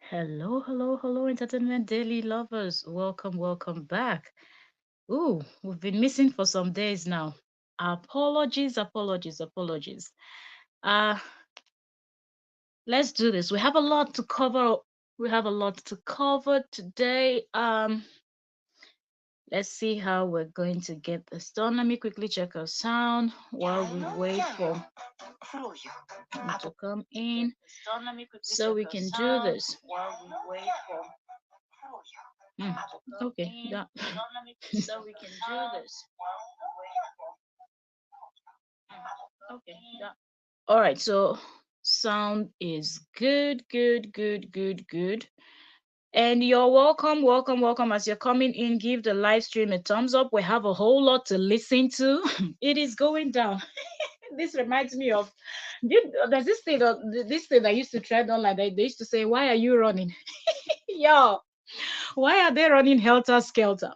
Hello, hello, hello, Entertainment Daily lovers. Welcome, welcome back. Ooh, we've been missing for some days now. Apologies, apologies, apologies. Uh, let's do this. We have a lot to cover. We have a lot to cover today. Let's see how we're going to get this done. Let me quickly check our sound while we wait for him to come in so we can do this. While we wait for Okay, yeah. So we can do this. Okay, yeah. All right, so sound is good, good, good, good, good. And you're welcome, welcome, welcome. As you're coming in, give the live stream a thumbs up. We have a whole lot to listen to. It is going down. This reminds me of there's this thing that used to trend online. They used to say, "Why are you running?" Yo, why are they running helter skelter?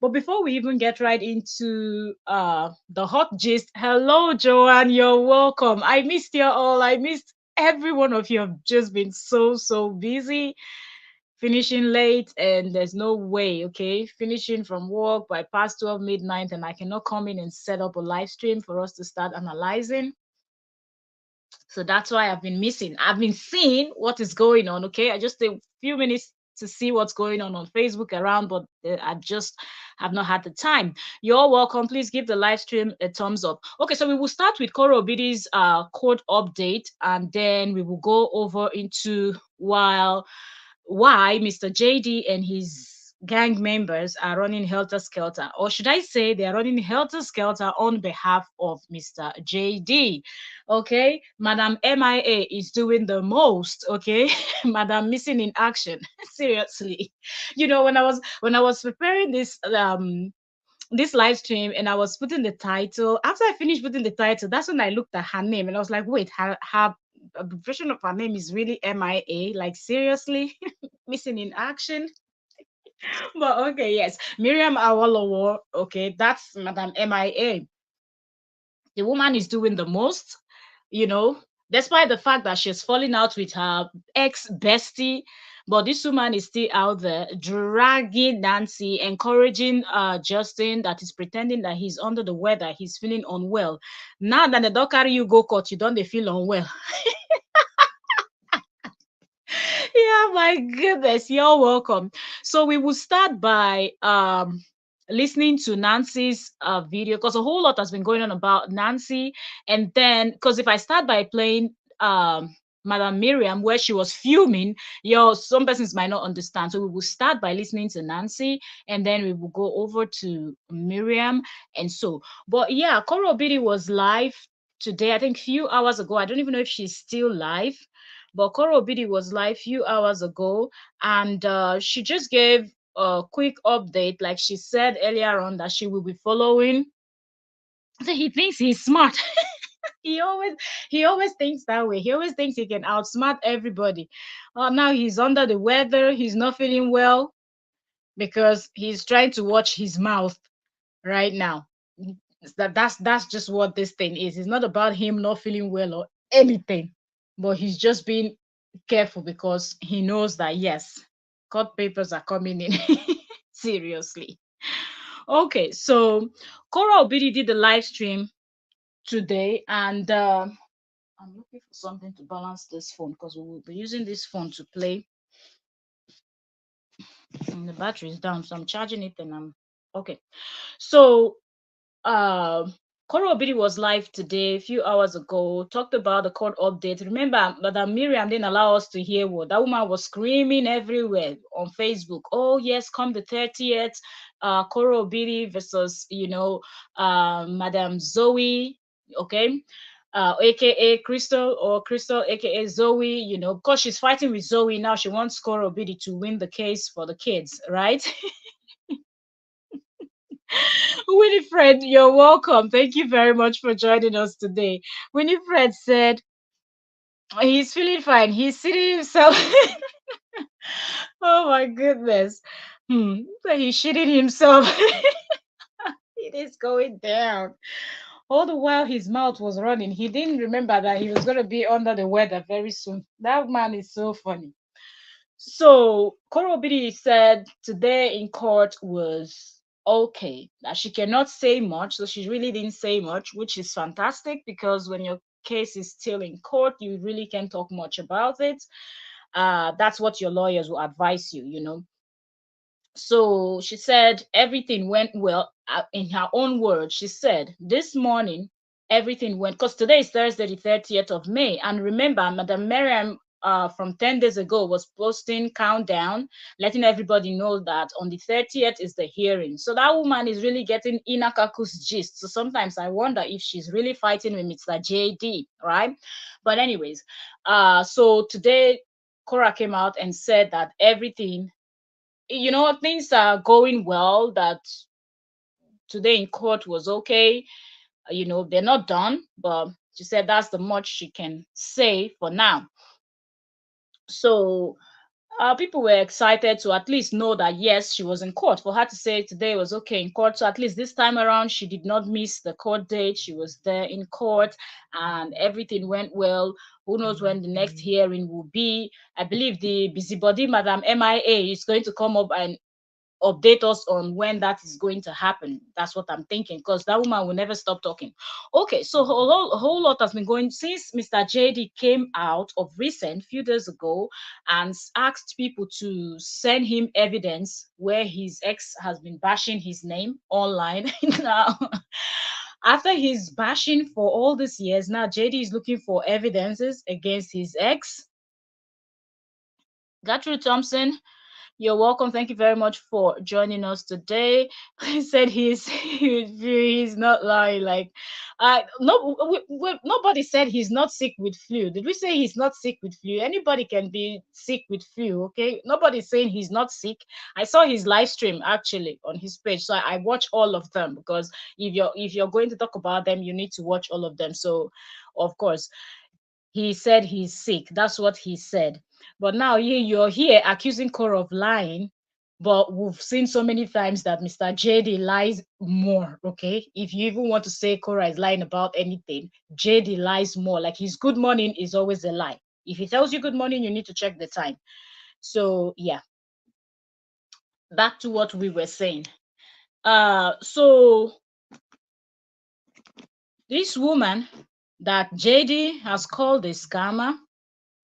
But before we even get right into the hot gist, hello Joanne, you're welcome. I missed you all. I missed every one of you. Have just been so busy, finishing late, and there's no way, okay, finishing from work by past 12 midnight, and I cannot come in and set up a live stream for us to start analyzing. So that's why I've been missing. I've been seeing what is going on. Okay, I just take a few minutes to see what's going on Facebook around, but I just have not had the time. You're welcome. Please give the live stream a thumbs up. Okay, so we will start with Koro Obidi's code update, and then we will go over into why Mr. JD and his gang members are running helter skelter, or should I say they are running helter skelter on behalf of Mr. JD. Okay, Madam MIA is doing the most. Okay, Madam missing in action. Seriously, when I was preparing this live stream and I was putting the title. After I finished putting the title, that's when I looked at her name and I was like, wait, her abbreviation of her name is really MIA. Like seriously, missing in action. But okay, yes, Miriam Awolowo. Okay, that's Madam MIA. The woman is doing the most, you know, despite the fact that she's falling out with her ex bestie. But this woman is still out there dragging Nancy, encouraging Justin that is pretending that he's under the weather, he's feeling unwell. Now that they don't carry you go court, you don't they feel unwell. Yeah, my goodness, you're welcome. So we will start by listening to Nancy's video because a whole lot has been going on about Nancy. And then because if I start by playing Madam Miriam where she was fuming, some persons might not understand. So we will start by listening to Nancy and then we will go over to Miriam and so. But yeah, Koro Obidi was live today, I think few hours ago. I don't even know if she's still live, but Koro Obidi was live few hours ago, and she just gave a quick update, like she said earlier on that she will be following. So he thinks he's smart. he always he always thinks that way. He always thinks he can outsmart everybody. Now he's under the weather. He's not feeling well because he's trying to watch his mouth right now. That's just what this thing is. It's not about him not feeling well or anything, but he's just being careful because he knows that yes, court papers are coming in. Seriously. Okay, so Cora Obidi did the live stream today, and I'm looking for something to balance this phone because we will be using this phone to play. And the battery is down, so I'm charging it, and I'm okay. So Koro Obidi was live today, a few hours ago, talked about the court update. Remember, Madam Miriam didn't allow us to hear what that woman was screaming everywhere on Facebook. Oh, yes, come the 30th, Koro Obidi versus, Madam Zoe, okay? AKA Crystal, or Crystal, AKA Zoe, because she's fighting with Zoe now, she wants Koro Obidi to win the case for the kids, right? Winifred, you're welcome. Thank you very much for joining us today. Winifred said he's feeling fine. He's sitting himself. Oh my goodness. So he's shitting himself. It is going down. All the while his mouth was running, he didn't remember that he was going to be under the weather very soon. That man is so funny. So Korobidi said today in court was okay. That she cannot say much, so she really didn't say much, which is fantastic because when your case is still in court, you really can't talk much about it. That's what your lawyers will advise you, you know. So she said everything went well. In her own words, she said this morning everything went, because today is Thursday, the 30th of May. And remember, Madam Miriam from 10 days ago was posting countdown, letting everybody know that on the 30th is the hearing. So that woman is really getting Inakaku's gist. So sometimes I wonder if she's really fighting with Mr. JD, right? But anyways, so today Cora came out and said that everything, you know, things are going well, that today in court was okay. You know, they're not done, but she said that's the much she can say for now. So people were excited to at least know that yes, she was in court. For her to say today was okay in court, so at least this time around she did not miss the court date. She was there in court and everything went well. Who knows when the next hearing will be? I believe the busybody Madam MIA is going to come up and update us on when that is going to happen. That's what I'm thinking, because that woman will never stop talking. Okay, so a whole lot has been going since Mr. JD came out of recent few days ago and asked people to send him evidence where his ex has been bashing his name online. Now, after his bashing for all these years, now JD is looking for evidences against his ex. Gertrude Thompson, you're welcome. Thank you very much for joining us today. He said he's not lying. Like, no, nobody said he's not sick with flu. Did we say he's not sick with flu? Anybody can be sick with flu. Okay, nobody's saying he's not sick. I saw his live stream actually on his page, so I watch all of them because if you're going to talk about them, you need to watch all of them. So, of course, he said he's sick. That's what he said. But now you're here accusing Cora of lying. But we've seen so many times that Mr. JD lies more. Okay. If you even want to say Cora is lying about anything, JD lies more. Like his good morning is always a lie. If he tells you good morning, you need to check the time. So yeah, back to what we were saying. So this woman that JD has called a scammer.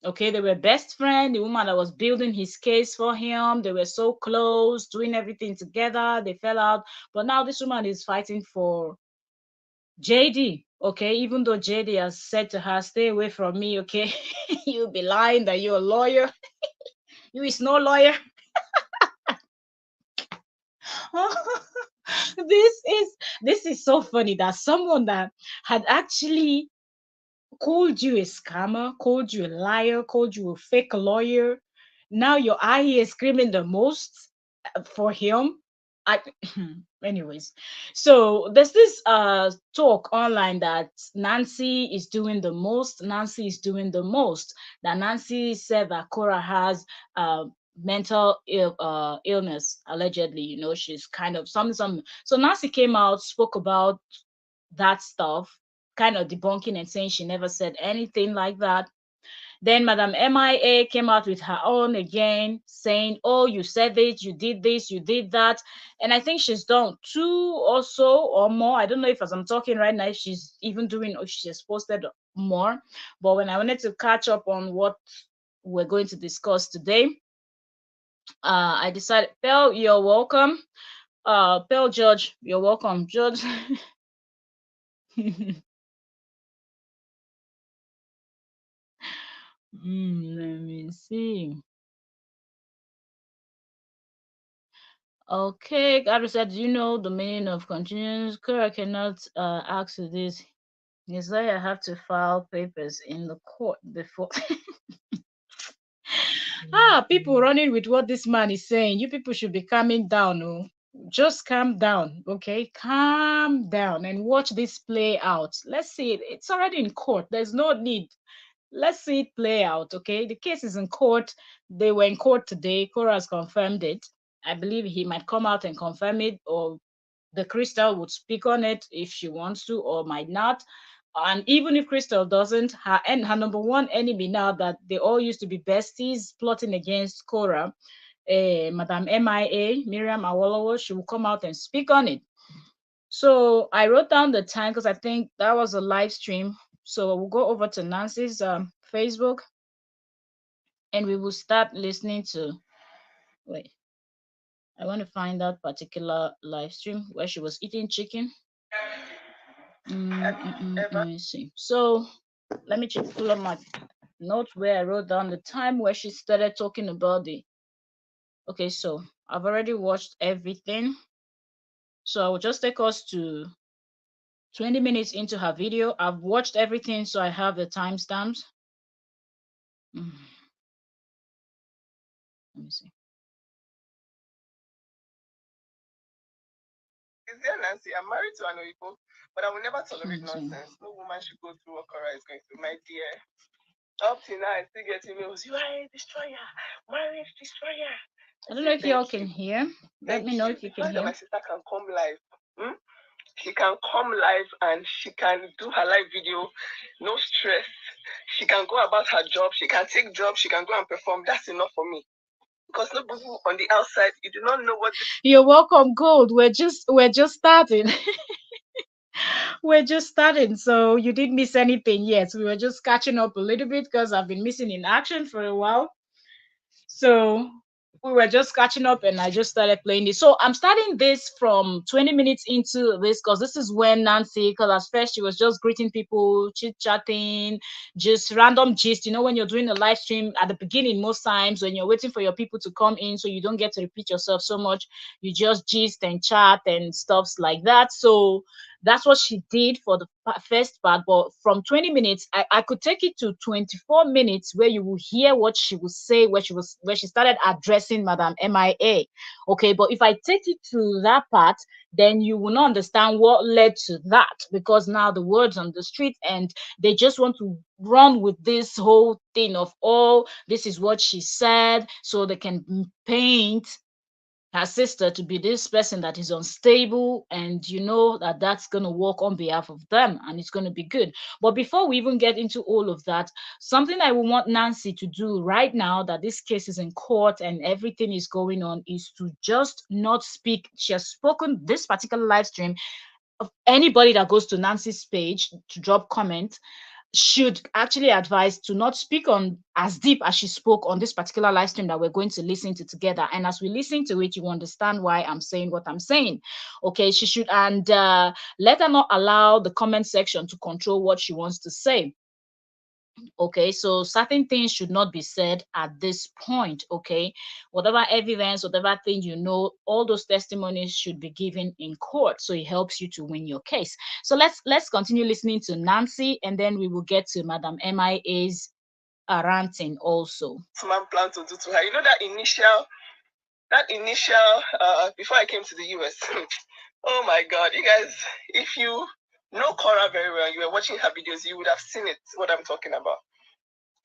Okay, they were best friend. The woman that was building his case for him, they were so close, doing everything together. They fell out, but now this woman is fighting for JD. Okay, even though JD has said to her, "Stay away from me." Okay, you'll be lying that you're a lawyer. You is no lawyer. this is this is so funny that someone that had actually called you a scammer, called you a liar, called you a fake lawyer. Now your eye is screaming the most for him. I, anyways, so there's this talk online that Nancy is doing the most. Nancy is doing the most. That Nancy said that Cora has illness allegedly. You know, she's kind of some. So Nancy came out, spoke about that stuff, kind of debunking and saying she never said anything like that. Then Madam MIA came out with her own again, saying, "Oh, you said this, you did that." And I think she's done two or so or more. I don't know if as I'm talking right now, if she's even doing or she's posted more. But when I wanted to catch up on what we're going to discuss today, I decided, Pearl, you're welcome. Pearl George, you're welcome. George. Let me see. Okay, Gabby said, "Do you know the meaning of continuous? Kura cannot ask you this. Yes, I have to file papers in the court before." People running with what this man is saying. You people should be calming down. Oh, just calm down, okay? Calm down and watch this play out. Let's see it. It's already in court. There's no need. Let's see it play out, okay? The case is in court. They were in court today. Cora has confirmed it. I believe he might come out and confirm it, or the Crystal would speak on it if she wants to, or might not. And even if Crystal doesn't, her number one enemy now that they all used to be besties plotting against Korra, Madam MIA, Miriam Awolowo, she will come out and speak on it. So I wrote down the time because I think that was a live stream. So we'll go over to Nancy's Facebook and we will start listening to. Wait, I want to find that particular live stream where she was eating chicken. Let me see. So let me just pull up my notes where I wrote down the time where she started talking about the. Okay, so I've already watched everything. So I will just take us to 20 minutes into her video. I've watched everything, so I have the timestamps. Let me see. Is there, Nancy? I'm married to an Oyibo, but I will never tolerate nonsense. No woman should go through what Korra is going through. My dear, up till now, I still get emails. You are a destroyer, marriage destroyer. I don't know if y'all can hear. Let me know if you can hear. My sister can come live. She can come live and she can do her live video, no stress. She can go about her job. She can take jobs. She can go and perform. That's enough for me. Because nobody on the outside, you do not know what. You're welcome, Gold. We're just starting. We're just starting, so you didn't miss anything yet. We were just catching up a little bit because I've been missing in action for a while. So we were just catching up and I just started playing this. So I'm starting this from 20 minutes into this because this is when Nancy, because at first she was just greeting people, chit-chatting, just random gist. You know, when you're doing a live stream at the beginning, most times when you're waiting for your people to come in so you don't get to repeat yourself so much, you just gist and chat and stuffs like that. So that's what she did for the first part. But from 20 minutes, I could take it to 24 minutes where you will hear what she would say, where she started addressing Madam MIA. Okay, but if I take it to that part, then you will not understand what led to that, because now the words on the street and they just want to run with this whole thing of, oh, this is what she said, so they can paint her sister to be this person that is unstable, and you know that that's going to work on behalf of them and it's going to be good. But before we even get into all of that, something I would want Nancy to do right now that this case is in court and everything is going on is to just not speak. She has spoken this particular live stream of anybody that goes to Nancy's page to drop comment should actually advise to not speak on as deep as she spoke on this particular live stream that we're going to listen to together. And as we listen to it, you understand why I'm saying what I'm saying. Okay, she should, and let her not allow the comment section to control what she wants to say. Okay, so certain things should not be said at this point. Okay, whatever evidence, whatever thing you know, all those testimonies should be given in court, so it helps you to win your case. So let's continue listening to Nancy, and then we will get to Madam MIA's ranting also. Man plan to do to her. You know that initial before I came to the US. Oh my God, you guys! If you know Korra very well, you were watching her videos, you would have seen it. What I'm talking about.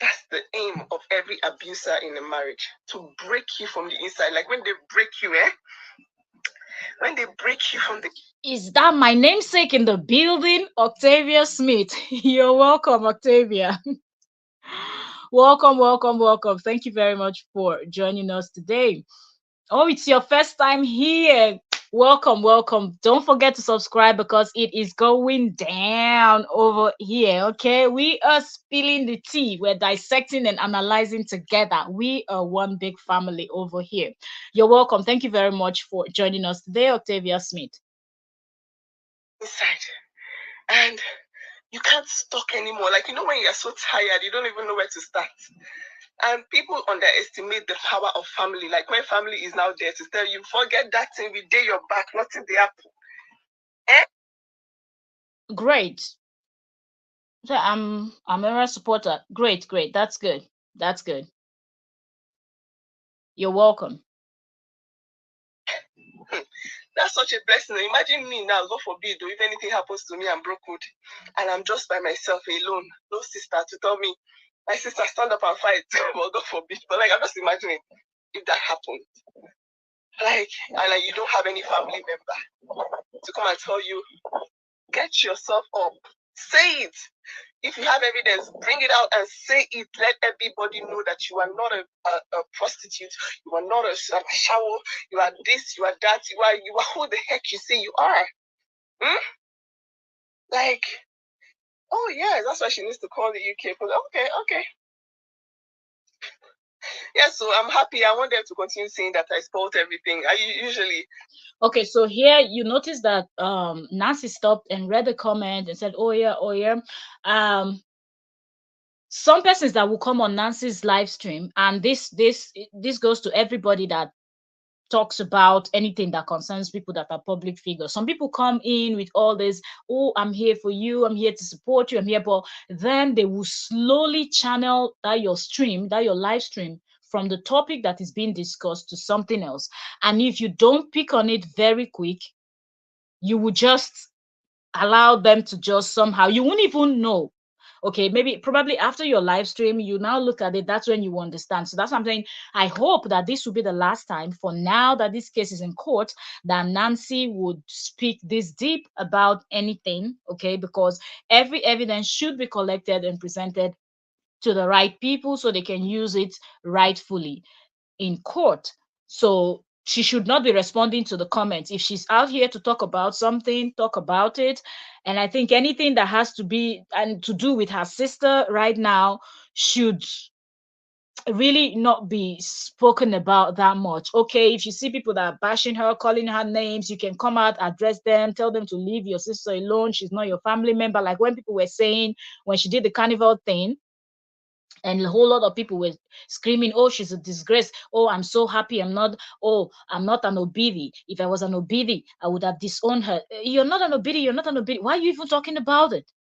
That's the aim of every abuser in a marriage, to break you from the inside. Like when they break you, when they break you from the... Is that my namesake in the building, Octavia Smith? You're welcome, Octavia. Welcome. Thank you very much for joining us today. Oh, it's your first time here. Welcome. Don't forget to subscribe because it is going down over here. Okay, we are spilling the tea. We're dissecting and analyzing together. We are one big family over here. You're welcome. Thank you very much for joining us today, Octavia Smith. Inside. And you can't talk anymore. Like, you know, when you're so tired, you don't even know where to start. And people underestimate the power of family. Like when family is now there to tell you, forget that thing, we dare your back, nothing they happen. Great. So I'm a supporter. Great. That's good. You're welcome. That's such a blessing. Imagine me now, God forbid, if anything happens to me, I'm broken, and I'm just by myself alone. No sister to tell me, my sister, stand up and fight. Well, God forbid. But like, I'm just imagining if that happened. Like, and like, you don't have any family member to come and tell you, get yourself up. Say it. If you have evidence, bring it out and say it. Let everybody know that you are not a prostitute. You are not a shower. You are this. You are that. You are who the heck you say you are. Hmm? Like, oh yeah, that's why she needs to call the UK. Okay, okay. Yeah, so I'm happy. I want them to continue saying that I spoiled everything. I usually. Okay, so here you notice that Nancy stopped and read the comment and said, "Oh yeah, oh yeah." Some persons that will come on Nancy's live stream, and this goes to everybody that talks about anything that concerns people that are public figures. Some people come in with all this, oh, I'm here for you, I'm here to support you, I'm here, but then they will slowly channel that your stream, that your live stream, from the topic that is being discussed to something else. And if you don't pick on it very quick, you will just allow them to just somehow, you won't even know. Okay, maybe probably after your live stream, you now look at it, that's when you understand. So that's something. I hope that this will be the last time, for now that this case is in court, that Nancy would speak this deep about anything. Okay, because every evidence should be collected and presented to the right people so they can use it rightfully in court. So she should not be responding to the comments. If she's out here to talk about something, talk about it. And I think anything that has to be and to do with her sister right now should really not be spoken about that much. Okay, if you see people that are bashing her, calling her names, you can come out, address them, tell them to leave your sister alone. She's not your family member. Like when people were saying when she did the carnival thing, and a whole lot of people were screaming, oh, she's a disgrace, oh, I'm so happy I'm not, oh, I'm not an obidi. If I was an obidi, I would have disowned her. You're not an obidi, you're not an obidi. Why are you even talking about it?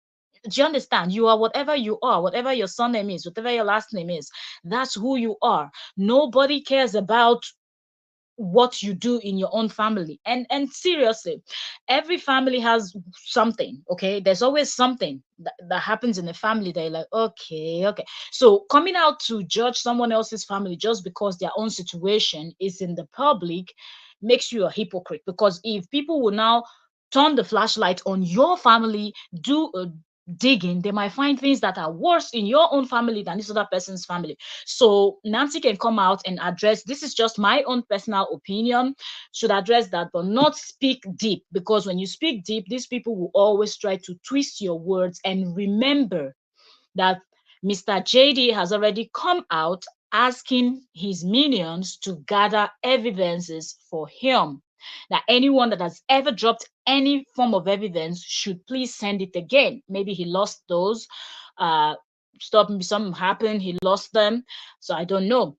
Do you understand? You are whatever you are, whatever your surname is, whatever your last name is, that's who you are. Nobody cares about what you do in your own family. And seriously, every family has something. Okay, there's always something that happens in the family that you're like, okay, okay. So coming out to judge someone else's family just because their own situation is in the public makes you a hypocrite. Because if people will now turn the flashlight on your family, do a digging, they might find things that are worse in your own family than this other person's family. So Nancy can come out and address, this is just my own personal opinion, should address that, but not speak deep. Because when you speak deep, these people will always try to twist your words. And remember that Mr. JD has already come out asking his minions to gather evidences for him. That anyone that has ever dropped any form of evidence should please send it again. Maybe he lost those. Stop, something happened, he lost them. So I don't know.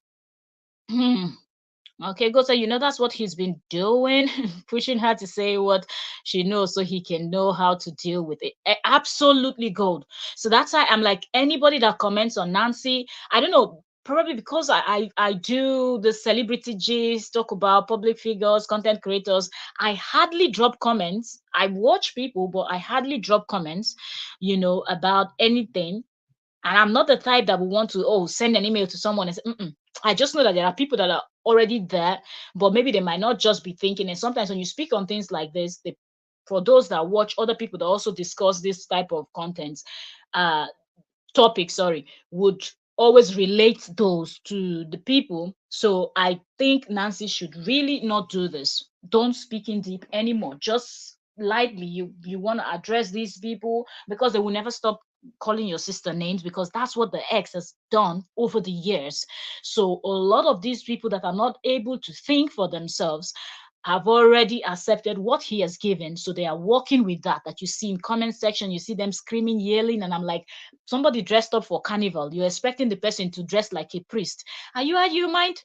Okay, go. So that's what he's been doing, pushing her to say what she knows so he can know how to deal with it. Absolutely gold. So that's why I'm like, anybody that comments on Nancy, I don't know, probably because I do the celebrity gist, talk about public figures, content creators. I hardly drop comments. I watch people, but I hardly drop comments, about anything. And I'm not the type that will want to, send an email to someone and say, mm-mm. I just know that there are people that are already there, but maybe they might not just be thinking. And sometimes when you speak on things like this, for those that watch other people that also discuss this type of contents, uh, topic, sorry, would always relate those to the people. So I think Nancy should really not do this. Don't speak in deep anymore. Just lightly, you want to address these people because they will never stop calling your sister names, because that's what the ex has done over the years. So a lot of these people that are not able to think for themselves have already accepted what he has given, so they are working with that you see in comment section. You see them screaming, yelling, and I'm like, somebody dressed up for carnival, you're expecting the person to dress like a priest. Are you out of your mind?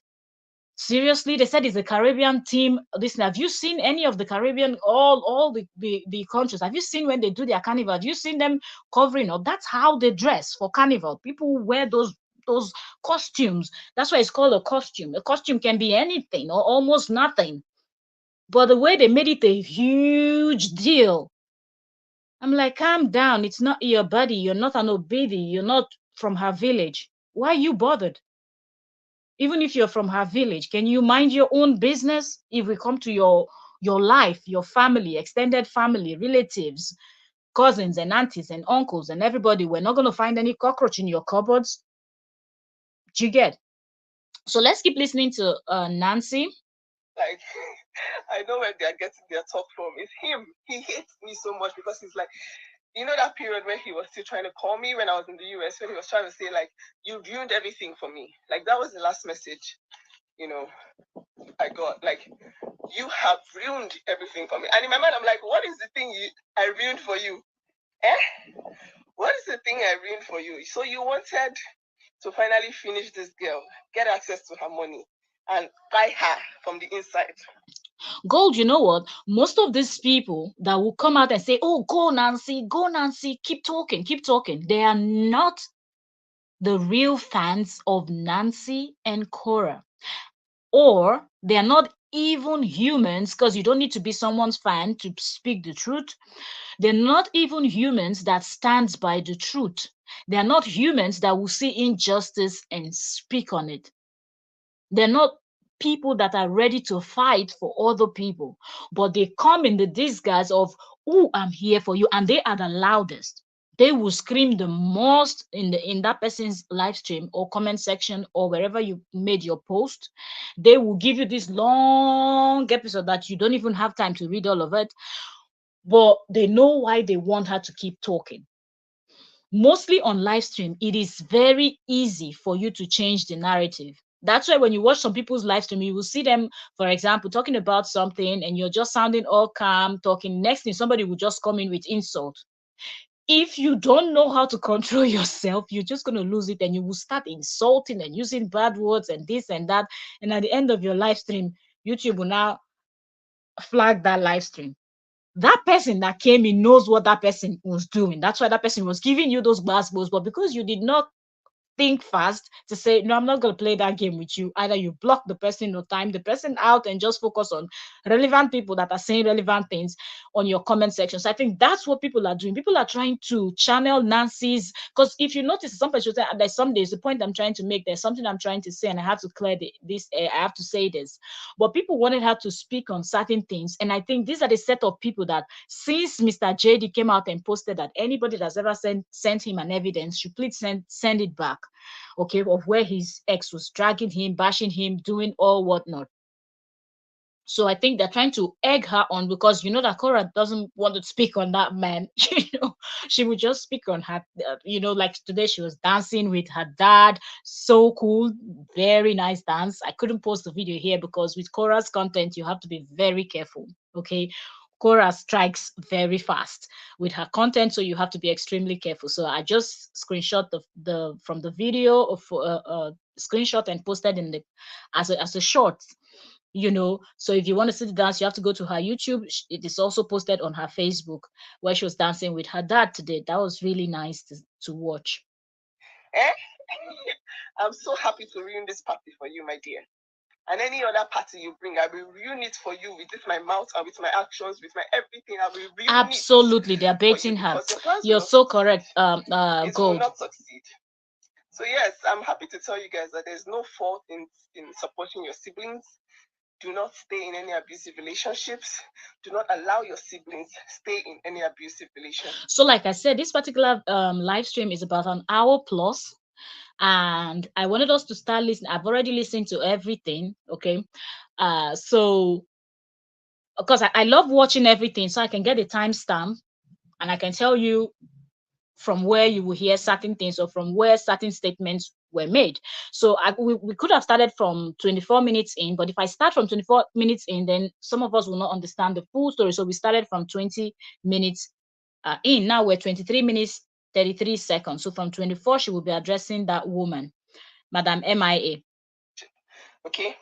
Seriously, they said it's a Caribbean team. Listen, have you seen any of the Caribbean, all the countries? Have you seen when they do their carnival? Have you seen them covering up? That's how they dress for carnival. People wear those costumes. That's why it's called a costume. A costume can be anything or almost nothing. But the way they made it a huge deal, I'm like, calm down. It's not your buddy. You're not an obedi. You're not from her village. Why are you bothered? Even if you're from her village, can you mind your own business? If we come to your life, your family, extended family, relatives, cousins and aunties and uncles and everybody, we're not going to find any cockroach in your cupboards. Do you get? So let's keep listening to Nancy. Like, I know where they are getting their talk from. It's him. He hates me so much because he's like, you know that period where he was still trying to call me when I was in the US, when he was trying to say, like, you ruined everything for me. Like, that was the last message, you know, I got. Like, you have ruined everything for me. And in my mind, I'm like, what is the thing I ruined for you? Eh? What is the thing I ruined for you? So you wanted to finally finish this girl, get access to her money, and buy her from the inside. Gold, you know what? Most of these people that will come out and say, oh, go, Nancy, keep talking, they are not the real fans of Nancy and Korra. Or they are not even humans, because you don't need to be someone's fan to speak the truth. They're not even humans that stands by the truth. They are not humans that will see injustice and speak on it. They're not people that are ready to fight for other people, but they come in the disguise of, oh, I'm here for you, and they are the loudest. They will scream the most in that person's live stream or comment section or wherever you made your post. They will give you this long episode that you don't even have time to read all of it, but they know why they want her to keep talking. Mostly on live stream, it is very easy for you to change the narrative. That's why when you watch some people's live stream, you will see them, for example, talking about something and you're just sounding all calm, talking. Next thing, somebody will just come in with insult. If you don't know how to control yourself, you're just going to lose it and you will start insulting and using bad words and this and that. And at the end of your live stream, YouTube will now flag that live stream. That person that came in knows what that person was doing. That's why that person was giving you those balls. But because you did not think fast to say, no, I'm not going to play that game with you, either you block the person or time the person out and just focus on relevant people that are saying relevant things on your comment section. So I think that's what people are doing. People are trying to channel Nancy's, because if you notice, some people say, there's some days, the point I'm trying to make, there's something I'm trying to say, and I have to clear this air, I have to say this. But people wanted her to speak on certain things. And I think these are the set of people that, since Mr. JD came out and posted that anybody that's ever sent him an evidence should please send it back, okay, of where his ex was dragging him, bashing him, doing all whatnot. So I think they're trying to egg her on, because you know that Cora doesn't want to speak on that man. She would just speak on her. Like today she was dancing with her dad. So cool, very nice dance. I couldn't post the video here because with Cora's content you have to be very careful. Okay, Cora strikes very fast with her content, so you have to be extremely careful. So I just screenshot the from the video of screenshot and posted in the as a short. So if you want to see the dance, you have to go to her YouTube. It is also posted on her Facebook, where she was dancing with her dad today. That was really nice to watch. Eh? I'm so happy to ruin this party for you, my dear. And any other party you bring, I will ruin it for you with my mouth and with my actions, with my everything. I will ruin Absolutely, it they're baiting for you, her. because your plans You're will not so succeed. correct, It will Gold. not succeed. So yes, I'm happy to tell you guys that there's no fault in supporting your siblings. Do not stay in any abusive relationships. Do not allow your siblings stay in any abusive relationship. So like I said, this particular live stream is about an hour plus, and I wanted us to start listening. I've already listened to everything, okay? So because I love watching everything, so I can get a timestamp and I can tell you from where you will hear certain things or from where certain statements were made. So we could have started from 24 minutes in, but if I start from 24 minutes in, then some of us will not understand the full story. So we started from 20 minutes in. Now we're 23 minutes, 33 seconds. So from 24, she will be addressing that woman, Madam MIA. Okay?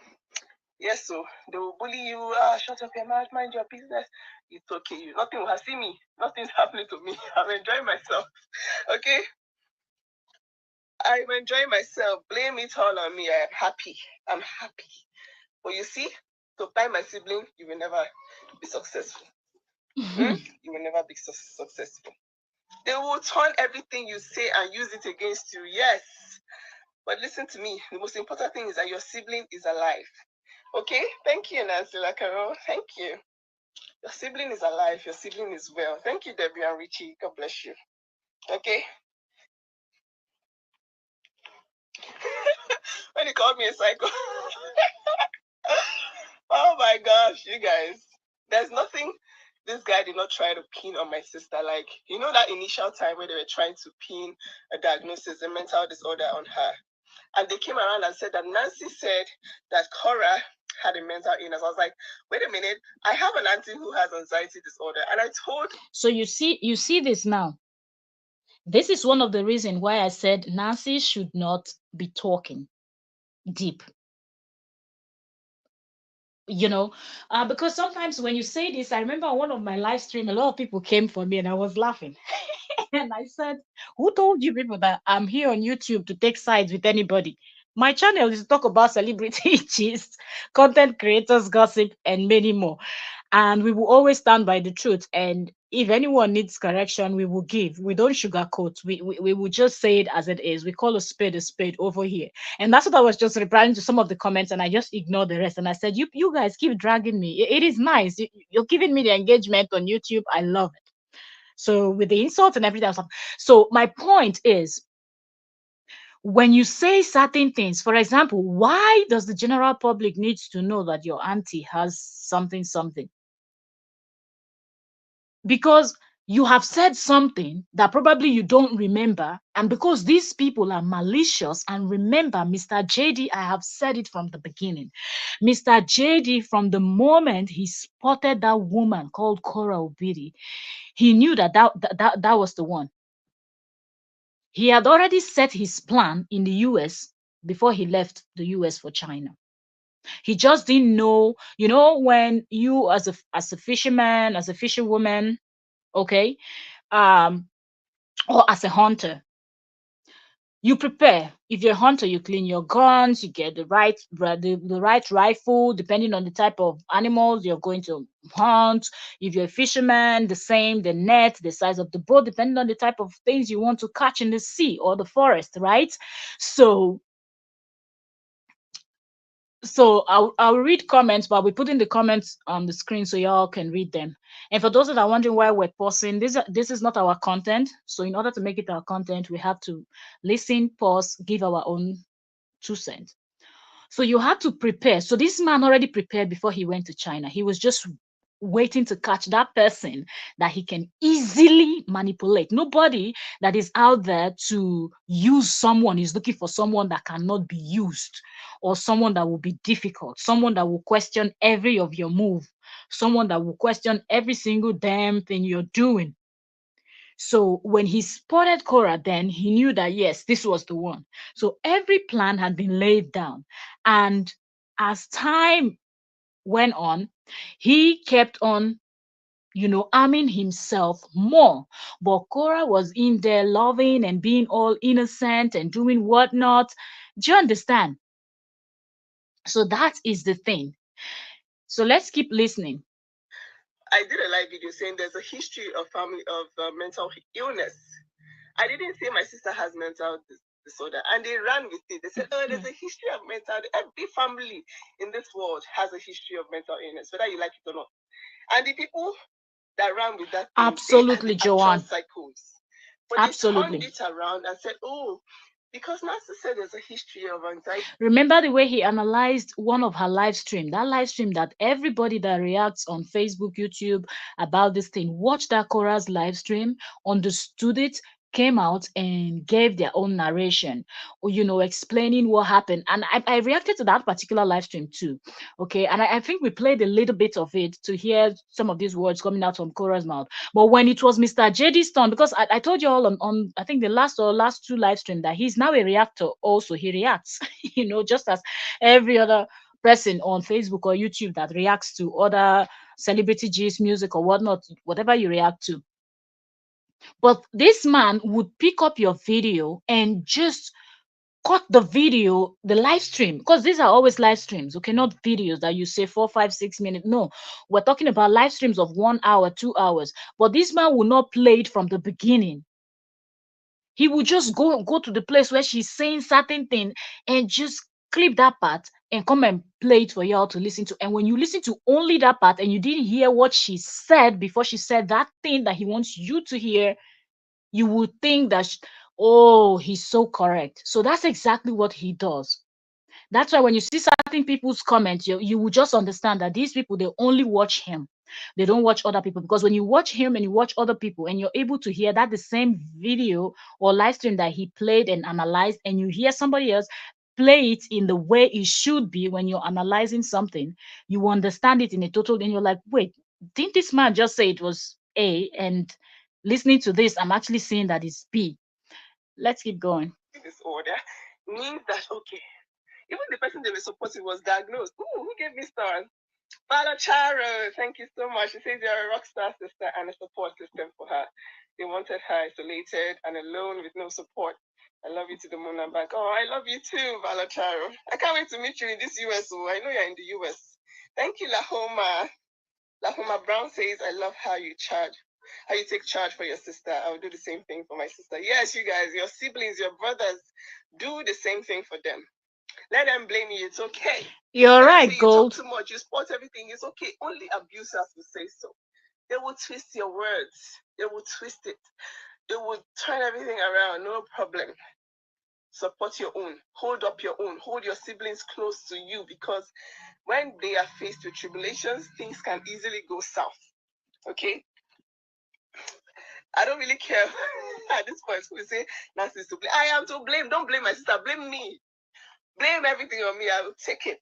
Yes, so they will bully you. Shut up your mouth, mind your business. It's okay. Nothing will see me. Nothing's happening to me. I'm enjoying myself. Okay? I'm enjoying myself. Blame it all on me. I am happy. I'm happy. But you see, to buy my sibling, you will never be successful. You will never be successful. They will turn everything you say and use it against you. Yes. But listen to me. The most important thing is that your sibling is alive. Okay? Thank you, Nancy Lacaro. Thank you. Your sibling is alive. Your sibling is well. Thank you, Debbie and Richie. God bless you. Okay. When he called me a psycho. Oh my gosh, you guys. There's nothing this guy did not try to pin on my sister. Like, you know that initial time where they were trying to pin a diagnosis, a mental disorder on her. And they came around and said that Nancy said that Cora had a mental illness. I was like, wait a minute, I have an auntie who has anxiety disorder. And I told So you see this now. This is one of the reasons why I said Nancy should not be talking deep. You know, because sometimes when you say this, I remember on one of my live stream, a lot of people came for me and I was laughing. And I said, who told you people that I'm here on YouTube to take sides with anybody? My channel is to talk about celebrity gist, content creators, gossip, and many more. And we will always stand by the truth. And if anyone needs correction, we will give. We don't sugarcoat. We will just say it as it is. We call a spade over here. And that's what I was just replying to some of the comments, and I just ignored the rest. And I said, you guys keep dragging me. It is nice. You're giving me the engagement on YouTube. I love it. So with the insults and everything else. So my point is, when you say certain things, for example, why does the general public needs to know that your auntie has something? Because you have said something that probably you don't remember, and because these people are malicious. And remember, Mr. JD, I have said it from the beginning. Mr. JD, from the moment he spotted that woman called Cora Obidi, he knew that was the one. He had already set his plan in the US before he left the US for China. He just didn't know, when you as a fisherman, as a fisherwoman, okay, um, or as a hunter, you prepare. If you're a hunter, you clean your guns, you get the right rifle, depending on the type of animals you're going to hunt. If you're a fisherman, the same, the net, the size of the boat, depending on the type of things you want to catch in the sea or the forest, right? So I'll read comments, but we put in the comments on the screen so y'all can read them. And for those that are wondering why we're pausing, this is not our content. So in order to make it our content, we have to listen, pause, give our own 2 cents. So you had to prepare. So this man already prepared before he went to China. He was just waiting to catch that person that he can easily manipulate. Nobody that is out there to use someone is looking for someone that cannot be used, or someone that will be difficult, someone that will question every of your move, someone that will question every single damn thing you're doing. So when he spotted Cora, then he knew that yes, this was the one. So every plan had been laid down. And as time went on, he kept on, arming himself more. But Cora was in there loving and being all innocent and doing whatnot. Do you understand? So that is the thing. So let's keep listening. I did a live video saying there's a history of family of mental illness. I didn't say my sister has mental disorder, and they ran with it. They said, "Oh, there's a history of mental. Every family in this world has a history of mental illness, whether you like it or not." And the people that ran with that thing, Absolutely, they are the actual Joanne. psychos. But they turned Absolutely. it around and said, "Oh, because Nancy said there's a history of anxiety." Remember the way he analyzed one of her live stream, that live stream that everybody that reacts on Facebook, YouTube about this thing, watched that Cora's live stream, understood it, came out and gave their own narration, or, explaining what happened. And I reacted to that particular live stream too. Okay. And I think we played a little bit of it to hear some of these words coming out from Cora's mouth. But when it was Mr. JD's turn, because I told you all on I think the last two live stream that he's now a reactor also. He reacts, just as every other person on Facebook or YouTube that reacts to other celebrity gist, music or whatnot, whatever you react to. But this man would pick up your video and just cut the video, the live stream, because these are always live streams, okay, not videos that you say 4, 5, 6 minutes. No, we're talking about live streams of 1 hour, 2 hours. But this man will not play it from the beginning. He will just go to the place where she's saying certain thing and just clip that part and come and play it for y'all to listen to. And when you listen to only that part and you didn't hear what she said before she said that thing that he wants you to hear, you would think that, oh, he's so correct. So that's exactly what he does. That's why when you see certain people's comments, you will just understand that these people, they only watch him. They don't watch other people. Because when you watch him and you watch other people and you're able to hear that the same video or live stream that he played and analyzed, and you hear somebody else play it in the way it should be when you're analyzing something, you understand it in a total, and you're like, wait, didn't this man just say it was A? And listening to this, I'm actually seeing that it's B. Let's keep going. Disorder means that, okay, even the person they were supporting was diagnosed. Ooh, who gave me stars? Father Charo, thank you so much. She says you're a rock star sister and a support system for her. They wanted her isolated and alone with no support. I love you to the moon and back. Oh, I love you too, Valacharo. I can't wait to meet you in this US. Oh, I know you're in the US. Thank you, Lahoma. Lahoma Brown says, I love how you take charge for your sister. I will do the same thing for my sister. Yes, you guys, your siblings, your brothers, do the same thing for them. Let them blame you. It's okay. You're right, you Gold. talk too much, you spot everything. It's okay. Only abusers will say so. They will twist your words. They will twist it. They will turn everything around. No problem. Support your own. Hold up your own. Hold your siblings close to you, because when they are faced with tribulations, things can easily go south. Okay? I don't really care at this point who say Nancy is to blame. I am to blame. Don't blame my sister. Blame me. Blame everything on me. I will take it.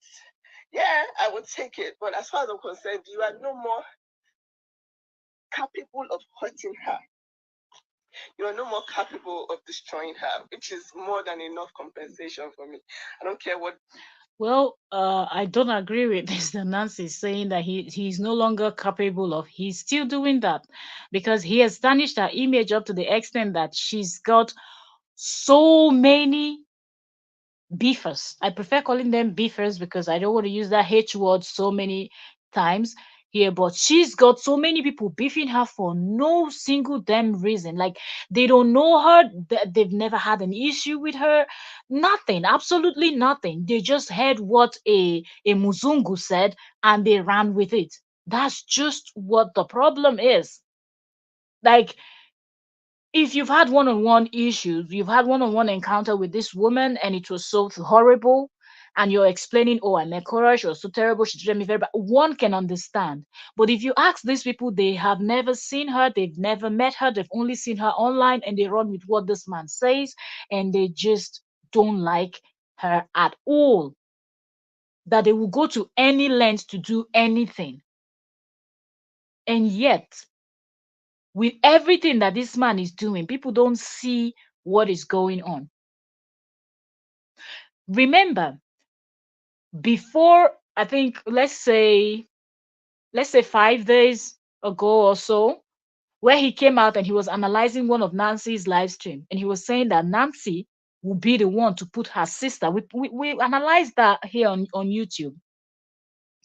Yeah, I will take it. But as far as I'm concerned, you are no more capable of hurting her. You are no more capable of destroying her, which is more than enough compensation for me. I don't care what. Well, I don't agree with Mr. Nancy saying that he's no longer capable of. He's still doing that because he has tarnished her image up to the extent that she's got so many beefers. I prefer calling them beefers because I don't want to use that H word so many times here, but she's got so many people beefing her for no single damn reason. Like they don't know her, they've never had an issue with her, nothing, absolutely nothing. They just heard what a Muzungu said and they ran with it. That's just what the problem is. Like if you've had one-on-one issues, you've had one-on-one encounter with this woman and it was so horrible, and you're explaining, oh, I met korra, she was so terrible, she treated me very bad, one can understand. But if you ask these people, they have never seen her, they've never met her, they've only seen her online, and they run with what this man says, and they just don't like her at all, that they will go to any length to do anything. And yet with everything that this man is doing, people don't see what is going on. Remember, before, I think, let's say 5 days ago or so, where he came out and he was analyzing one of Nancy's live stream, and he was saying that Nancy will be the one to put her sister. We analyzed that here on YouTube.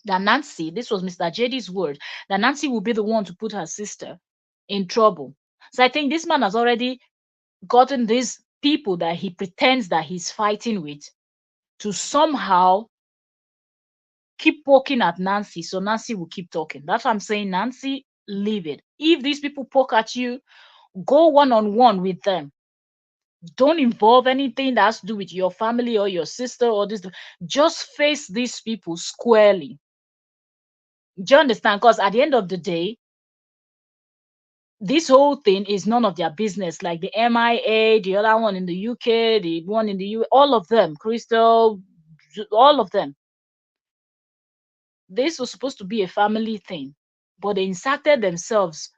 That Nancy, this was Mr. JD's word, that Nancy will be the one to put her sister in trouble. So I think this man has already gotten these people that he pretends that he's fighting with to somehow keep poking at Nancy, so Nancy will keep talking. That's what I'm saying. Nancy, leave it. If these people poke at you, go one-on-one with them. Don't involve anything that has to do with your family or your sister or this. Just face these people squarely. Do you understand? Because at the end of the day, this whole thing is none of their business. Like the MIA, the other one in the UK, the one in the U, all of them, Crystal, all of them. This was supposed to be a family thing, but they inserted themselves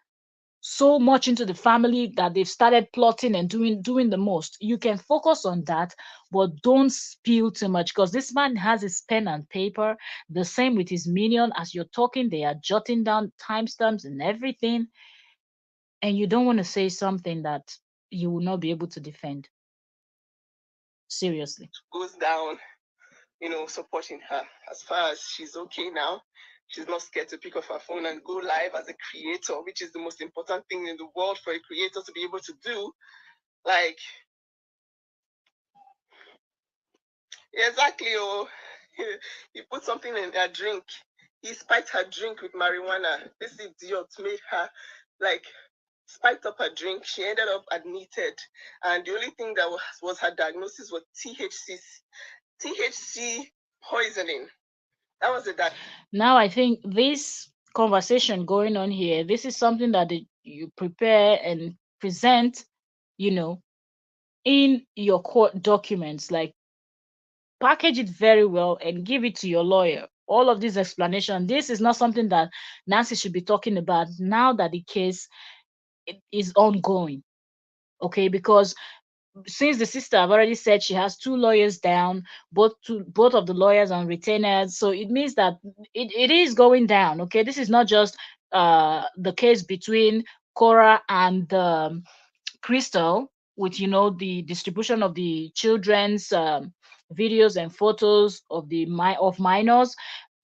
so much into the family that they've started plotting and doing the most. You can focus on that, but don't spill too much because this man has his pen and paper. The same with his minion. As you're talking, they are jotting down timestamps and everything, and you don't want to say something that you will not be able to defend. Seriously. Goes down, supporting her. As far as she's okay now, she's not scared to pick up her phone and go live as a creator, which is the most important thing in the world for a creator to be able to do. Like, exactly. Oh, he put something in her drink. He spiked her drink with marijuana. This idiot made her like spiked up her drink. She ended up admitted, and the only thing that was her diagnosis was THC poisoning. That was the diagnosis. Now I think this conversation going on here, this is something that you prepare and present, you know, in your court documents. Like, package it very well and give it to your lawyer. All of this explanation. This is not something that Nancy should be talking about now that the case is ongoing. Okay, because since the sister have already said she has two lawyers down, both of the lawyers on retainers, so it means that it is going down. Okay, this is not just the case between Cora and Crystal, with the distribution of the children's videos and photos of of minors.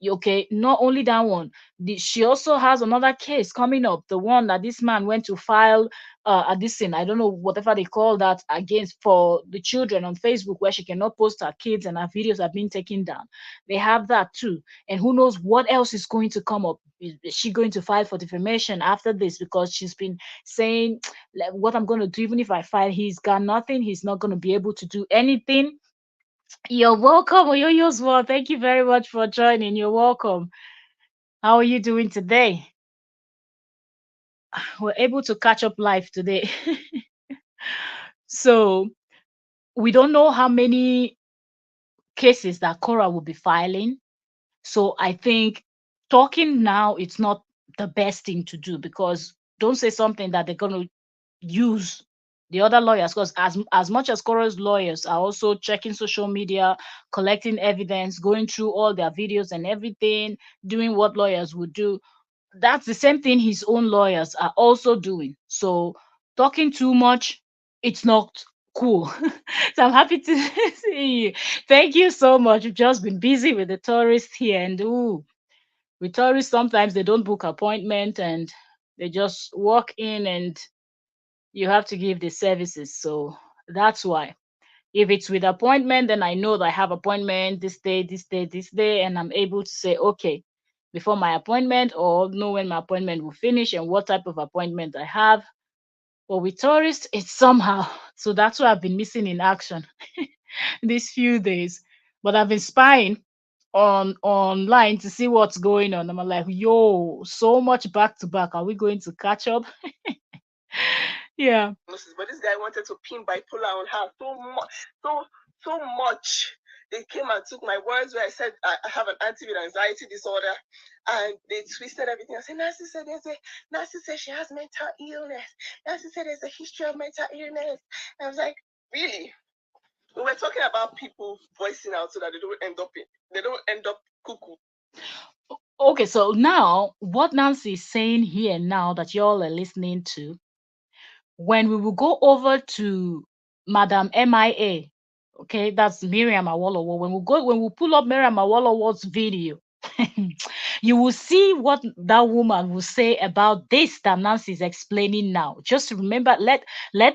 Okay, not only that one, she also has another case coming up, the one that this man went to file a this thing, I don't know, whatever they call that, against for the children on Facebook, where she cannot post her kids and her videos are being taken down. They have that too. And who knows what else is going to come up. Is she going to file for defamation after this? Because she's been saying, like, what I'm going to do, even if I file, he's got nothing, he's not going to be able to do anything. You're welcome, Oyoyo's well. Thank you very much for joining. You're welcome. How are you doing today? We're able to catch up live today. So we don't know how many cases that Cora will be filing. So I think talking now, it's not the best thing to do, because don't say something that they're going to use the other lawyers, because as much as Cora's lawyers are also checking social media, collecting evidence, going through all their videos and everything, doing what lawyers would do, that's the same thing his own lawyers are also doing. So talking too much, it's not cool. So I'm happy to see you. Thank you so much. We've just been busy with the tourists here, and ooh, with tourists sometimes they don't book appointment and they just walk in and you have to give the services. So that's why. If it's with appointment, then I know that I have appointment this day, this day, this day, and I'm able to say, okay, before my appointment, or know when my appointment will finish and what type of appointment I have. But with tourists, it's somehow. So that's why I've been missing in action these few days. But I've been spying on online to see what's going on. I'm like, yo, so much back to back. Are we going to catch up? Yeah. But this guy wanted to pin bipolar on her so much. They came and took my words where I said I have an anti anxiety disorder, and they twisted everything. I said Nancy said she has mental illness. Nancy said there's a history of mental illness. I was like, really? We were talking about people voicing out so that they don't end up cuckoo. Okay, so now what Nancy is saying here now that y'all are listening to, when we will go over to Madam MIA, okay, that's Miriam Awolowo. When we pull up Miriam Awolowo's video, you will see what that woman will say about this that Nancy is explaining now. Just remember, let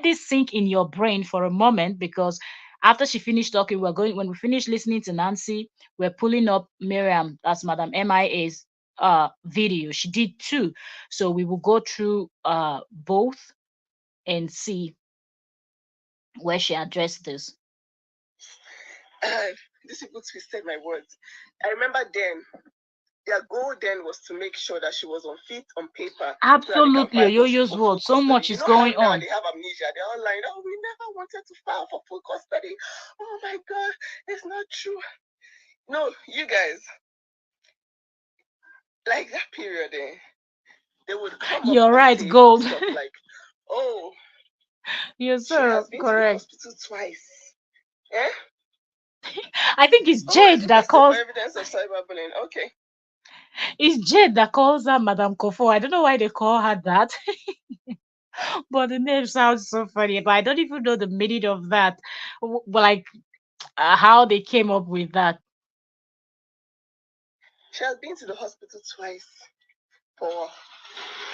this sink in your brain for a moment, because after she finished talking, when we finish listening to Nancy, we're pulling up Miriam, that's Madam MIA's video. She did too. So we will go through both and see where she addressed this. These people twisted my words. I remember then their goal then was to make sure that she was unfit on paper so that they can Absolutely, file Yo-Yo's for word. full So custody. much You is know how going now on. they have amnesia. They're all like, oh, we never wanted to file for full custody. Oh my God, it's not true. No, you guys, like that period, they would come up You're and right, say gold. stuff like, oh, Yes, she sir. has been to the Correct. hospital twice. Eh? I think it's Oh, Jade he's that requested for calls. evidence of cyberbullying. Okay. It's Jade that calls her Madame Kofo. I don't know why they call her that, but the name sounds so funny. But I don't even know the meaning of that. But like how they came up with that. She has been to the hospital twice for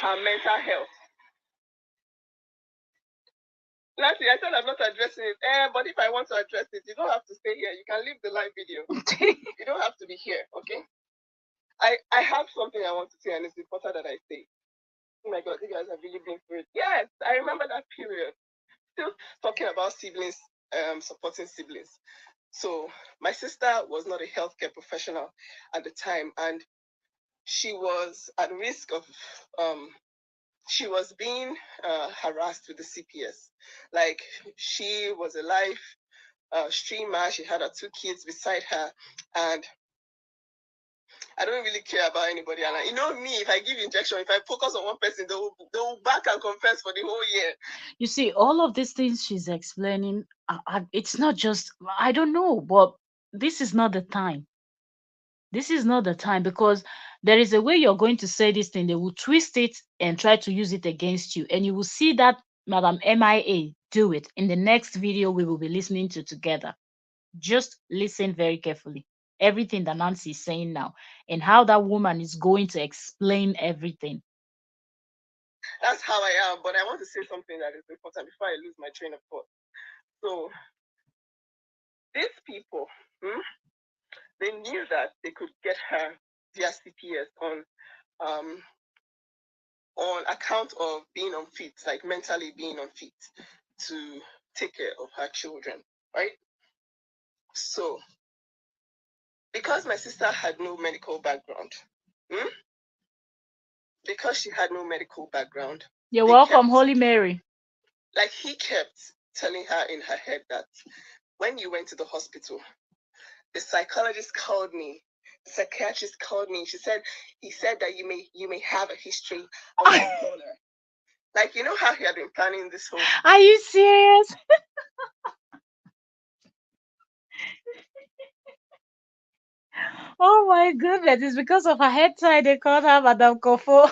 her mental health. Lastly, I said I'm not addressing it. But if I want to address it, you don't have to stay here. You can leave the live video. You don't have to be here, okay? I have something I want to say, and it's important that I say. Oh my God, you guys have really been through it. Yes, I remember that period. Still talking about siblings, supporting siblings. So my sister was not a healthcare professional at the time, and she was at risk of she was being harassed with the CPS. Like, she was a live streamer. She had her two kids beside her, and I don't really care about anybody. And you know me, if I give injection, if I focus on one person, they will back and confess for the whole year. You see, all of these things she's explaining, it's not just, I don't know, but this is not the time. This is not the time, because there is a way you're going to say this thing. They will twist it and try to use it against you. And you will see that Madam MIA do it in the next video we will be listening to together. Just listen very carefully. Everything that Nancy is saying now, and how that woman is going to explain everything. That's how I am. But I want to say something that is important before I lose my train of thought. So these people, they knew that they could get her via CPS um, on account of being unfit, like mentally being unfit to take care of her children, right? So because my sister had no medical background, hmm, because she had no medical background, You're they welcome, kept, Holy Mary. like, he kept telling her in her head that when you went to the hospital, the psychologist called me, the psychiatrist called me. He said that you may have a history of bipolar. Like, you know how he had been planning this whole. Are you serious? Oh my goodness, it's because of her head tie they called her Madame Kofo.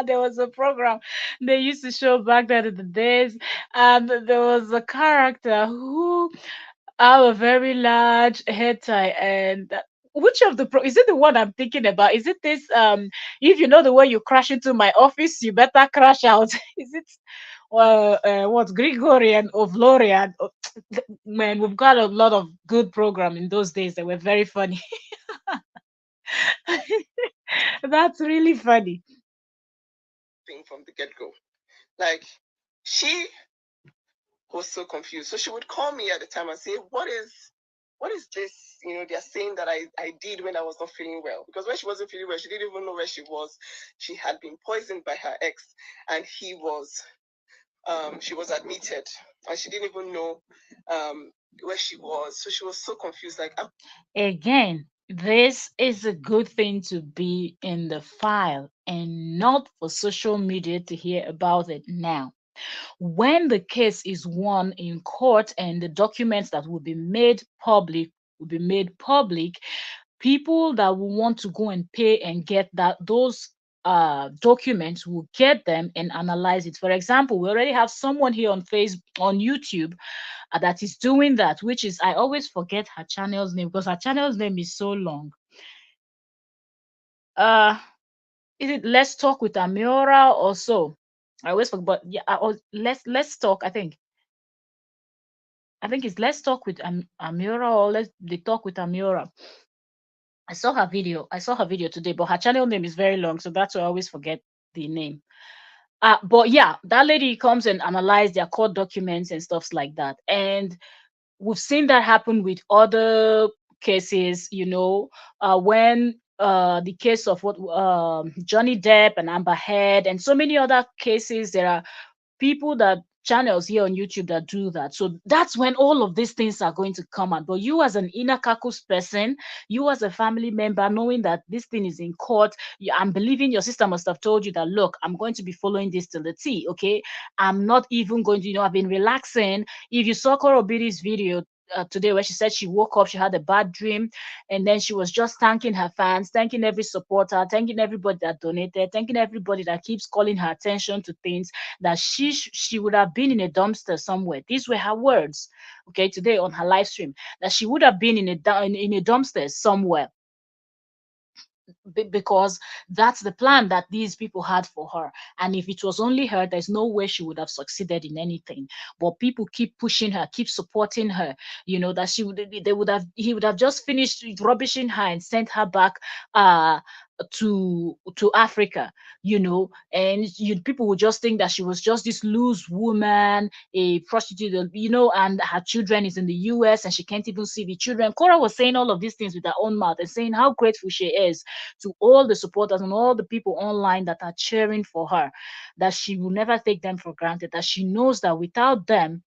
There was a program they used to show back then in the days, and there was a character who had a very large head tie. And which of the is it the one I'm thinking about? Is it this if you know the way you crash into my office, you better crash out? Is it what Gregorian or Florian? Man, we've got a lot of good program in those days that were very funny. That's really funny. Thing from the get-go. Like, she was so confused. So she would call me at the time and say, what is this? They're saying that I did when I was not feeling well. Because when she wasn't feeling well, she didn't even know where she was. She had been poisoned by her ex, and she was admitted, and she didn't even know where she was. So she was so confused. Like, Again, this is a good thing to be in the file and not for social media to hear about it now. When the case is won in court and the documents that will be made public, people that will want to go and pay and get those documents will get them and analyze it. For example, we already have someone here on YouTube that is doing that, which is, I always forget her channel's name because her channel's name is so long. Uh, is it Let's Talk with Amiora or so? I always forget, but yeah, or let's talk. I think it's Let's Talk with Amiora, or Let's they Talk with Amiora. I saw her video. I saw her video today, but her channel name is very long, so that's why I always forget the name. But yeah, that lady comes and analyze their court documents and stuffs like that, and we've seen that happen with other cases, when the case of what Johnny Depp and Amber Heard and so many other cases. There are people that channels here on YouTube that do that. So that's when all of these things are going to come out. But you as an inner caucus person, you as a family member, knowing that this thing is in court, I'm believing your sister must have told you that, look, I'm going to be following this till the T, okay? I'm not even going to, I've been relaxing. If you saw Korobidi's video today where she said she woke up, she had a bad dream, and then she was just thanking her fans, thanking every supporter, thanking everybody that donated, thanking everybody that keeps calling her attention to things that she would have been in a dumpster somewhere. These were her words, okay, today on her live stream, that she would have been in a dumpster somewhere. because that's the plan that these people had for her. And if it was only her, there's no way she would have succeeded in anything. But people keep pushing her, keep supporting her, that they would have, he would have just finished rubbishing her and sent her back uh to Africa, and people would just think that she was just this loose woman, a prostitute, and her children is in the US and she can't even see the children. Cora was saying all of these things with her own mouth and saying how grateful she is to all the supporters and all the people online that are cheering for her, that she will never take them for granted, that she knows that without them,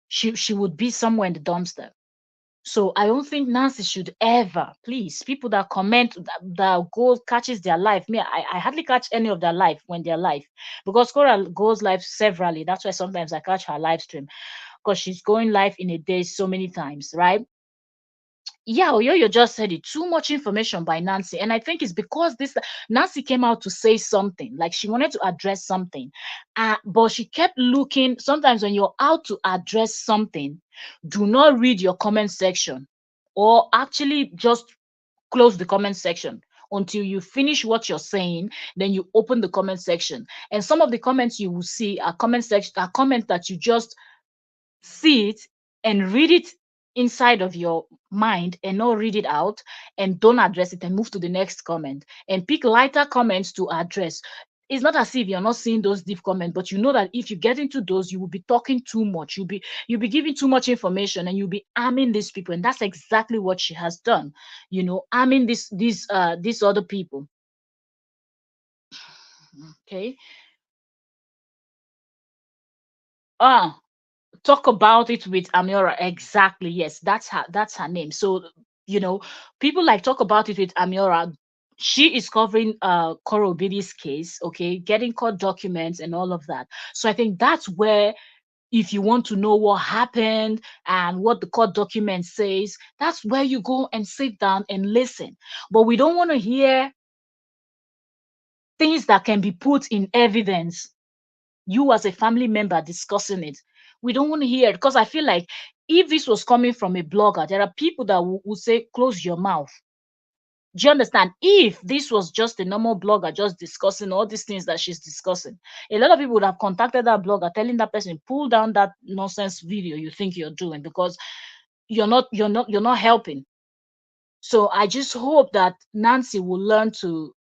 she would be somewhere in the dumpster. So I don't think Nancy should ever, please, people that comment that goes catches their life. Me, I hardly catch any of their life when they're live, because Cora goes live severally. That's why sometimes I catch her live stream, because she's going live in a day so many times, right? Yeah, Oyoyo just said it. Too much information by Nancy. And I think it's because this Nancy came out to say something, like she wanted to address something. But she kept looking. Sometimes when you're out to address something, do not read your comment section, or actually just close the comment section until you finish what you're saying. Then you open the comment section. And some of the comments you will see are comments that you just see it and read it inside of your mind and not read it out, and don't address it and move to the next comment and pick lighter comments to address. It's not as if you're not seeing those deep comments, but you know that if you get into those, you will be talking too much. You'll be giving too much information, and you'll be arming these people. And that's exactly what she has done, arming these other people. Okay. Ah, talk about it with Amiora. Exactly. Yes, that's her name. So, you know, people like talk about it with Amiora. She is covering Koro Obidi's case, okay, getting court documents and all of that. So I think that's where, if you want to know what happened and what the court document says, that's where you go and sit down and listen. But we don't want to hear things that can be put in evidence, you as a family member discussing it. We don't want to hear it, because I feel like if this was coming from a blogger, there are people that will say, close your mouth. Do you understand? If this was just a normal blogger just discussing all these things that she's discussing, a lot of people would have contacted that blogger telling that person, pull down that nonsense video you think you're doing, because you're not helping. So I just hope that Nancy will learn to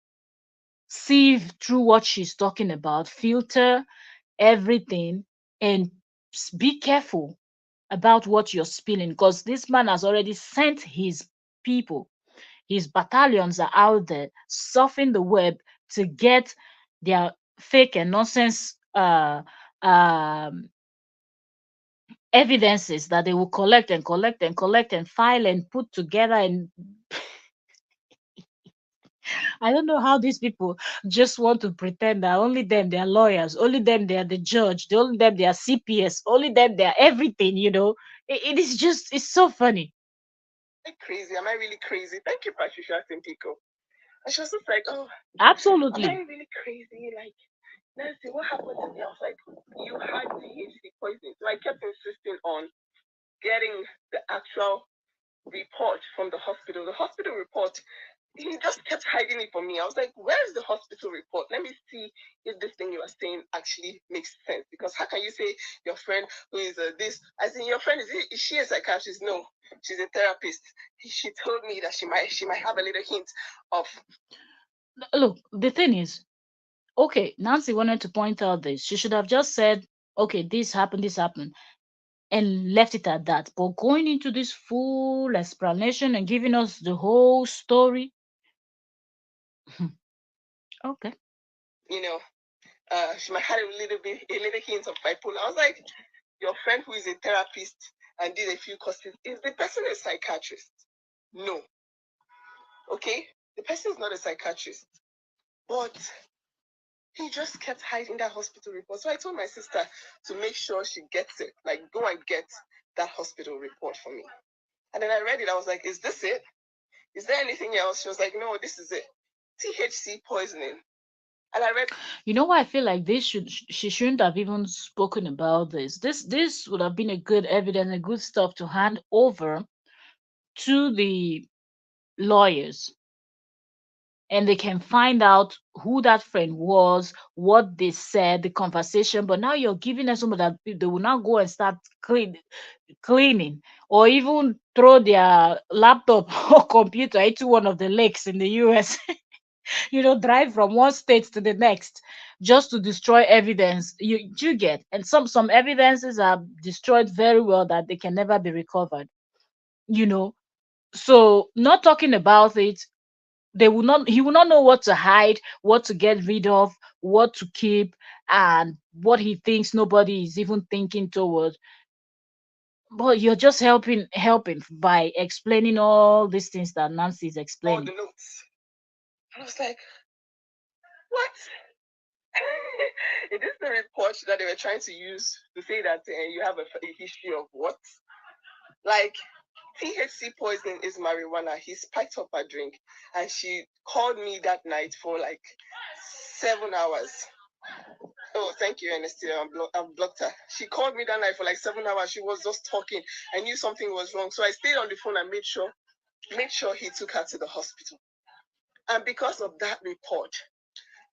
sieve through what she's talking about, filter everything, and be careful about what you're spilling, because this man has already sent his people, his battalions are out there surfing the web to get their fake and nonsense um, evidences that they will collect and collect and collect and file and put together. And I don't know how these people just want to pretend that only them they are lawyers, only them they are the judge, only them they are CPS, only them they are everything. It is just, it's so funny. Am I crazy? Am I really crazy? Thank you, Patricia Simpiko. And she was just like, oh, am I Absolutely. really crazy? Like, Nancy, what happened to me? I was like, you had THC poisoning. So I kept insisting on getting the actual report from the hospital. The hospital report, he just kept hiding it from me. I was like, where's the hospital report? Let me see if this thing you are saying actually makes sense. Because how can you say your friend who is this, as in your friend, is she a psychiatrist? No, she's a therapist. She told me that she might have a little hint of. Look, the thing is, okay, Nancy wanted to point out this. She should have just said, okay, this happened, and left it at that. But going into this full explanation and giving us the whole story, okay. you know, she might have a little hint of bipolar. I was like, your friend who is a therapist and did a few courses, is the person a psychiatrist? No. Okay? The person is not a psychiatrist. But he just kept hiding that hospital report. So I told my sister to make sure she gets it. Like, go and get that hospital report for me. And then I read it. I was like, is this it? Is there anything else? She was like, no, this is it. THC poisoning. And I read. You know why I feel like she shouldn't have even spoken about this. This would have been a good evidence and good stuff to hand over to the lawyers, and they can find out who that friend was, what they said, the conversation. But now you're giving them some of that they will now go and start cleaning, or even throw their laptop or computer into one of the lakes in the US. Drive from one state to the next just to destroy evidence. You get, and some evidences are destroyed very well that they can never be recovered. You know, so not talking about it, he will not know what to hide, what to get rid of, what to keep, and what he thinks nobody is even thinking toward. But you're just helping by explaining all these things that Nancy is all explaining. the notes. And I was like, what? It is the report that they were trying to use to say that you have a history of what? Like, THC poisoning is marijuana. He spiked up her drink, and she called me that night for like 7 hours. Oh, thank you, Ernestina. I've blocked her. She called me that night for like 7 hours. She was just talking. I knew something was wrong, so I stayed on the phone and made sure he took her to the hospital. And because of that report,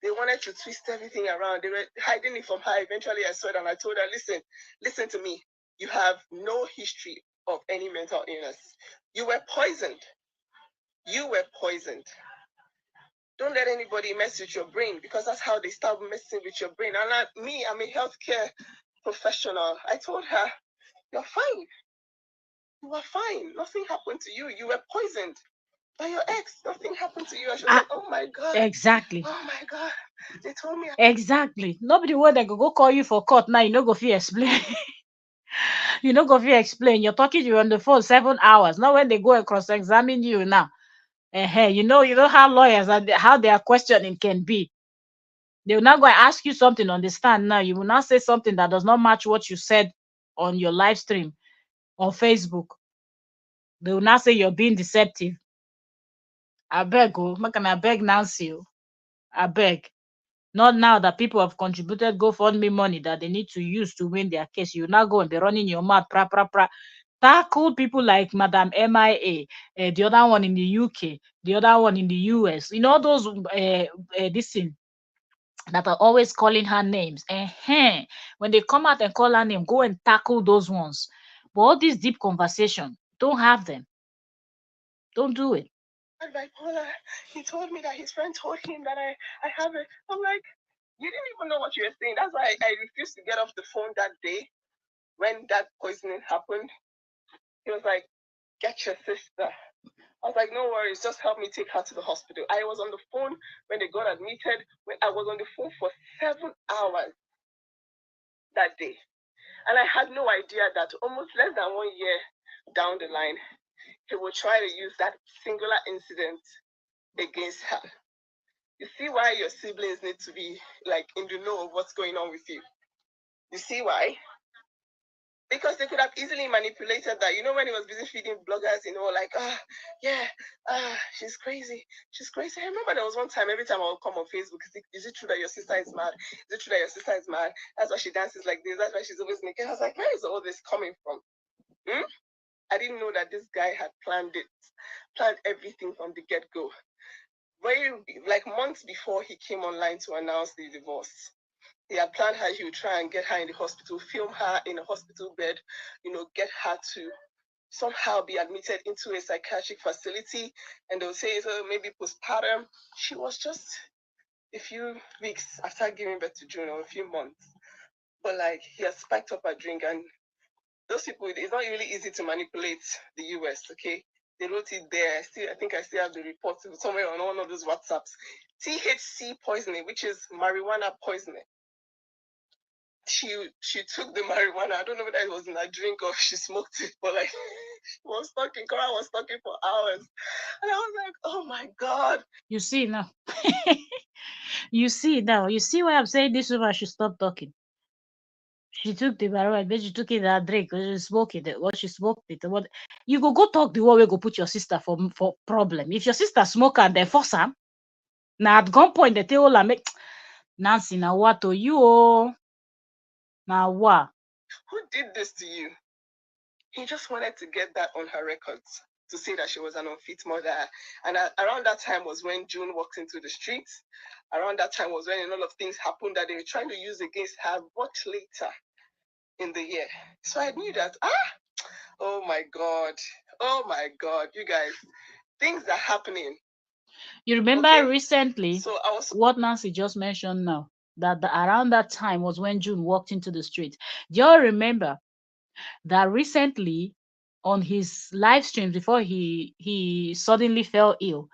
they wanted to twist everything around. They were hiding it from her. Eventually, I saw it and I told her, listen to me. You have no history of any mental illness. You were poisoned. You were poisoned. Don't let anybody mess with your brain, because that's how they start messing with your brain. And I'm a healthcare professional. I told her, you're fine. You are fine. Nothing happened to you. You were poisoned by your ex. Nothing happened to you. And she was Ah, like, oh my God. exactly. Oh my God. They told me. Exactly. Nobody will they go call you for court now. You know go fit explain. You know go fit explain. You're talking to you on the phone 7 hours. Not when they go and cross-examine you now. You know how lawyers are, how their questioning can be. They will not go and ask you something on the stand now. You will not say something that does not match what you said on your live stream on Facebook. They will not say you're being deceptive. I beg, oh, I beg Nancy, oh, I beg. Not now that people have contributed GoFundMe money that they need to use to win their case. You now go and be running your mouth, pra pra pra. Tackle people like Madam MIA, the other one in the UK, the other one in the US. You know those this thing that are always calling her names. When they come out and call her name, go and tackle those ones. But all this deep conversation, don't have them. Don't do it. Bipolar. He told me that his friend told him that I have it. I'm like, you didn't even know what you were saying. That's why I refused to get off the phone that day when that poisoning happened. He was like, get your sister. I was like, no worries, just help me take her to the hospital. I was on the phone when they got admitted. When I was on the phone for 7 hours that day. And I had no idea that almost less than 1 year down the line, he would try to use that singular incident against her. You see why your siblings need to be like in the know of what's going on with you. You see why? Because they could have easily manipulated that. When he was busy feeding bloggers, like, yeah, she's crazy. She's crazy. I remember there was one time, every time I would come on Facebook, is it true that your sister is mad? Is it true that your sister is mad? That's why she dances like this. That's why she's always naked. I was like, where is all this coming from? I didn't know that this guy had planned everything from the get-go. Very, like months before he came online to announce the divorce. He had planned how he would try and get her in the hospital, film her in a hospital bed, get her to somehow be admitted into a psychiatric facility, and they'll say, so maybe postpartum. She was just a few weeks after giving birth to June, or a few months. But like, he has spiked up her drink, and those people, it's not really easy to manipulate the US, okay? They wrote it there. I think I still have the report somewhere on one of those WhatsApps. THC poisoning, which is marijuana poisoning. She took the marijuana. I don't know whether it was in a drink or she smoked it, but like Korra was talking for hours. And I was like, oh my God. You see now. You see now. You see why I'm saying this woman should stop talking. She took the marijuana, but she took it and drink. She smoked it. What she smoked it. What you go talk the one way go put your sister for problem. If your sister smoke and they force her, now at gunpoint they tell her make Nancy now what to you oh now what? Who did this to you? He just wanted to get that on her records. to say that she was an unfit mother. And around that time was when June walked into the streets. Around that time was when a lot of things happened that they were trying to use against her much later in the year. So I knew that, oh my God, you guys, things are happening. You remember Okay. recently So I was what Nancy just mentioned now, that around that time was when June walked into the street. Do you all remember that recently on his live streams before he suddenly fell ill,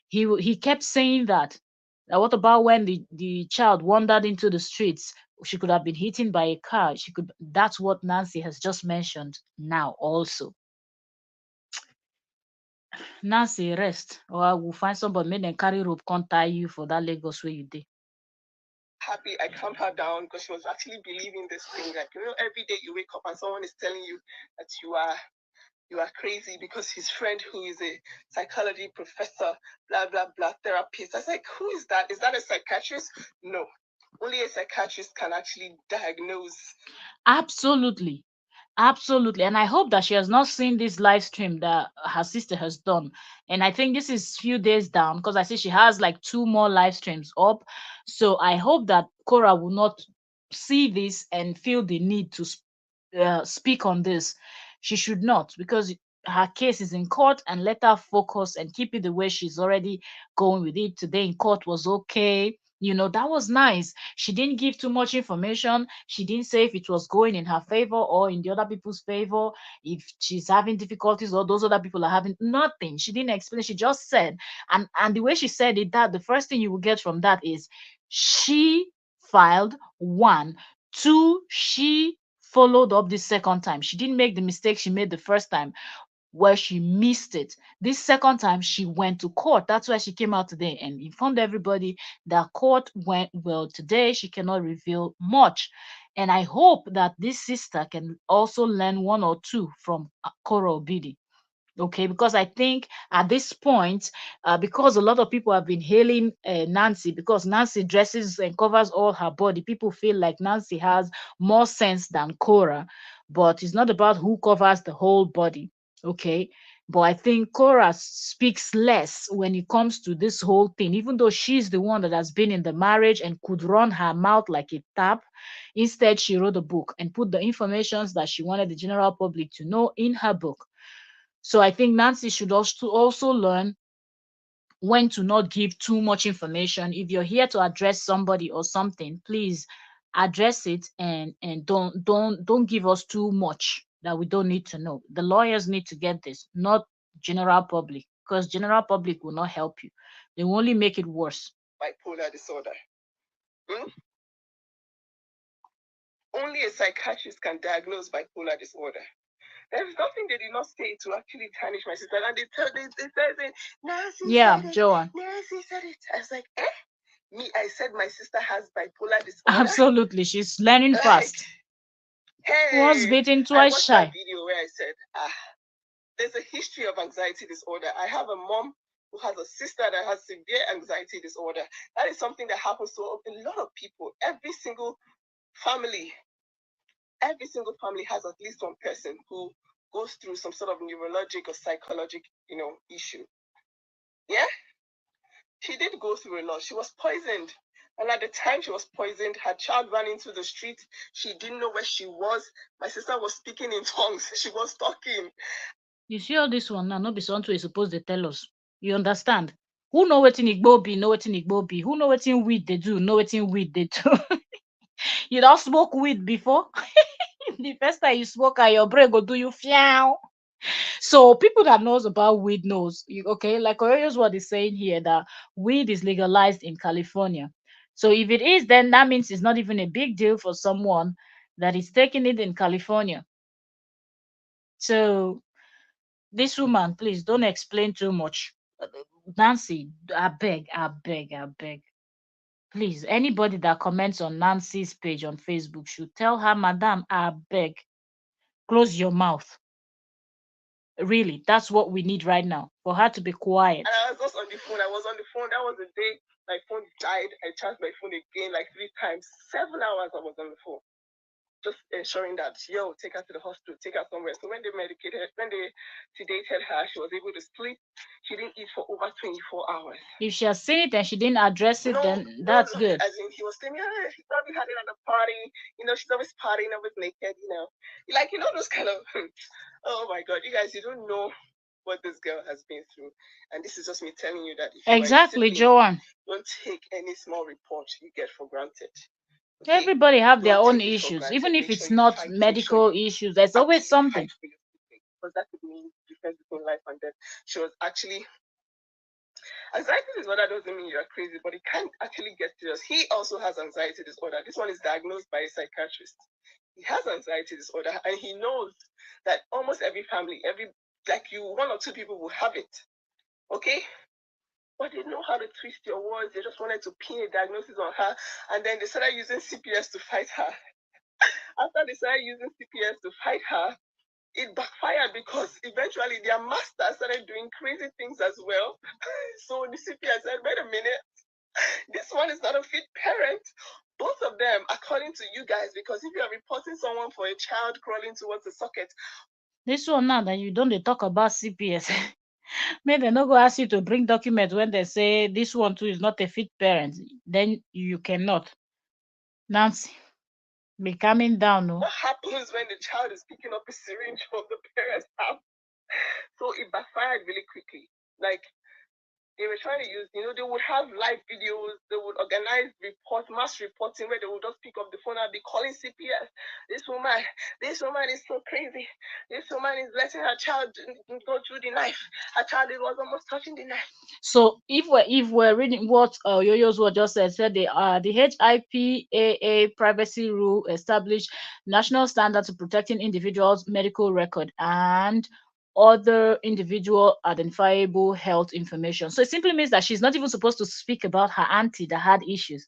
he kept saying that, what about when the child wandered into the streets, she could have been hit by a car, she could. That's what Nancy has just mentioned now also. Nancy, rest, or I will find somebody make dem carry rope come tie you for that Lagos where you dey. happy I calmed her down because she was actually believing this thing. Like, every day you wake up and someone is telling you that you are crazy because his friend who is a psychology professor, blah blah blah, therapist. I was like, who is that? Is that a psychiatrist? No. Only a psychiatrist can actually diagnose. Absolutely. Absolutely. And I hope that she has not seen this live stream that her sister has done. And I think this is few days down because I see she has like two more live streams up. So I hope that Cora will not see this and feel the need to speak on this. She should not, because her case is in court, and let her focus and keep it the way she's already going with it. Today in court was okay. That was nice. She didn't give too much information. She didn't say if it was going in her favor or in the other people's favor, if she's having difficulties or those other people are having nothing. She didn't explain. She just said, and the way she said it, that the first thing you will get from that is she filed one. Two, she followed up the second time. She didn't make the mistake she made the first time where she missed it. This second time, she went to court. That's why she came out today and informed everybody that court went well today. She cannot reveal much. And I hope that this sister can also learn one or two from Koro Obidi. Okay, because I think at this point, because a lot of people have been hailing Nancy, because Nancy dresses and covers all her body, people feel like Nancy has more sense than Cora. But it's not about who covers the whole body. Okay, but I think Cora speaks less when it comes to this whole thing, even though she's the one that has been in the marriage and could run her mouth like a tap. Instead, she wrote a book and put the informations that she wanted the general public to know in her book. So I think Nancy should also learn when to not give too much information. If you're here to address somebody or something, please address it, and don't give us too much that we don't need to know. The lawyers need to get this, not general public, because general public will not help you. They will only make it worse. Bipolar disorder. Hmm? Only a psychiatrist can diagnose bipolar disorder. There's nothing they did not say to actually tarnish my sister. And they said, Nancy Yeah, said it. Joan. Nancy said it. I was like, Me, I said my sister has bipolar disorder. Absolutely. She's learning Like, fast. Once hey, bitten, I twice watched that shy. video where I said, there's a history of anxiety disorder. I have a mom who has a sister that has severe anxiety disorder. That is something that happens to a lot of people. Family, every single family has at least one person who goes through some sort of neurologic or psychological, issue. Yeah, she did go through a lot. She was poisoned. And at the time she was poisoned, her child ran into the street. She didn't know where she was. My sister was speaking in tongues. She was talking. You see all this one now, no be something we supposed to tell us. You understand? Who know wetin Igbo be, know wetin Igbo be. Who know wetin weed they do, know wetin weed they do. You don't smoke weed before? The first time you smoke and your brain go do you fiao. So people that knows about weed knows. Okay, like Oyoyo's what is saying here, that weed is legalized in California. So if it is, then that means it's not even a big deal for someone that is taking it in California. So this woman, please don't explain too much. Nancy, I beg. Please, anybody that comments on Nancy's page on Facebook should tell her, Madam, I beg, close your mouth. Really, that's what we need right now, for her to be quiet. And I was just on the phone. I was on the phone. That was the day my phone died. I charged my phone again like 3 times. 7 hours I was on the phone. just ensuring that, yo, take her to the hospital, take her somewhere. So when they sedated her, she was able to sleep. She didn't eat for over 24 hours. If she has seen it and she didn't address it, No, then no, that's no. good. As in, he was telling me, she's probably had it at a party. She's always partying, always naked. Like those kind of. Oh my God, you guys, you don't know what this girl has been through, and this is just me telling you that if you are a Exactly, sibling, Joanne. don't take any small report you get for granted. Okay, Everybody have their don't own take it for issues. granted. Even if Make sure it's you not fight. Make sure medical you issues, there's always actively something. fight for your sibling, because that could mean the difference between life and death. She was actually anxiety disorder doesn't mean you're crazy, but it can actually get serious. He also has anxiety disorder. This one is diagnosed by a psychiatrist. He has anxiety disorder, and he knows that almost every family, like you, one or two people will have it. Okay? But they know how to twist your words. They just wanted to pin a diagnosis on her, and then they started using CPS to fight her. After they started using CPS to fight her, it backfired because eventually their master started doing crazy things as well. So the CPS said, wait a minute, this one is not a fit parent. Both of them, according to you guys, because if you are reporting someone for a child crawling towards the socket. This one now that you don't dey talk about CPS. May they not go ask you to bring documents when they say this one too is not a fit parent. Then you cannot. Nancy, be calming down, no. What happens when the child is picking up a syringe from the parent's house? So it backfired really quickly. Like, they were trying to use, they would have live videos, they would organize mass reporting, where they would just pick up the phone and be calling CPS. This woman is so crazy. This woman is letting her child go through the knife. Her child was almost touching the knife. So if we're reading what Yoyo's word just said the HIPAA privacy rule established national standards to protecting individuals' medical record and other individual identifiable health information. So it simply means that she's not even supposed to speak about her auntie that had issues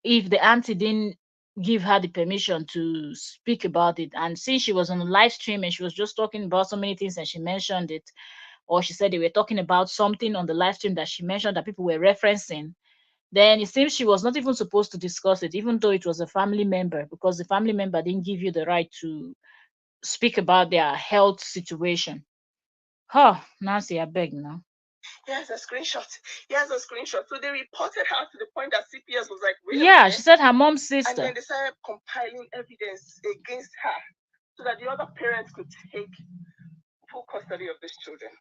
if the auntie didn't give her the permission to speak about it. And since she was on a live stream and she was just talking about so many things and she mentioned it, or she said they were talking about something on the live stream that she mentioned that people were referencing, then it seems she was not even supposed to discuss it, even though it was a family member, because the family member didn't give you the right to speak about their health situation. Huh, Nancy, I beg now. He has a screenshot. So they reported her to the point that CPS was like, wait a Yeah, minute. she said her mom's And sister. then they started compiling evidence against her so that the other parents could take full custody of these children.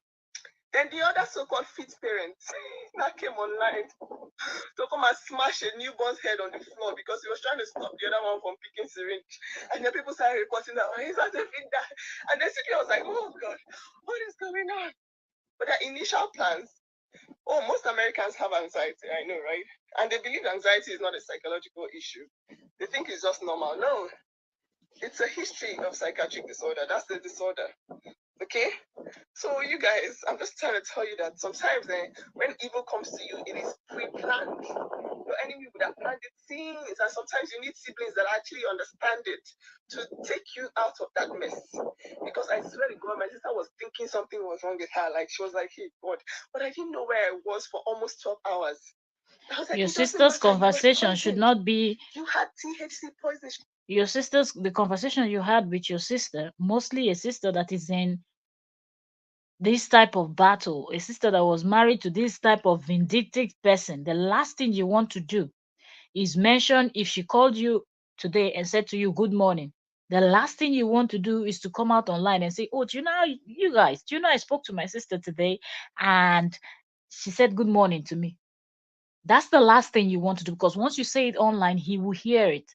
Then the other so-called fit parents now came online to come and smash a newborn's head on the floor because he was trying to stop the other one from picking syringe. And then people started reporting that, oh, he's not a fit dad. And then CPS was like, oh God, what is going on? But their initial plans, most Americans have anxiety, I know, right? And they believe anxiety is not a psychological issue. They think it's just normal. No, it's a history of psychiatric disorder. That's the disorder. Okay? So you guys, I'm just trying to tell you that sometimes when evil comes to you, it is pre-planned. Your enemy would have planned it since, and sometimes you need siblings that actually understand it to take you out of that mess. Because I swear to God, my sister was thinking something was wrong with her. Like, she was like, hey, God, but I didn't know where I was for almost 12 hours. I was like, Your it doesn't sister's matter. You were conversation should poisoned. not be You had THC poisoning. the conversation you had with your sister, mostly a sister that is in this type of battle, a sister that was married to this type of vindictive person. The last thing you want to do is mention if she called you today and said to you good morning. The last thing you want to do is to come out online and say, oh, do you know you guys, do you know I spoke to my sister today and she said good morning to me. That's the last thing you want to do, because once you say it online, he will hear it.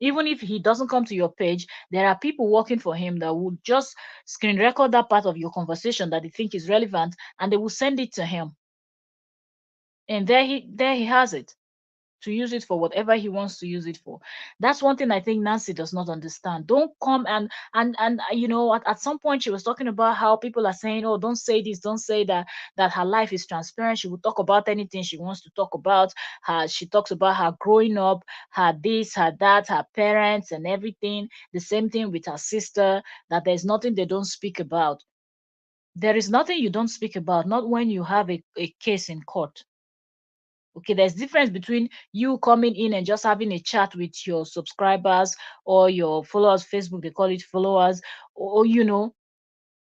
Even if he doesn't come to your page, there are people working for him that will just screen record that part of your conversation that they think is relevant, and they will send it to him. And there he has it, to use it for whatever he wants to use it for. That's one thing I think Nancy does not understand. Don't come and at some point she was talking about how people are saying, oh, don't say this, don't say that, that her life is transparent. She will talk about anything she wants to talk about. She talks about her growing up, her this, her that, her parents and everything. The same thing with her sister, that there's nothing they don't speak about. There is nothing you don't speak about, not when you have a case in court. Okay, there's difference between you coming in and just having a chat with your subscribers or your followers. Facebook, they call it followers, or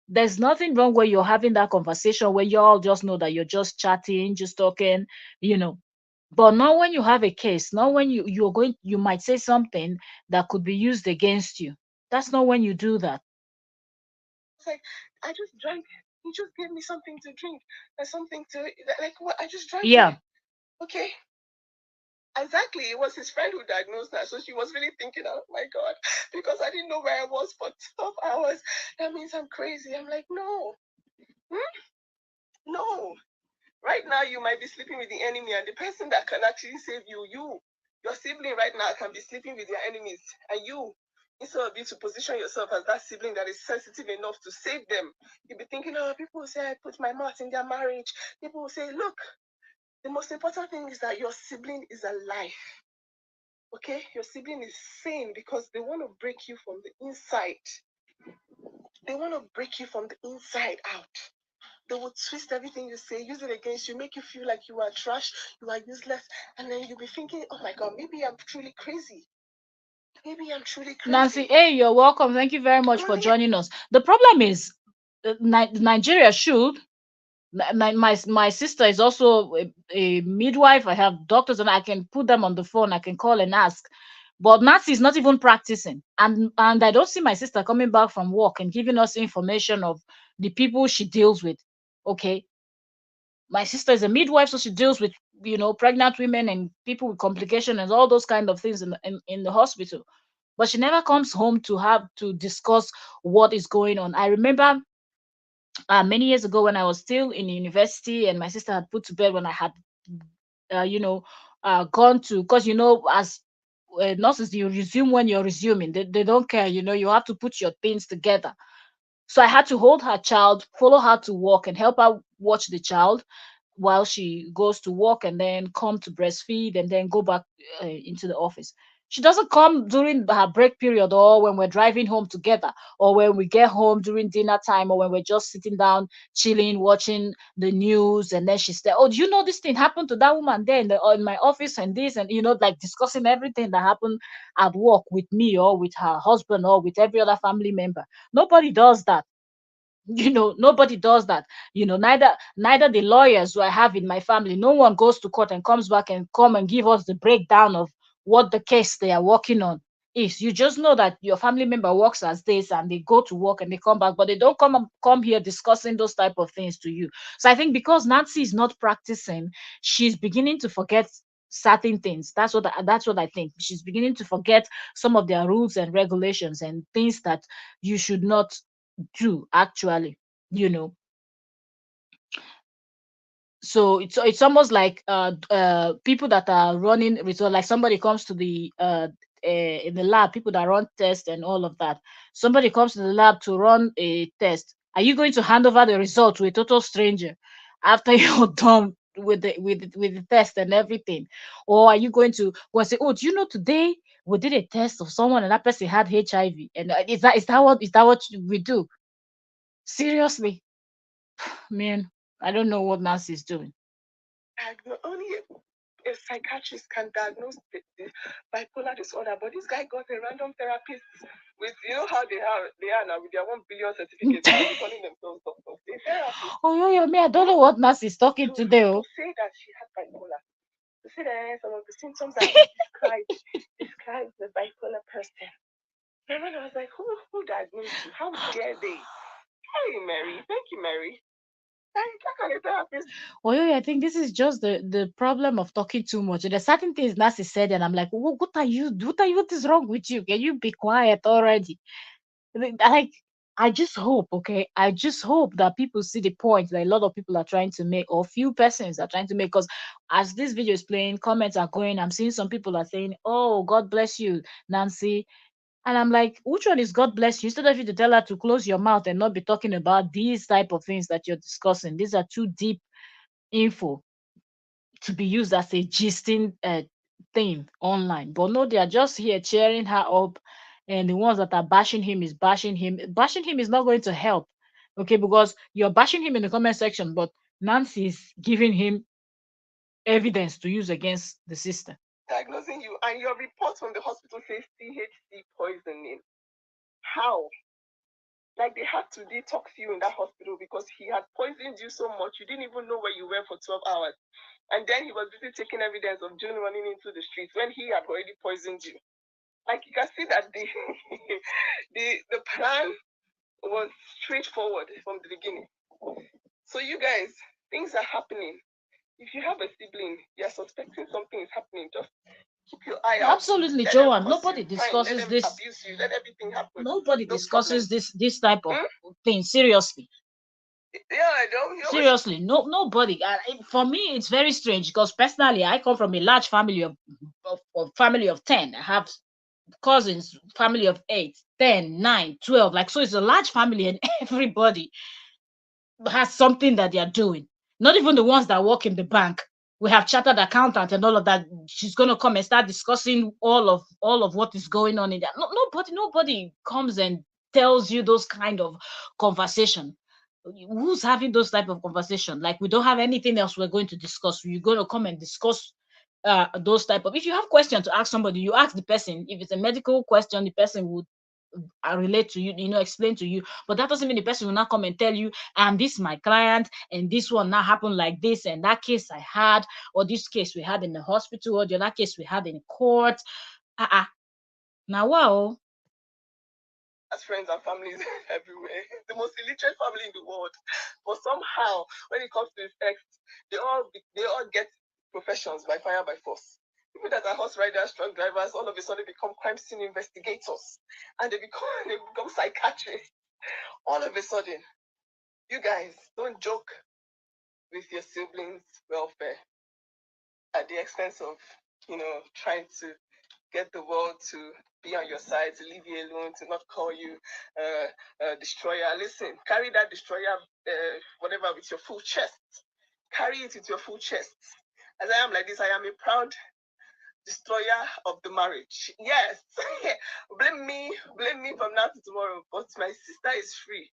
there's nothing wrong where you're having that conversation where you all just know that you're just chatting, just talking, you know. But not when you have a case, not when you might say something that could be used against you. That's not when you do that. It's like, I just drank. He just gave me something to drink and something to, like, what? I just drank it. Yeah. Okay. Exactly. It was his friend who diagnosed her. So she was really thinking, oh my God, because I didn't know where I was for 12 hours. That means I'm crazy. I'm like, no. Hmm? No. Right now, you might be sleeping with the enemy, and the person that can actually save you, your sibling right now can be sleeping with their enemies. And you, instead of you to position yourself as that sibling that is sensitive enough to save them, you'll be thinking, oh, people will say I put my mouth in their marriage. People will say, look, the most important thing is that your sibling is alive. Okay, your sibling is sane because they want to break you from the inside. They want to break you from the inside out. They will twist everything you say, use it against you, make you feel like you are trash, you are useless, and then you'll be thinking, oh my God, maybe I'm truly crazy. Maybe I'm truly Nancy, crazy. hey, you're welcome. Thank you very much for Mommy, joining us. The problem is, Nigeria should. My sister is also a midwife. I have doctors, and I can put them on the phone. I can call and ask. But Nancy is not even practicing, and I don't see my sister coming back from work and giving us information of the people she deals with. Okay, my sister is a midwife, so she deals with pregnant women and people with complications and all those kind of things in the hospital. But she never comes home to have to discuss what is going on. I remember many years ago when I was still in university and my sister had put to bed when I had uh, you know gone to, because as nurses, you resume when you're resuming. They don't care, you have to put your things together. So I had to hold her child, follow her to work, and help her watch the child while she goes to work, and then come to breastfeed, and then go back into the office. She doesn't come during her break period, or when we're driving home together, or when we get home during dinner time, or when we're just sitting down chilling watching the news, and then she's there, oh, do you know this thing happened to that woman there in my office, and this, and like discussing everything that happened at work with me, or with her husband, or with every other family member. Nobody does that. Nobody does that. Neither the lawyers who I have in my family, no one goes to court and comes back and come and give us the breakdown of what the case they are working on is. You just know that your family member works as this, and they go to work and they come back, but they don't come here discussing those type of things to you. So I think because Nancy is not practicing, she's beginning to forget certain things. That's what I think. She's beginning to forget some of their rules and regulations and things that you should not do, actually. you know so it's almost like people that are running result, like somebody comes to the in the lab, people that run tests and all of that. Somebody comes to the lab to run a test. Are you going to hand over the result to a total stranger after you're done with the test and everything? Or are you going to go and say, oh, do you know today we did a test of someone and that person had HIV? And is that what we do? Seriously, man, I don't know what Nancy is doing. only a psychiatrist can diagnose the bipolar disorder, but this guy got a random therapist with, how they are now with their 1 billion certificates. They'll be calling themselves doctors. A therapist Oh, yo, me, I don't know what Nancy is talking today. to Oh. say that she has bipolar, to say that some of the symptoms that he describes the bipolar person. And when I was like, who diagnosed you? How dare they? Hey, Mary. Thank you, Mary. That kind of therapist. Oh, I think this is just the problem of talking too much. There's certain things Nancy said, and I'm like, what are you? What is wrong with you? Can you be quiet already? Like, I just hope, okay, I just hope that people see the point that a lot of people are trying to make, or few persons are trying to make. Because as this video is playing, comments are going. I'm seeing some people are saying, "Oh, God bless you, Nancy." And I'm like, which one is God bless you? Instead of you to tell her to close your mouth and not be talking about these type of things that you're discussing. These are too deep info to be used as a gisting thing online. But no, they are just here cheering her up. And the ones that are bashing him is bashing him. Bashing him is not going to help. Okay, because you're bashing him in the comment section, but Nancy is giving him evidence to use against the sister. Diagnosing you, and your report from the hospital says THC poisoning. How? Like they had to detox you in that hospital because he had poisoned you so much you didn't even know where you were for 12 hours. And then he was busy taking evidence of June running into the streets when he had already poisoned you. Like you can see that the the plan was straightforward from the beginning. So you guys, things are happening. If you have a sibling, you're suspecting something is happening, just keep your eye out. Absolutely, Let them Joanne. curse Nobody you. Fine. Let discusses them this. abuse you. Let everything happen. Nobody No problem. discusses this type of thing seriously. Yeah, I know. You always Seriously, nobody. For me, it's very strange because personally, I come from a large family of family of 10. I have cousins, family of 8, 10, 9, 12. Like, so it's a large family, and everybody has something that they are doing. Not even the ones that work in the bank. We have chartered accountant and all of that. She's gonna come and start discussing all of what is going on in there. No, nobody comes and tells you those kind of conversation. Who's having those type of conversation? Like, we don't have anything else we're going to discuss. You're going to come and discuss those type of. If you have questions to ask somebody, you ask the person. If it's a medical question, the person would relate to you, explain to you. But that doesn't mean the person will not come and tell you, and this is my client, and this one now happened like this, and that case I had, or this case we had in the hospital, or the other case we had in court. Now, wow. as friends and families everywhere. The most illiterate family in the world. But somehow, when it comes to effects, they all get professions by fire by force. People that are horse riders, truck drivers, all of a sudden become crime scene investigators, and they become psychiatrists. All of a sudden, you guys don't joke with your siblings' welfare at the expense of trying to get the world to be on your side, to leave you alone, to not call you destroyer. Listen, carry that destroyer, whatever, with your full chest. Carry it with your full chest. As I am like this, I am a proud destroyer of the marriage. Yes, blame me from now to tomorrow. But my sister is free.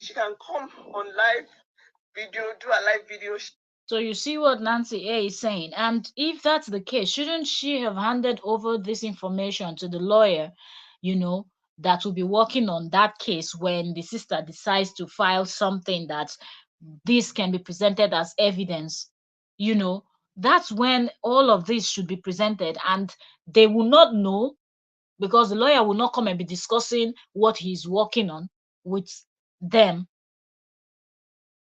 She can come on live video, do a live video. So you see what Nancy A is saying. And if that's the case, shouldn't she have handed over this information to the lawyer, that will be working on that case when the sister decides to file something that this can be presented as evidence? That's when all of this should be presented, and they will not know because the lawyer will not come and be discussing what he's working on with them.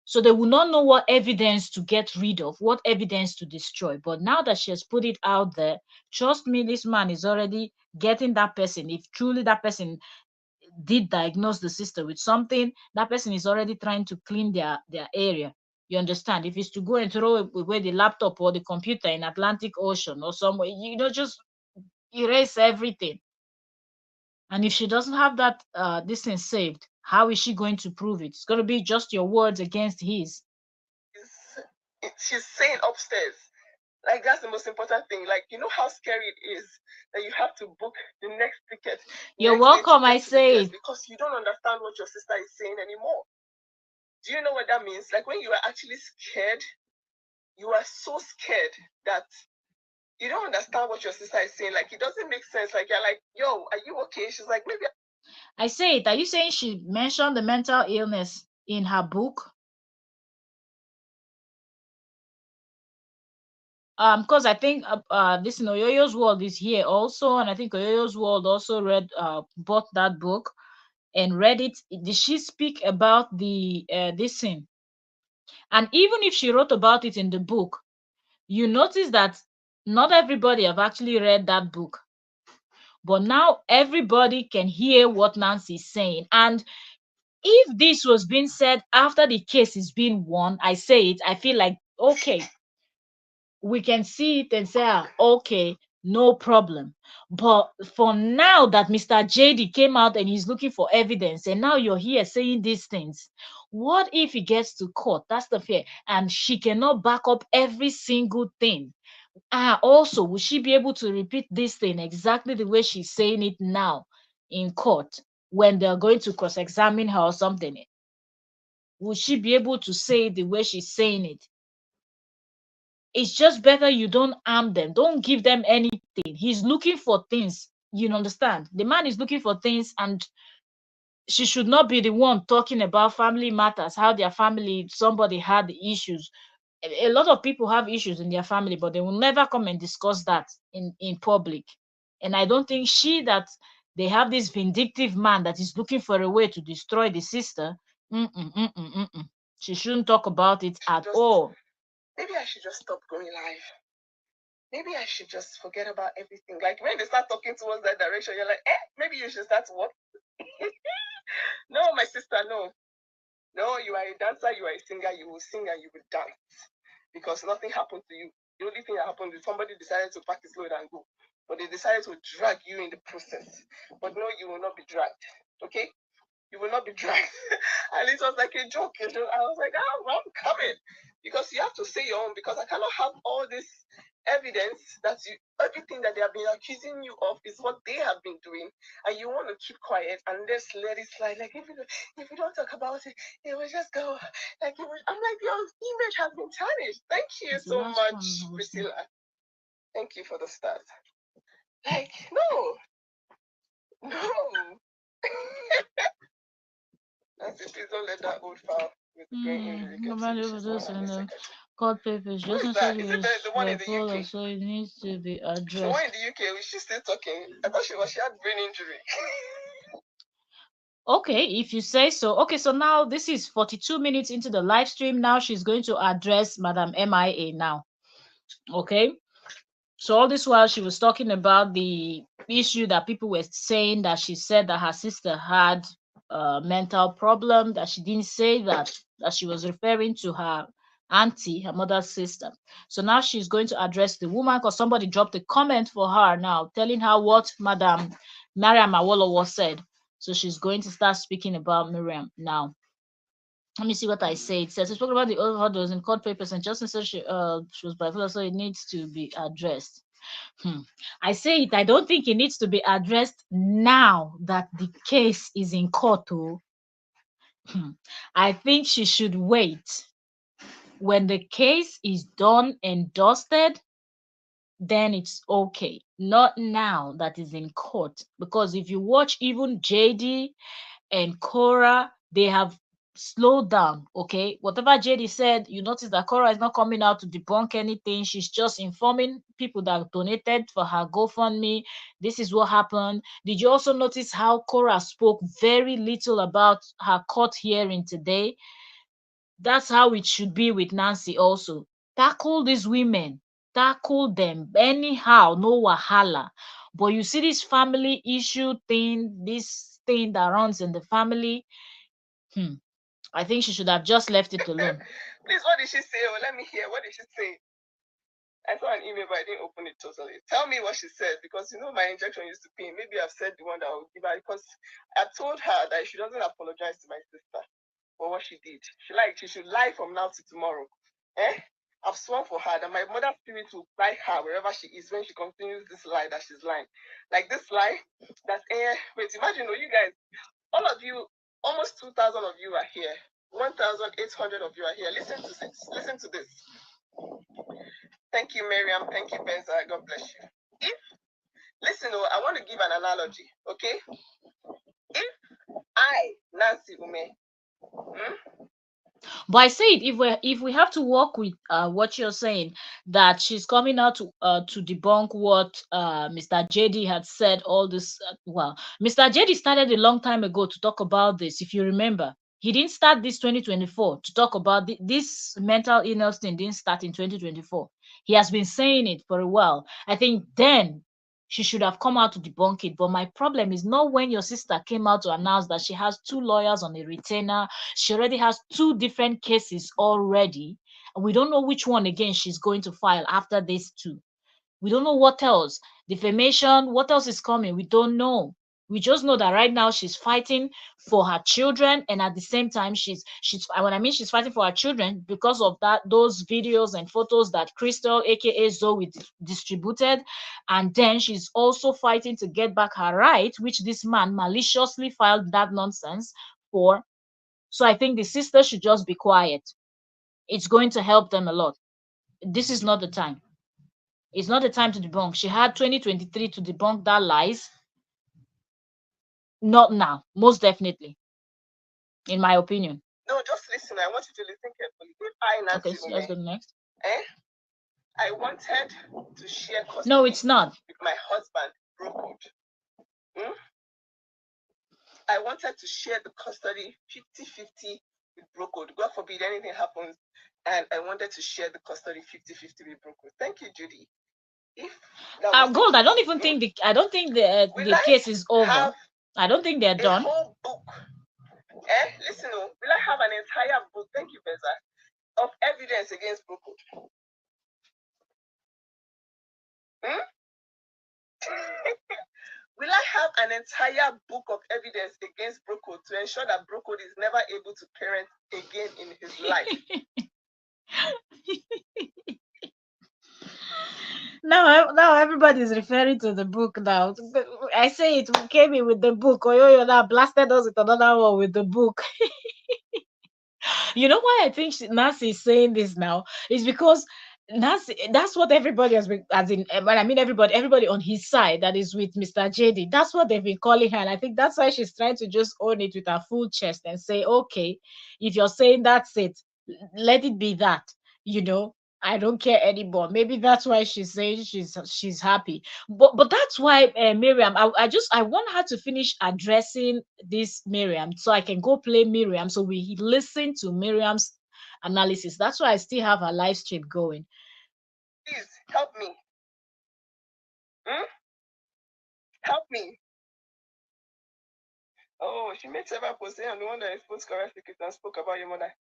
So they will not know what evidence to get rid of, what evidence to destroy. But now that she has put it out there, trust me, this man is already getting that person. If truly that person did diagnose the sister with something, that person is already trying to clean their area. You understand? If it's to go and throw away the laptop or the computer in Atlantic Ocean or somewhere, just erase everything. And if she doesn't have that this thing saved, how is she going to prove it? It's going to be just your words against his. She's saying upstairs. Like, that's the most important thing. Like, you know how scary it is that you have to book the next ticket. You're Next day to welcome, I get to the US say. because you don't understand what your sister is saying anymore. Do you know what that means? Like, when you are actually scared, you are so scared that you don't understand what your sister is saying. Like, it doesn't make sense. Like, you're like, yo, are you okay? She's like, maybe. I say it. Are you saying she mentioned the mental illness in her book? Because I think this Yoyo's World is here also, and I think Yoyo's World also bought that book and read it. Did she speak about the this thing? And even if she wrote about it in the book, you notice that not everybody have actually read that book. But now everybody can hear what Nancy is saying. And if this was being said after the case is being won, I say it, I feel like, okay, we can see it and say, okay, no problem. But for now that Mr. JD came out and he's looking for evidence, and now you're here saying these things, what if he gets to court? That's the fear. And she cannot back up every single thing. Also, will she be able to repeat this thing exactly the way she's saying it now in court when they're going to cross-examine her or something? Will she be able to say it the way she's saying it? It's just better you don't arm them. Don't give them anything. He's looking for things. You understand? The man is looking for things, and she should not be the one talking about family matters, how their family, somebody had issues. A lot of people have issues in their family, but they will never come and discuss that in public. And I don't think that they have this vindictive man that is looking for a way to destroy the sister. Mm-mm, mm-mm, mm-mm. She shouldn't talk about it at Just all. maybe I should just stop going live. Maybe I should just forget about everything. Like when they start talking towards that direction, you're like, maybe you should start what? No, my sister, no. No, you are a dancer, you are a singer, you will sing and you will dance. Because nothing happened to you. The only thing that happened is somebody decided to pack his load and go. But they decided to drag you in the process. But no, you will not be dragged. Okay? You will not be dragged. And it was like a joke. I was like, I'm coming. Because you have to say your own, because I cannot have all this evidence that everything that they have been accusing you of is what they have been doing, and you want to keep quiet and just let it slide. Like if you don't talk about it, it will just go. I'm like, your image has been tarnished. Thank you It's the so last one, much, Hosni. Priscilla. Thank you for the start. Like, no, no. Nancy, please don't let that old file with the brain injury get to you. Nobody She's was the one this on in the the secretary. court papers. Who is Justin said that? he Is it was the one in the bipolar, UK? so it needs to be The one addressed. in the UK, is she still talking? I thought she had brain injury. Okay, if you say so. Okay, so now this is 42 minutes into the live stream. Now she's going to address Madam MIA now. Okay. So all this while she was talking about the issue that people were saying, that she said that her sister had a mental problem, that she didn't say that she was referring to her auntie, her mother's sister. So now she's going to address the woman, because somebody dropped a comment for her now telling her what Madam Mariam Awolowo said. So she's going to start speaking about Miriam now. Let me see what I say. It says we spoke about the overdose in court papers, and Justin said she was bipolar, so it needs to be addressed. I say it, I don't think it needs to be addressed now that the case is in court. Oh. I think she should wait. When the case is done and dusted, then it's okay. Not now that is in court. Because if you watch even JD and Korra, they have slowed down. Okay, whatever JD said, you notice that Korra is not coming out to debunk anything. She's just informing people that donated for her GoFundMe. This is what happened. Did you also notice how Korra spoke very little about her court hearing today? That's how it should be with Nancy also. Tackle these women, tackle them anyhow, no wahala. But you see this family issue thing, this thing that runs in the family, hmm, I think she should have just left it alone. Please, what did she say? Oh, let me hear. What did she say? I saw an email, but I didn't open it totally. Tell me what she said, because my injection used to pain. Maybe I've said the one that I would give her, because I told her that she doesn't apologize to my sister for what she did. She should lie from now to tomorrow. Eh? I've sworn for her that my mother's spirit will guide her wherever she is when she continues this lie that she's lying. Like this lie that wait, imagine you guys, all of you, almost 2,000 of you are here. 1,800 of you are here. Listen to this. Listen to this. Thank you, Miriam. Thank you, Benza. God bless you. Listen, I want to give an analogy, okay? If I, Nancy Ume, But I say it, if we have to work with what you're saying, that she's coming out to debunk what Mr. JD had said, all this. Well, Mr. JD started a long time ago to talk about this. If you remember, he didn't start this 2024 to talk about this mental illness thing. Didn't start in 2024. He has been saying it for a while. I think then she should have come out to debunk it. But my problem is not when your sister came out to announce that she has two lawyers on a retainer. She already has two different cases already, and we don't know which one again she's going to file after these two. We don't know what else. Defamation, what else is coming? We don't know. We just know that right now she's fighting for her children, and at the same time, she's when I mean she's fighting for her children because of those videos and photos that Crystal, aka Zoe, distributed, and then she's also fighting to get back her right, which this man maliciously filed that nonsense for. So I think the sisters should just be quiet. It's going to help them a lot. this is not the time. It's not the time to debunk. She had 2023 to debunk that lies. Not now, most definitely, in my opinion. No, just listen. I want you to listen carefully. If I, Okay, Nancy so let's Ume, go next. I wanted to share No, custody it's not. with my husband, brokered. Hmm? I wanted to share the custody 50-50 with brokered. God forbid anything happens. And I wanted to share the custody 50-50 with brokered. Thank you, Judy. If that was the Gold, I case, don't even think the case is over. I don't think they're a done. whole book. Listen, will I have an entire book? Thank you, Beza, of evidence against brokered? Hmm? Will I have an entire book of evidence against Brocode to ensure that Brocode is never able to parent again in his life? Now everybody's referring to the book now. I say it came in with the book. Oyoyo now blasted us with another one with the book. You know why I think Nancy is saying this now is because Nancy, that's what everybody has been, as in, but I mean everybody on his side that is with Mr. JD. That's what they've been calling her, and I think that's why she's trying to just own it with her full chest and say, okay, if you're saying that's it, let it be that. You know, I don't care anymore. Maybe that's why she's saying she's happy. But that's why Miriam, I want her to finish addressing this Miriam so I can go play Miriam so we listen to Miriam's analysis. That's why I still have her live stream going. Please help me. Help me. Oh, she made several posts saying I'm the one that exposed correct and spoke about your mother.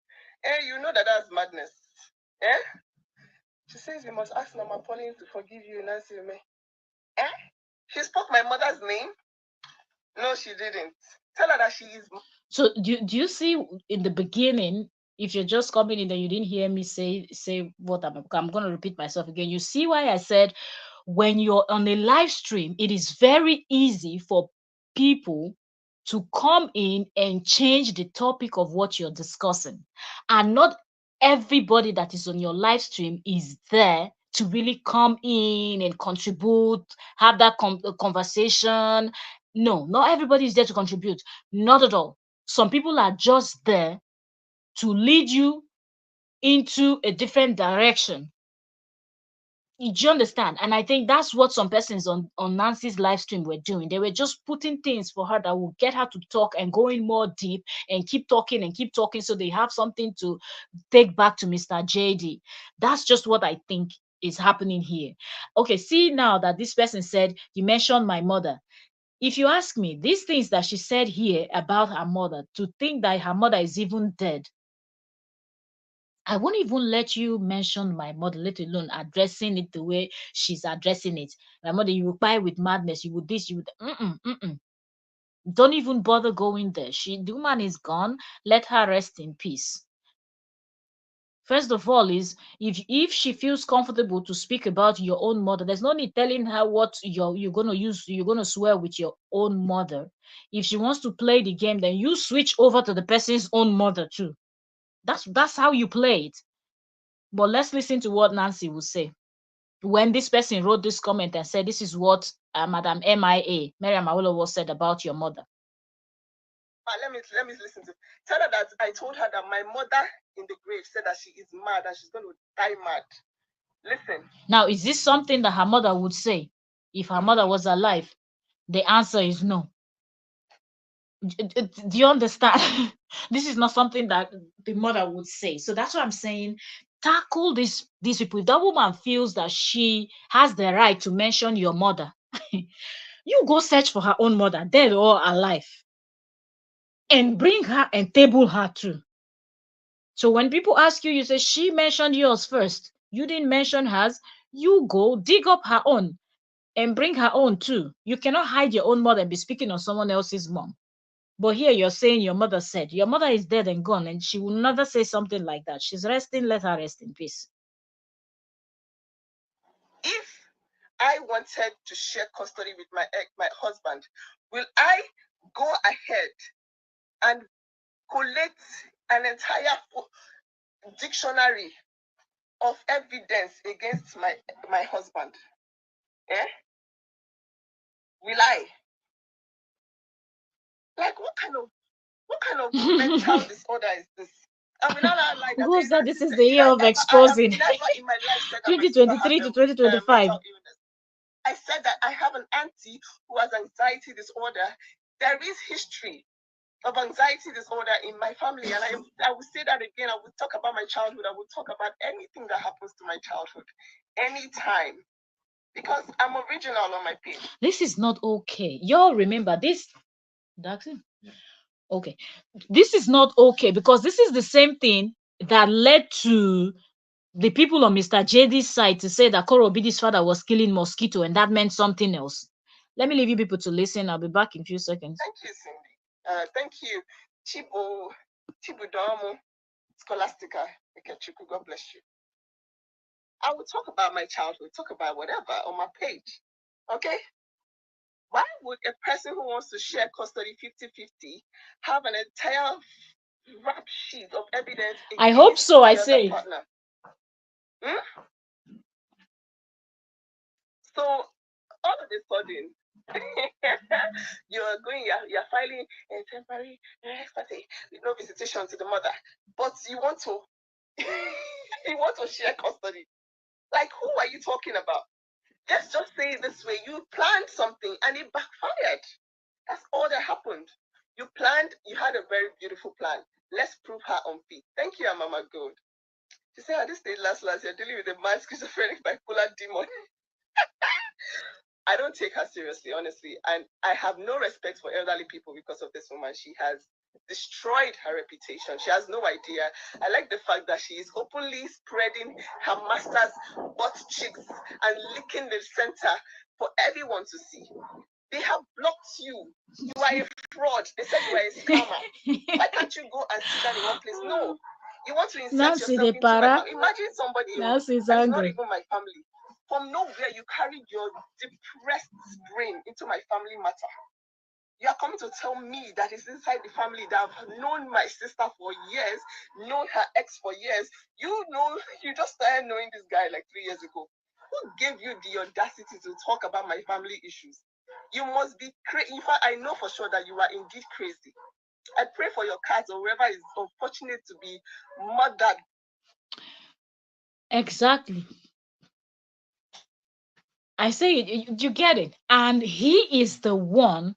You know that's madness. She says you must ask Mama Pauline to forgive you, Nancy Ume. She spoke my mother's name? No, she didn't. Tell her that she is. So do you see in the beginning, if you're just coming in and you didn't hear me say what I'm going to repeat myself again. You see why I said when you're on a live stream, it is very easy for people to come in and change the topic of what you're discussing. And not everybody that is on your live stream is there to really come in and contribute, have that conversation. No, not everybody is there to contribute. Not at all. Some people are just there to lead you into a different direction. Do you understand? And I think that's what some persons on Nancy's live stream were doing. They were just putting things for her that will get her to talk and going more deep and keep talking and keep talking so they have something to take back to Mr. JD. That's just what I think is happening here. Okay, see now that this person said, you mentioned my mother. If you ask me, these things that she said here about her mother, to think that her mother is even dead, I won't even let you mention my mother, let alone addressing it the way she's addressing it. My mother, you will buy with madness, you would this, you would don't even bother going there. The woman is gone. Let her rest in peace. First of all, is if she feels comfortable to speak about your own mother, there's no need telling her what you're gonna use, you're gonna swear with your own mother. If she wants to play the game, then you switch over to the person's own mother too. That's how you play it. But let's listen to what Nancy will say when this person wrote this comment and said, this is what Madam MIA, Miriam Awolowo, said about your mother. Let me listen to. Tell her that I told her that my mother in the grave said that she is mad and she's going to die mad. Listen. Now, is this something that her mother would say if her mother was alive? The answer is no. Do you understand? This is not something that the mother would say. So that's what I'm saying. Tackle these people. If that woman feels that she has the right to mention your mother, you go search for her own mother, dead or alive, and bring her and table her too. So when people ask you, you say she mentioned yours first. You didn't mention hers. You go dig up her own and bring her own too. You cannot hide your own mother and be speaking on someone else's mom. But here you're saying your mother said. Your mother is dead and gone, and she will never say something like that. She's resting. Let her rest in peace. If I wanted to share custody with my husband, will I go ahead and collect an entire dictionary of evidence against my husband. Eh? Will I? Like, what kind of mental disorder is this? And we now like that. Who said this is the year of exposing? I have never in my life said that my sister 2023 has to 2025. mental illness. I said that I have an auntie who has anxiety disorder. There is history of anxiety disorder in my family, and I will say that again. I will talk about my childhood. I will talk about anything that happens to my childhood, anytime, because I'm original on my page. This is not okay. Y'all remember this, Daxi? Yeah. Okay, this is not okay because this is the same thing that led to the people on Mr. JD's side to say that Koro Obidi's father was killing mosquito, and that meant something else. Let me leave you people to listen. I'll be back in a few seconds. Thank you, Cindy. Thank you, Chibudomo Scholastica. God bless you. I will talk about my childhood, talk about whatever on my page. Okay? Why would a person who wants to share custody 50-50 have an entire rap sheet of evidence? I hope so, I say. Partner? So all of a sudden, you're filing a temporary party with no visitation to the mother, but you want to share custody. Like, who are you talking about? Let's just say it this way: you planned something and it backfired. That's all that happened. You planned, you had a very beautiful plan. Let's prove her unfit. Thank you, Mama Gold. She said, at this stage, last, you're dealing with a mad schizophrenic bipolar demon. I don't take her seriously, honestly. And I have no respect for elderly people because of this woman. She has destroyed her reputation. She has no idea. I like the fact that she is openly spreading her master's butt cheeks and licking the center for everyone to see. They have blocked you. You are a fraud. They said you are a scammer. Why can't you go and sit down in one place? No. You want to insert yourself into my family. Imagine somebody that's not even my family. From nowhere, you carried your depressed brain into my family matter. You are coming to tell me that it's inside the family that I've known my sister for years, known her ex for years. You just started knowing this guy like 3 years ago. Who gave you the audacity to talk about my family issues? You must be crazy. In fact, I know for sure that you are indeed crazy. I pray for your cat or whoever is unfortunate to be murdered. Exactly. I say you get it. And he is the one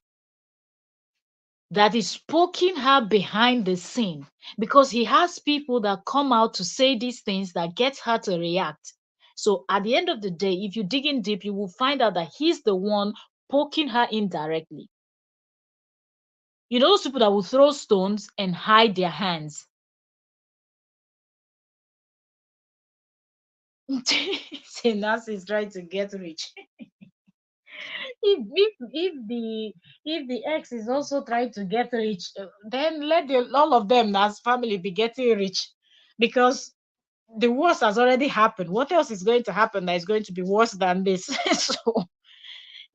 that is poking her behind the scene because he has people that come out to say these things that get her to react. So at the end of the day, if you dig in deep, you will find out that he's the one poking her indirectly. You know those people that will throw stones and hide their hands. Say Nancy is trying to get rich. if the ex is also trying to get rich, then let all of them as family be getting rich, because the worst has already happened. What else is going to happen that is going to be worse than this? So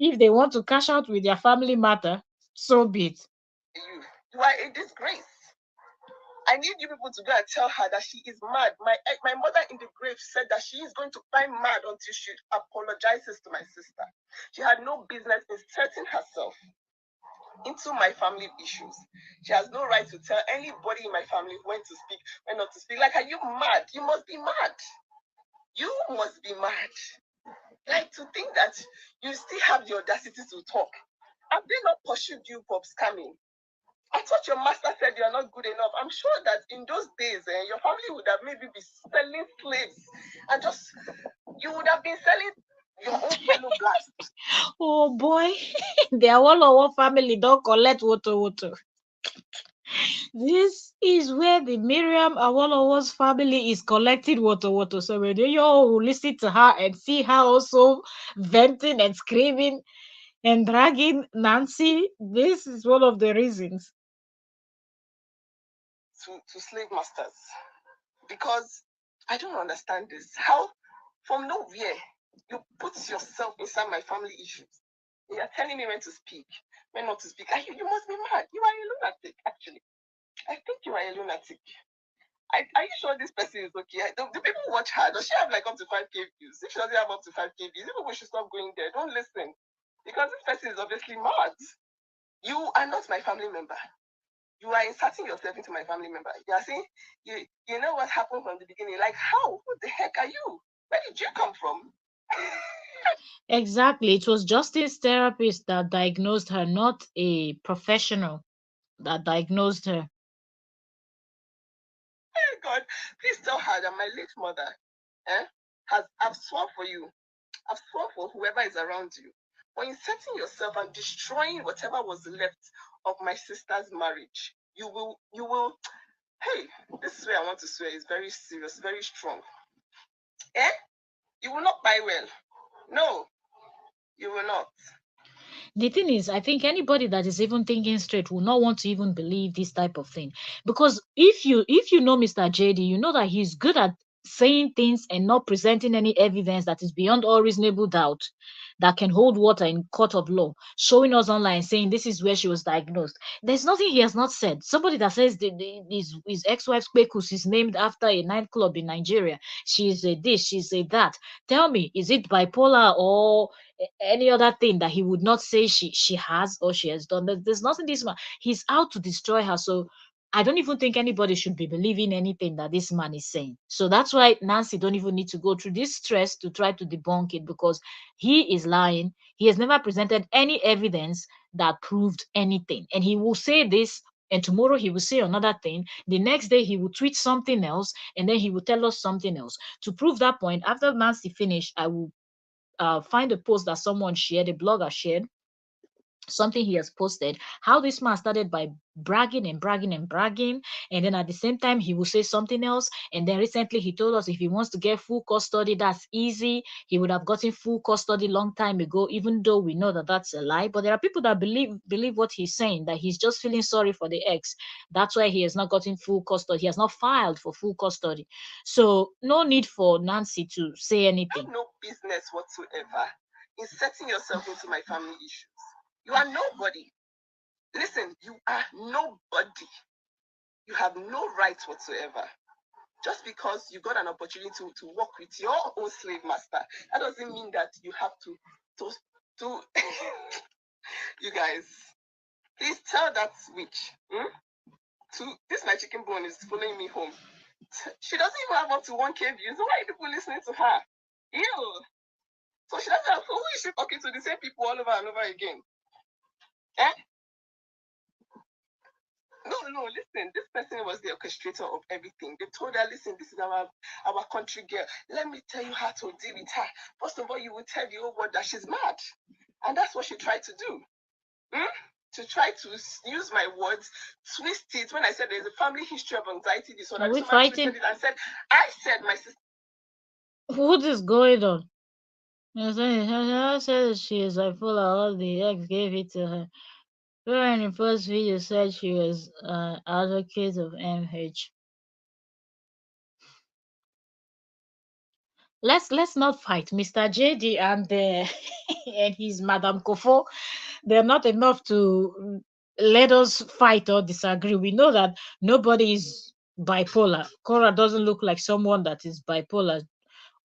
if they want to cash out with their family matter, so be it. You are a disgrace. I need you people to go and tell her that she is mad. My mother in the grave said that she is going to find mad until she apologizes to my sister. She had no business inserting herself into my family issues. She has no right to tell anybody in my family when to speak, when not to speak. Like, are you mad? You must be mad. You must be mad. Like, to think that you still have the audacity to talk. Have they not pursued you for scamming? I thought your master said you are not good enough. I'm sure that in those days, your family would have maybe been selling slaves and you would have been selling your own fellow blast. Oh boy, they are all our family don't collect water. This is where the Miriam Awolowo's family is collecting water. So when you all will listen to her and see her also venting and screaming and dragging Nancy, this is one of the reasons. To slave masters. Because I don't understand this. How, from nowhere, you put yourself inside my family issues. You are telling me when to speak, when not to speak. You must be mad. You are a lunatic, actually. I think you are a lunatic. are you sure this person is okay? Do people watch her? Does she have like up to 5K views? If she doesn't have up to 5K views, you people should stop going there. Don't listen. Because this person is obviously mad. You are not my family member. You are inserting yourself into my family member. You are saying, you know what happened from the beginning. Like, how? Who the heck are you? Where did you come from? Exactly. It was justice therapist that diagnosed her, not a professional that diagnosed her. Oh God, please tell her that my late mother eh, I've sworn for you. I've sworn for whoever is around you. For inserting yourself and destroying whatever was left of my sister's marriage, you will, hey, this is where I want to swear, is very serious, very strong. Eh? You will not buy well. No, you will not. The thing is, I think anybody that is even thinking straight will not want to even believe this type of thing. Because if you know Mr. JD, you know that he's good at saying things and not presenting any evidence that is beyond all reasonable doubt that can hold water in court of law, showing us online saying this is where she was diagnosed. There's nothing he has not said. Somebody that says his ex-wife's Kwekus is named after a nightclub in Nigeria. She's a this, she's a that. Tell me, is it bipolar or any other thing that he would not say she has or she has done? There's nothing this man. He's out to destroy her. So I don't even think anybody should be believing anything that this man is saying. So that's why Nancy don't even need to go through this stress to try to debunk it, because he is lying. He has never presented any evidence that proved anything. And he will say this, and tomorrow he will say another thing. The next day he will tweet something else, and then he will tell us something else. To prove that point, after Nancy finish, I will find a post that someone shared, a blogger shared, something he has posted, how this man started by bragging and bragging and bragging, and then at the same time he will say something else. And then recently he told us if he wants to get full custody, that's easy. He would have gotten full custody long time ago, even though we know that that's a lie. But there are people that believe what he's saying, that he's just feeling sorry for the ex. That's why he has not gotten full custody. He has not filed for full custody. So no need for Nancy to say You have anything. no business whatsoever inserting yourself into my family issues. You are nobody. Listen, you are nobody. You have no rights whatsoever. Just because you got an opportunity to work with your own slave master, that doesn't mean that you have to to you guys. Please tell that witch. To this my chicken bone is following me home. She doesn't even have up to 1K views. So why are people listening to her? Ew. So she doesn't have, who is she talking to? The same people all over and over again. Eh? No, no, listen, this person was the orchestrator of everything. They told her, listen, this is our country girl. Let me tell you how to deal with her. First of all, you will tell the whole world that she's mad. And that's what she tried to do. To try to use my words, twist it. When I said there's a family history of anxiety disorder, Are this we woman twisted fighting? it and said, I said my sister. What is going on? You say her said she is bipolar, all the ex gave it to her. Where in the first video said she was an advocate of MH. Let's not fight. Mr. JD and and his Madam Kofo, they're not enough to let us fight or disagree. We know that nobody is bipolar. Korra doesn't look like someone that is bipolar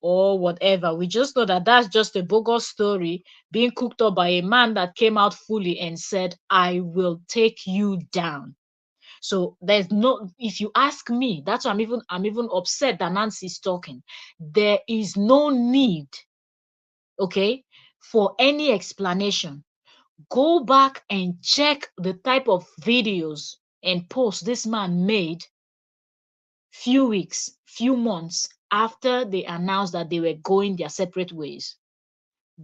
or whatever. We just know that that's just a bogus story being cooked up by a man that came out fully and said, I will take you down. So there's no, if you ask me, that's why I'm even upset that Nancy's talking. There is no need, okay, for any explanation. Go back and check the type of videos and posts this man made few weeks, few months after they announced that they were going their separate ways.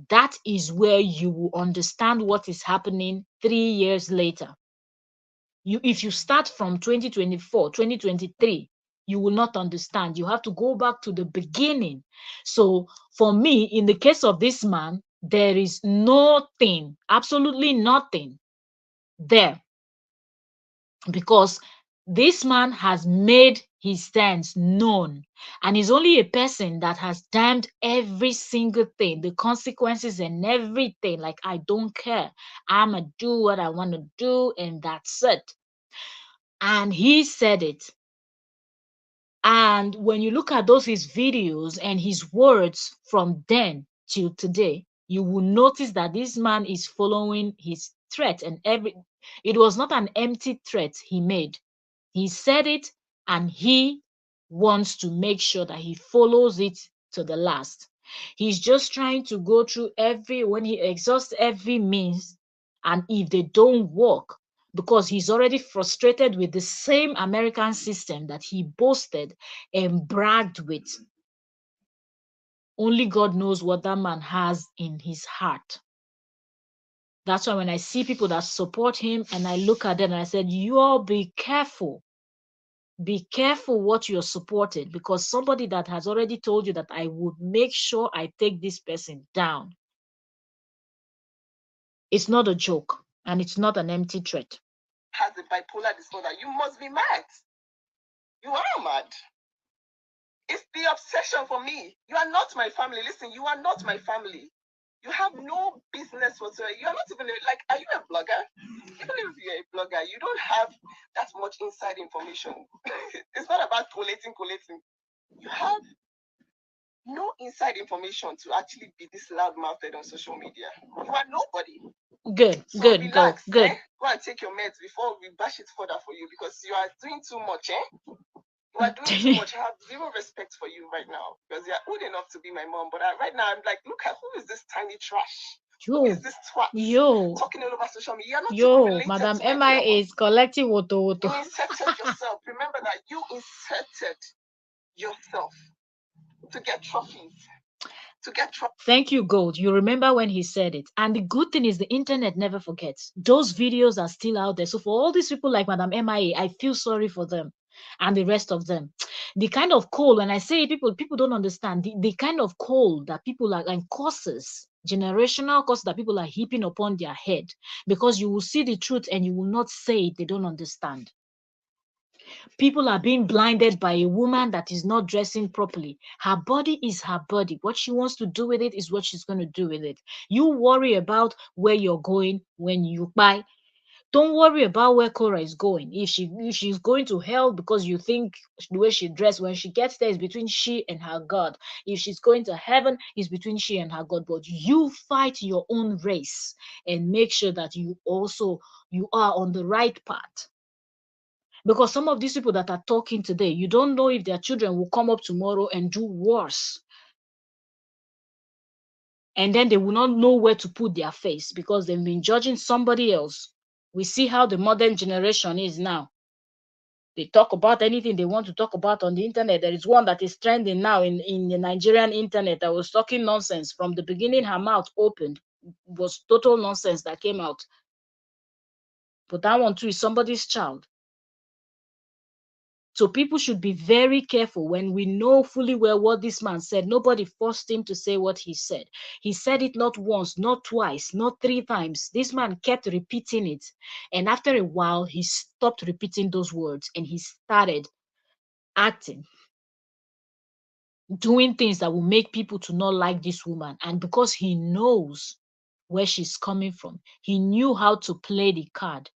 That is where you will understand what is happening 3 years later. If you start from 2024, 2023, you will not understand. You have to go back to the beginning. So for me, in the case of this man, there is nothing, absolutely nothing there, because this man has made his stance known, and is only a person that has damned every single thing, the consequences and everything. Like, I don't care, I'ma do what I want to do, and that's it. And he said it. And when you look at those his videos and his words from then till today, you will notice that this man is following his threat, and it was not an empty threat he made. He said it, and he wants to make sure that he follows it to the last. He's just trying to go through when he exhausts every means, and if they don't work, because he's already frustrated with the same American system that he boasted and bragged with. Only God knows what that man has in his heart. That's why when I see people that support him and I look at them and I said, you all be careful. Be careful what you're supporting, because somebody that has already told you that I would make sure I take this person down. It's not a joke, and it's not an empty threat. Has a bipolar disorder. You must be mad. You are mad. It's the obsession for me. You are not my family. Listen, you are not my family. You have no business whatsoever. You are not even like, are you a blogger? Even if you're a blogger, you don't have that much inside information. It's not about collating. You have no inside information to actually be this loud-mouthed on social media. You are nobody. Good, So good, relax, good. Go and take your meds before we bash it further for you, because you are doing too much, You are doing too much. I have zero respect for you right now, because you are old enough to be my mom. But right now, I'm like, look at who is this tiny trash? Who is this twat? Talking all over social media. You're not even related Madam to MI is collecting woto. You inserted yourself. Remember that you inserted yourself to get trophies. Thank you, Gold. You remember when he said it. And the good thing is the internet never forgets. Those videos are still out there. So for all these people like Madam MIA, I feel sorry for them and the rest of them. The kind of coal, when I say it, people don't understand the kind of coal that people are, and curses, generational curses that people are heaping upon their head, because you will see the truth and you will not say it. They don't understand. People are being blinded by a woman that is not dressing properly. Her body is her body. What she wants to do with it is what she's going to do with it. You worry about where you're going when you buy. Don't worry about where Korra is going. If she's going to hell because you think the way she dressed, when she gets there is between she and her God. If she's going to heaven, it's between she and her God. But you fight your own race and make sure that you are on the right path. Because some of these people that are talking today, you don't know if their children will come up tomorrow and do worse. And then they will not know where to put their face because they've been judging somebody else. We see how the modern generation is now. They talk about anything they want to talk about on the internet. There is one that is trending now in the Nigerian internet that was talking nonsense. From the beginning, her mouth opened. It was total nonsense that came out. But that one too is somebody's child. So people should be very careful when we know fully well what this man said. Nobody forced him to say what he said. He said it not once, not twice, not 3 times. This man kept repeating it. And after a while, he stopped repeating those words and he started acting, doing things that will make people to not like this woman. And because he knows where she's coming from, he knew how to play the card.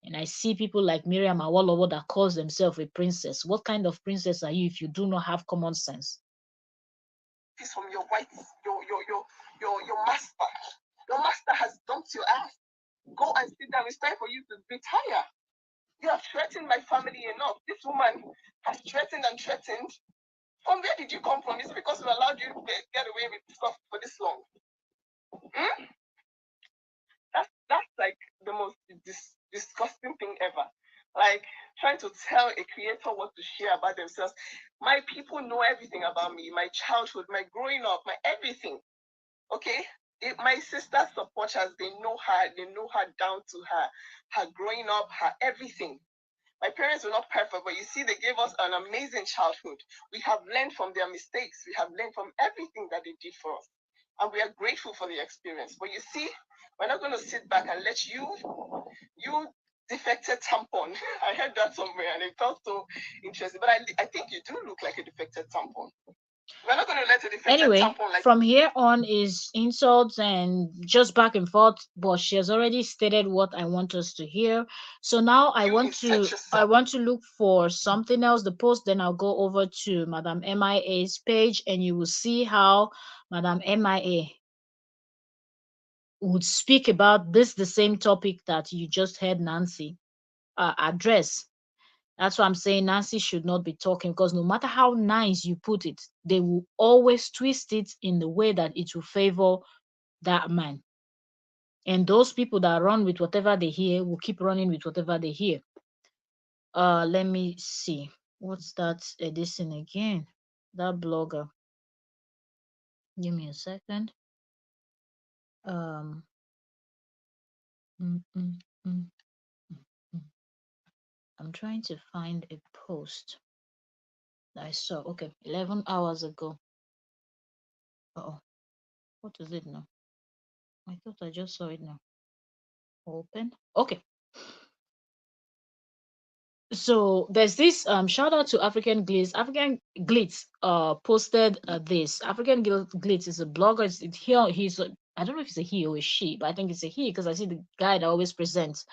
And I see people like Miriam Awolowo that calls themselves a princess. What kind of princess are you if you do not have common sense? It's from your wife, your master. Your master has dumped your ass. Go and sit down. It's time for you to retire. You have threatened my family enough. This woman has threatened and threatened. From where did you come from? Is it because we allowed you to get away with stuff for this long? That's like the most disgusting thing ever. Like trying to tell a creator what to share about themselves. My people know everything about me, my childhood, my growing up, my everything. Okay? My sister support us, they know her down to her growing up, her everything. My parents were not perfect, but you see, they gave us an amazing childhood. We have learned from their mistakes. We have learned from everything that they did for us. And we are grateful for the experience. But you see, we're not going to sit back and let you defected tampon. I heard that somewhere and it felt so interesting. But I think you do look like a defected tampon. We're not going to let it affect a Anyway, tampon like. from here on is insults and just back and forth, but she has already stated what I want us to hear. So now I You want insert to I yourself. want to look for something else, the post, then I'll go over to Madam MIA's page and you will see how Madam MIA would speak about this the same topic that you just heard Nancy address. That's why I'm saying Nancy should not be talking, because no matter how nice you put it, they will always twist it in the way that it will favor that man. And those people that run with whatever they hear will keep running with whatever they hear. Let me see. What's that edition again? That blogger. Give me a second. Um mm, mm, mm, mm, mm. I'm trying to find a post that I saw. Okay, 11 hours ago. Oh, what is it now? I thought I just saw it now. Open. Okay. So there's this shout out to African Glitz. African Glitz posted this. Glitz is a blogger. I don't know if it's a he or a she, but I think it's a he because I see the guy that always presents.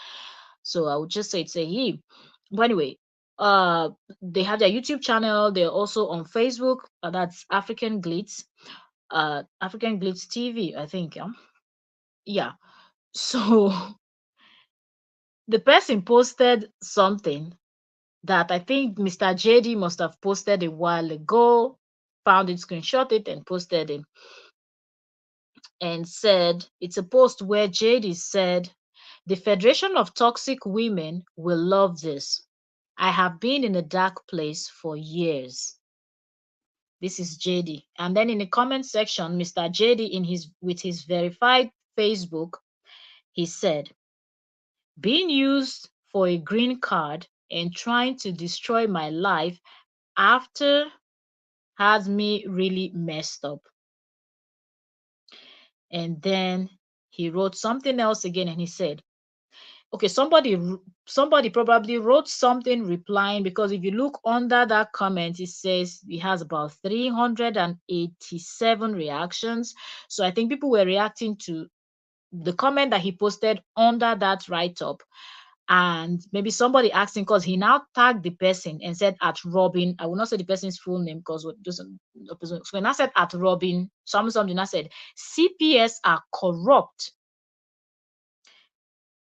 So I would just say it's a he. But anyway, uh they have their YouTube channel. They're also on Facebook. That's African Glitz. African Glitz TV, I think. Yeah. So the person posted something that I think Mr. JD must have posted a while ago, found it, screenshot it, and posted it, and said it's a post where JD said, "The Federation of Toxic Women will love this. I have been in a dark place for years." This is JD. And then in the comment section, Mr. JD in his with his verified Facebook, he said, "Being used for a green card and trying to destroy my life after has me really messed up." And then he wrote something else again and he said, okay, somebody probably wrote something replying, because if you look under that comment, it says he has about 387 reactions. So I think people were reacting to the comment that he posted under that write-up. And maybe somebody asked him, because he now tagged the person and said at Robin. I will not say the person's full name because what doesn't. So when I said at Robin, something I said CPS are corrupt,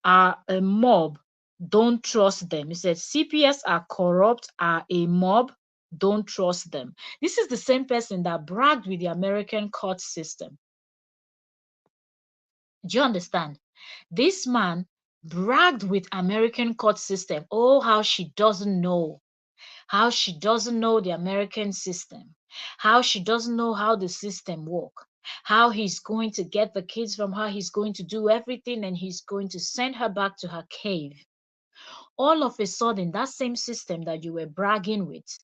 are a mob. Don't trust them. He said CPS are corrupt, are a mob. Don't trust them. This is the same person that bragged with the American court system. Do you understand? This man bragged with American court system. Oh, how she doesn't know. How she doesn't know the American system. How she doesn't know how the system work. How he's going to get the kids from her. He's going to do everything and he's going to send her back to her cave. All of a sudden, that same system that you were bragging with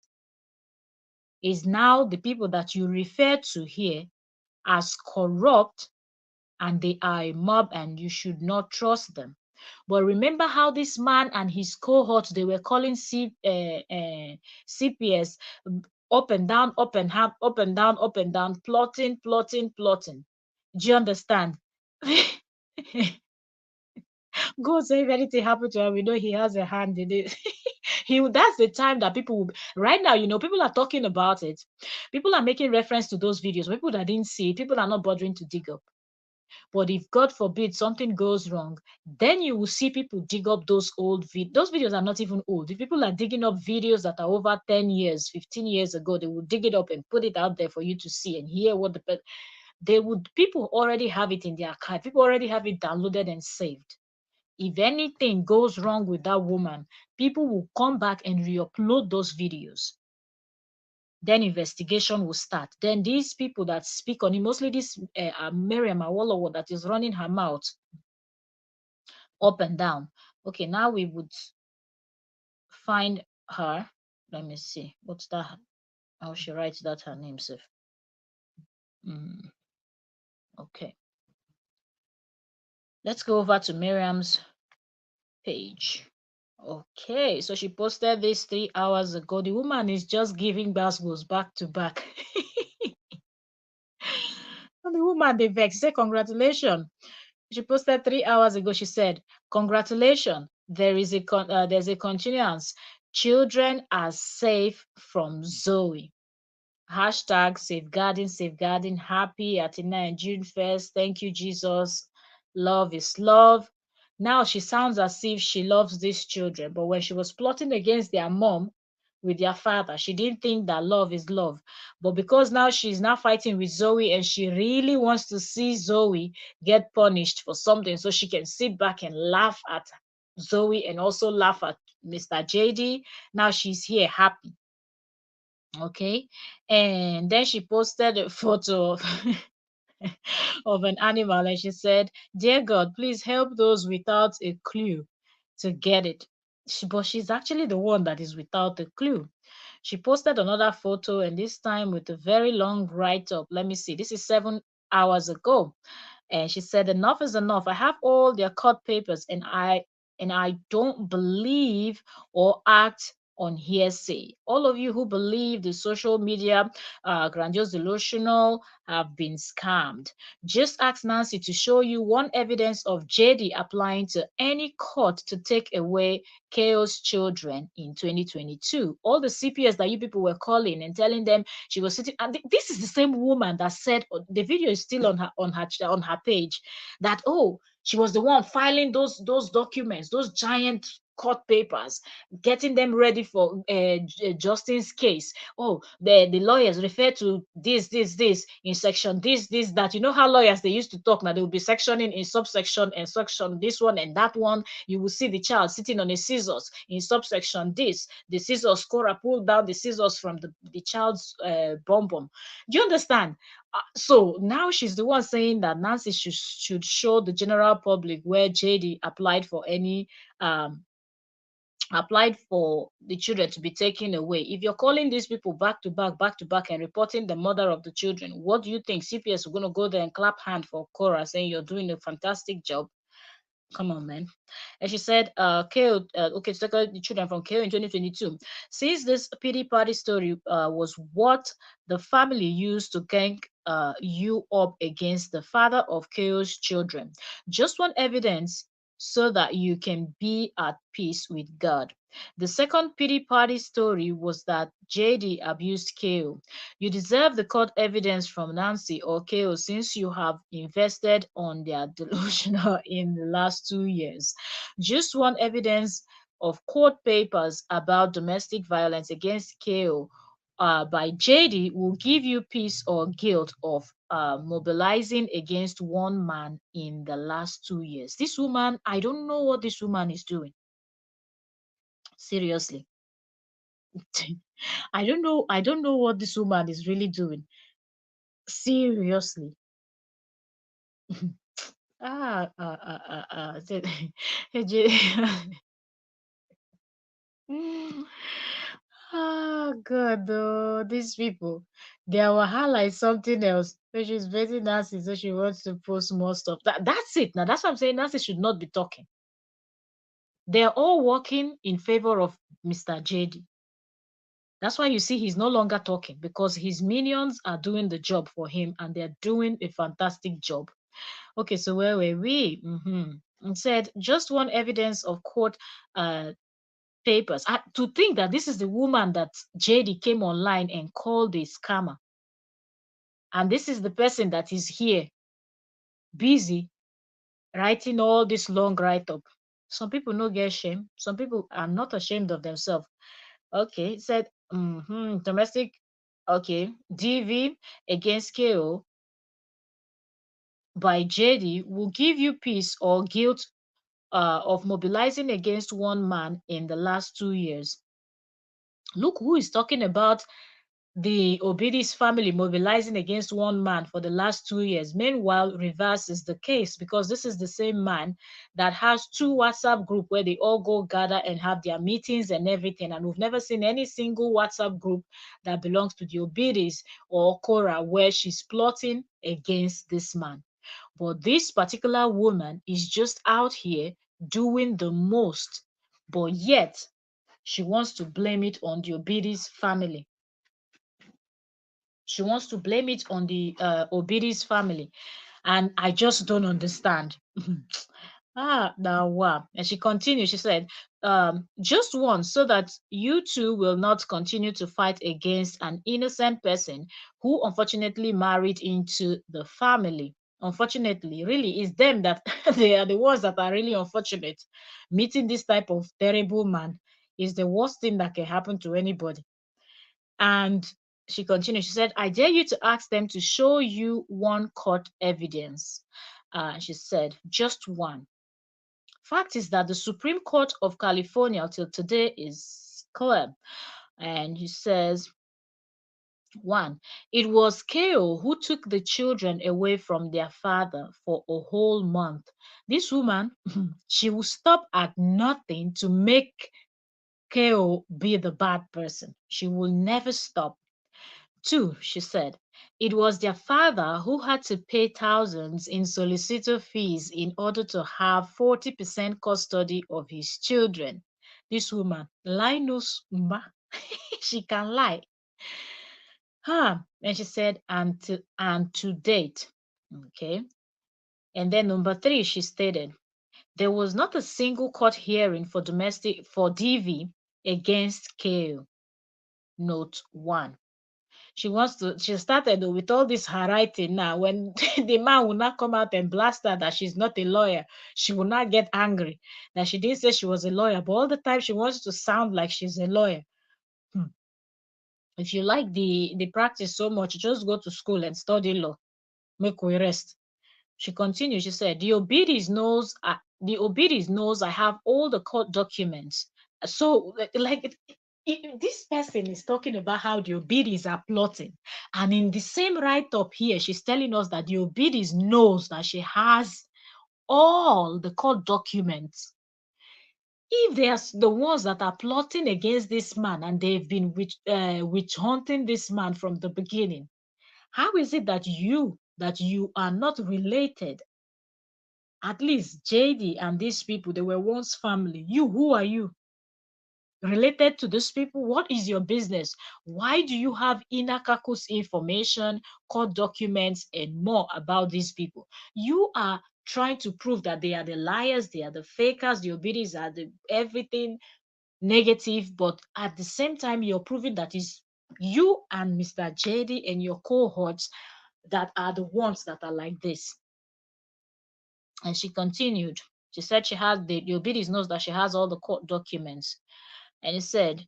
is now the people that you refer to here as corrupt, and they are a mob and you should not trust them. But remember how this man and his cohort, they were calling CPS up and down, up and down, up and down, up and down, plotting, plotting, plotting. Do you understand? God say if anything happened to him, we know he has a hand in it. That's the time that people will, right now, people are talking about it. People are making reference to those videos. People that didn't see it, people are not bothering to dig up. But if God forbid something goes wrong, then you will see people dig up those old videos. Those videos are not even old. If people are digging up videos that are over 10 years, 15 years ago, they will dig it up and put it out there for you to see and hear what people already have it in their archive. People already have it downloaded and saved. If anything goes wrong with that woman, people will come back and re-upload those videos. Then investigation will start. Then these people that speak on it, mostly this Miriam Awolowo that is running her mouth up and down. Okay, now we would find her. Let me see. What's that? How she writes that her name, Sif. Okay. Let's go over to Miriam's page. Okay, so she posted this 3 hours ago. The woman is just giving basketballs back to back. the woman they vex. She said, congratulations. She posted 3 hours ago. She said, congratulations. There's a continuance. Children are safe from Zoe. Hashtag safeguarding, happy at June 1st. Thank you, Jesus. Love is love. Now she sounds as if she loves these children, but when she was plotting against their mom with their father, she didn't think that love is love. But because now she's now fighting with Zoe and she really wants to see Zoe get punished for something so she can sit back and laugh at Zoe and also laugh at Mr. JD. Now she's here happy. Okay, and then she posted a photo of, of an animal and she said, dear God, please help those without a clue to get it. But she's actually the one that is without a clue. She posted another photo and this time with a very long write-up. Let me see, this is 7 hours ago. And she said, enough is enough. I have all their court papers and I don't believe or act on hearsay. All of you who believe the social media grandiose delusional have been scammed. Just ask Nancy to show you one evidence of JD applying to any court to take away KO's children in 2022. All the CPS that you people were calling and telling them she was sitting, and this is the same woman that said the video is still on her page that, oh, she was the one filing those documents, those giant court papers, getting them ready for Justin's case. Oh, the lawyers refer to this in section this that. You know how lawyers they used to talk now, they will be sectioning in subsection and section this one and that one. You will see the child sitting on a scissors in subsection this, the scissors korra pulled down the scissors from the child's bum bum. Do you understand? So now she's the one saying that Nancy should show the general public where JD um applied for the children to be taken away. If you're calling these people back to back and reporting the mother of the children, what do you think? CPS are going to go there and clap hand for Cora saying you're doing a fantastic job? Come on, man. And she said, KO, okay, to take out the children from KO in 2022. Since this pity party story was what the family used to gang you up against the father of KO's children. Just one evidence so that you can be at peace with God. The second pity party story was that JD abused KO. You deserve the court evidence from Nancy or KO since you have invested on their delusional in the last 2 years. Just one evidence of court papers about domestic violence against KO by JD will give you peace or guilt of mobilizing against one man in the last 2 years. This woman, I don't know what this woman is doing. Seriously. I don't know what this woman is really doing. Seriously. ah, ah, ah, ah, ah. Ah, God, though, these people, their wahala is something else. So she's very nasty, so she wants to post more stuff. That's it. Now, that's what I'm saying. Nancy should not be talking. They're all working in favor of Mr. JD. That's why you see he's no longer talking because his minions are doing the job for him and they're doing a fantastic job. Okay, so where were we? And said just one evidence of court uh, papers. To think that this is the woman that JD came online and called a scammer. And this is the person that is here busy writing all this long write-up. Some people no get shame. Some people are not ashamed of themselves. Okay, it said domestic, okay, DV against KO by JD will give you peace or guilt of mobilizing against one man in the last 2 years. Look who is talking about the Obidi's family mobilizing against one man for the last 2 years. Meanwhile, reverse is the case because this is the same man that has two WhatsApp group where they all go gather and have their meetings and everything. And we've never seen any single WhatsApp group that belongs to the Obidis or Korra where she's plotting against this man. But this particular woman is just out here doing the most, but yet she wants to blame it on the Obidi's family. She wants to blame it on the Obiri's family. And I just don't understand. Now wow. And she continued, she said, just once so that you two will not continue to fight against an innocent person who unfortunately married into the family. Unfortunately, really, it's them that they are the ones that are really unfortunate. Meeting this type of terrible man is the worst thing that can happen to anybody. And she continued, she said, I dare you to ask them to show you one court evidence. She said, just one. Fact is that the Supreme Court of California till today is clear. And he says, one, it was KO who took the children away from their father for a whole month. This woman, she will stop at nothing to make KO be the bad person. She will never stop. Two, she said, it was their father who had to pay thousands in solicitor fees in order to have 40% custody of his children. This woman, Linus Mba, she can lie. And she said, and to date. Okay. And then number three, she stated, there was not a single court hearing for domestic for DV against KO. Note one. She started with all this her writing now. When the man will not come out and blast her that she's not a lawyer, she will not get angry that she didn't say she was a lawyer, but all the time she wants to sound like she's a lawyer. If you like the practice so much, just go to school and study law. Make we rest. She continued, she said, the Obiris knows I have all the court documents. So, like, this person is talking about how the Obiris are plotting. And in the same write-up here, she's telling us that the Obiris knows that she has all the court documents. If there's the ones that are plotting against this man and they've been witch hunting this man from the beginning, how is it that you are not related? At least JD and these people, they were once family. You, who are you? Related to these people? What is your business? Why do you have Inakaku's information, court documents, and more about these people? You are trying to prove that they are the liars, they are the fakers, the obedience are the everything negative, but at the same time, you're proving that is you and Mr. JD and your cohorts that are the ones that are like this. And she continued. She said she has the Obidis knows that she has all the court documents. And he said,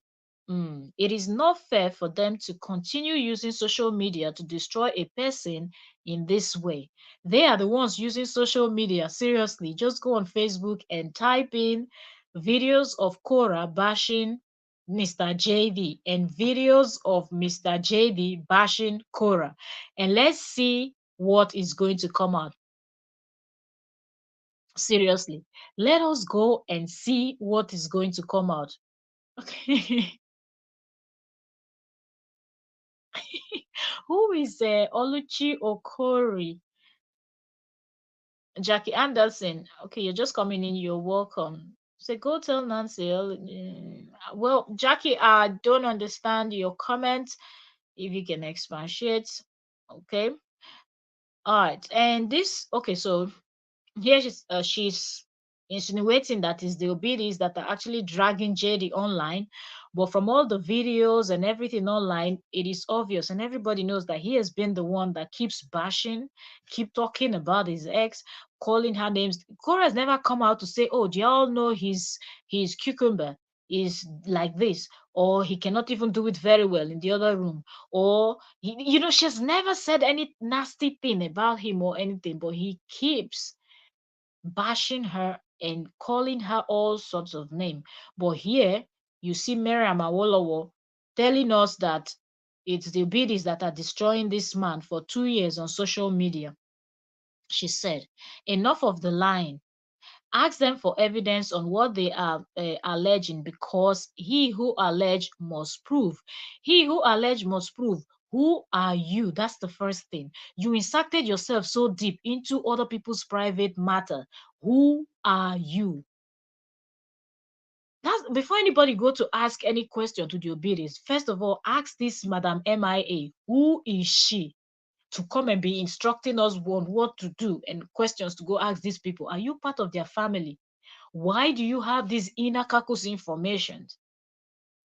it is not fair for them to continue using social media to destroy a person in this way. They are the ones using social media. Seriously, just go on Facebook and type in videos of Korra bashing Mr. JD and videos of Mr. JD bashing Korra. And let's see what is going to come out. Seriously, let us go and see what is going to come out. Okay. Who is Oluchi Okori? Jackie Anderson. Okay, you're just coming in. You're welcome. Say, go tell Nancy. Well, Jackie, I don't understand your comment. If you can expatiate. Okay. All right. And this, okay, so here she's insinuating that it's the Obidis that are actually dragging JD online. But from all the videos and everything online, it is obvious and everybody knows that he has been the one that keeps bashing, keep talking about his ex, calling her names. Cora has never come out to say, oh, do y'all know his cucumber is like this, or he cannot even do it very well in the other room, or she has never said any nasty thing about him or anything, but he keeps bashing her and calling her all sorts of names. But here you see Miriam Awolowo telling us that it's the biddies that are destroying this man for 2 years on social media. She said, enough of the lying. Ask them for evidence on what they are alleging, because he who allege must prove. He who allege must prove. Who are you? That's the first thing. You inserted yourself so deep into other people's private matter. Who are you? That's before anybody go to ask any question to the Obiris. First of all, ask this Madam MIA, who is she, to come and be instructing us on what to do and questions to go ask these people. Are you part of their family? Why do you have this inner caucus information?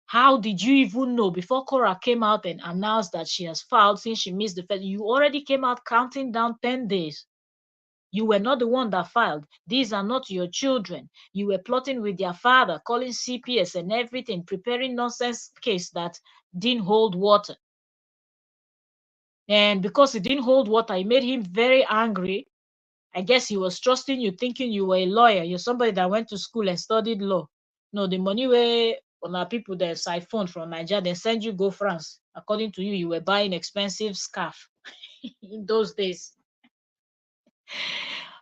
How did you even know before Cora came out and announced that she has filed since she missed the first? You already came out counting down 10 days. You were not the one that filed. These are not your children. You were plotting with their father, calling CPS and everything, preparing nonsense case that didn't hold water. And because it didn't hold water, it made him very angry. I guess he was trusting you, thinking you were a lawyer. You're somebody that went to school and studied law. No, the money where on our people that siphoned from Nigeria, they send you go France. According to you, you were buying expensive scarf in those days.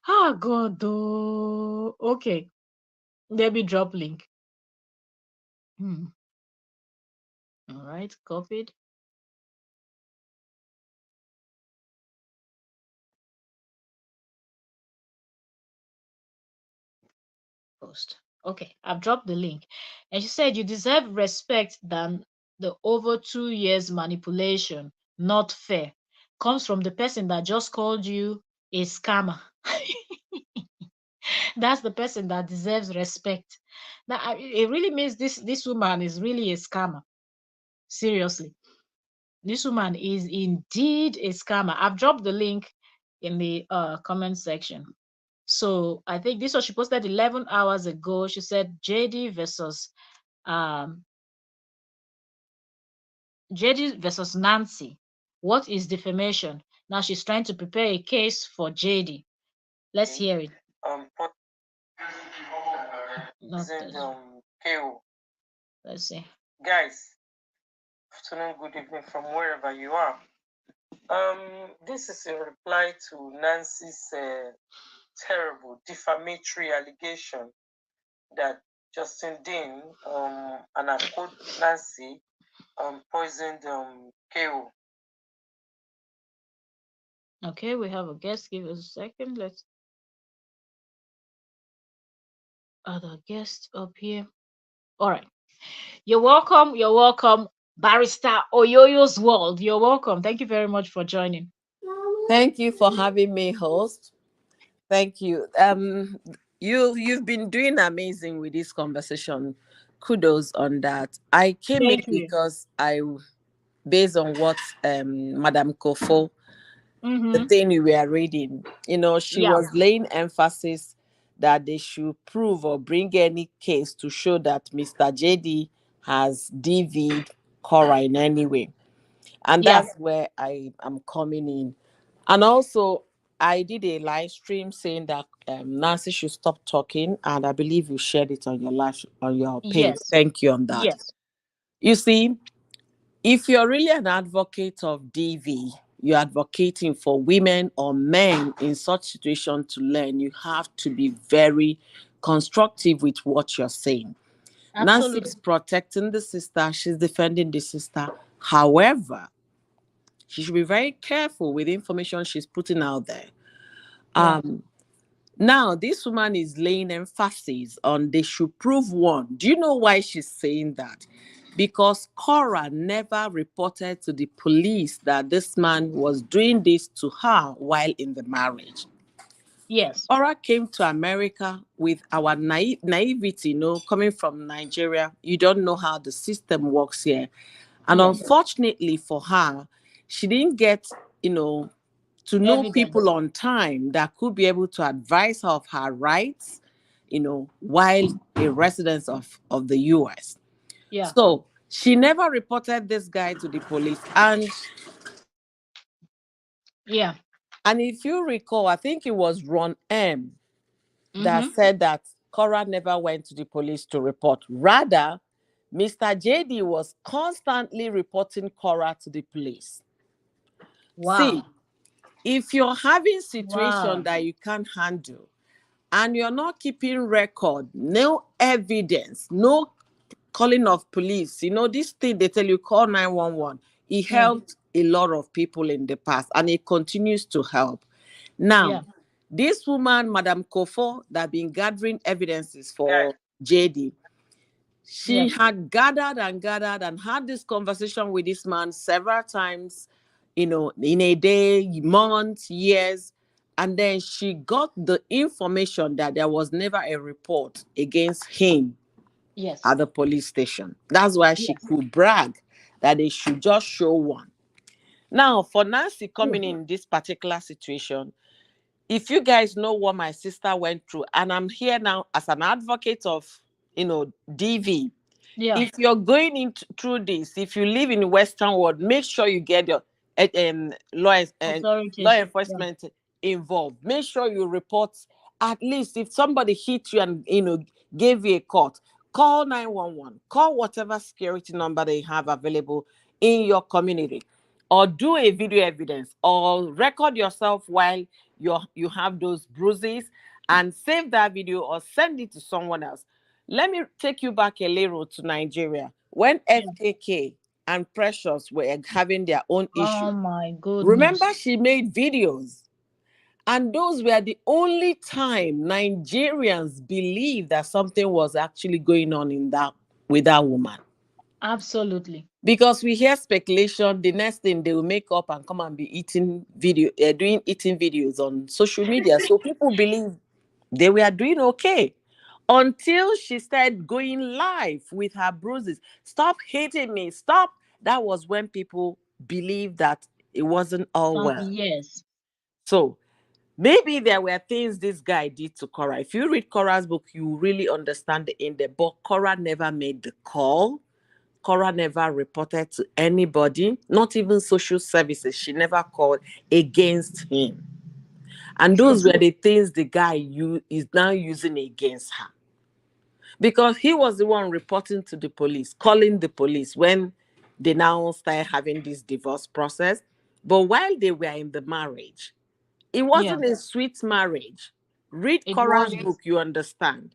Ah, God, though. Okay, let me drop link. Hmm. All right, copied. Post. Okay, I've dropped the link. And she said you deserve respect than the over 2 years manipulation. Not fair. Comes from the person that just called you a scammer. That's the person that deserves respect. Now, it really means this woman is really a scammer. Seriously, this woman is indeed a scammer. I've dropped the link in the comment section. So I think this was she posted 11 hours ago. She said um JD versus Nancy. What is defamation? Now she's trying to prepare a case for JD. Let's hear it. Not KO. Let's see. Guys, afternoon, good evening from wherever you are. This is a reply to Nancy's terrible defamatory allegation that Justin Dean and I quote Nancy poisoned KO. Okay, we have a guest. Give us a second. Let's add a guest up here. All right. You're welcome. You're welcome, Barrister Oyoyo's World. You're welcome. Thank you very much for joining. Thank you for having me, host. Thank you. You've been doing amazing with this conversation. Kudos on that. I came in Thank you. because based on what Madam Kofo, the Mm-hmm. thing we were reading, she Yeah. was laying emphasis that they should prove or bring any case to show that Mr. JD has DV'd Cora in any way. And Yeah. that's where I am coming in. And also, I did a live stream saying that Nancy should stop talking, and I believe you shared it on your on your page. Yes. Thank you on that. Yes. You see, if you're really an advocate of DV, you're advocating for women or men in such situation to learn. You have to be very constructive with what you're saying. Nancy Absolutely. is protecting the sister. She's defending the sister. However, she should be very careful with the information she's putting out there. Yeah. Now, this woman is laying emphasis on they should prove one. Do you know why she's saying that? Because Cora never reported to the police that this man was doing this to her while in the marriage. Yes. Cora came to America with our naivety, coming from Nigeria. You don't know how the system works here. And Yes. unfortunately for her, she didn't get, to know people Evidence. on time that could be able to advise her of her rights, while a resident of the US. Yeah. So she never reported this guy to the police. Yeah. And if you recall, I think it was Ron M that Mm-hmm. said that Cora never went to the police to report. Rather, Mr. JD was constantly reporting Cora to the police. See, Wow. if you're having situation Wow. that you can't handle and you're not keeping record, no evidence, no calling of police, this thing they tell you call 911. It Yeah. helped a lot of people in the past and it continues to help. Now, Yeah. this woman, Madam Kofo, that been gathering evidences for JD, She Yeah. had gathered and gathered and had this conversation with this man several times, in a day, months, years. And then she got the information that there was never a report against him Yes. at the police station. That's why she Yes. could brag that they should just show one. Now, for Nancy True. coming in this particular situation, if you guys know what my sister went through, and I'm here now as an advocate of, DV. Yeah. If you're going through this, if you live in the Western world, make sure you get your law Authorities. Yeah. enforcement involved. Make sure you report. At least if somebody hit you and gave you a cut, call 911. Call whatever security number they have available in your community, or do a video evidence, or record yourself while you have those bruises, and save that video or send it to someone else. Let me take you back a little to Nigeria when Yeah. FKK and Precious were having their own issue. Oh my Remember, goodness. she made videos, and those were the only time Nigerians believed that something was actually going on in that with that woman. Absolutely. Because we hear speculation, the next thing they will make up and come and be doing eating videos on social media. So people believe they were doing okay until she started going live with her bruises. Stop hitting me. Stop. That was when people believed that it wasn't all well. Yes. So maybe there were things this guy did to Korra. If you read Korra's book, you really understand the in depth. But Korra never made the call. Korra never reported to anybody, not even social services. She never called against him. And True. those were the things the guy is now using against her. Because he was the one reporting to the police, calling the police when they now started having this divorce process. But while they were in the marriage, it Yeah. wasn't a sweet marriage. Read It Korra's wasn't. book, you understand.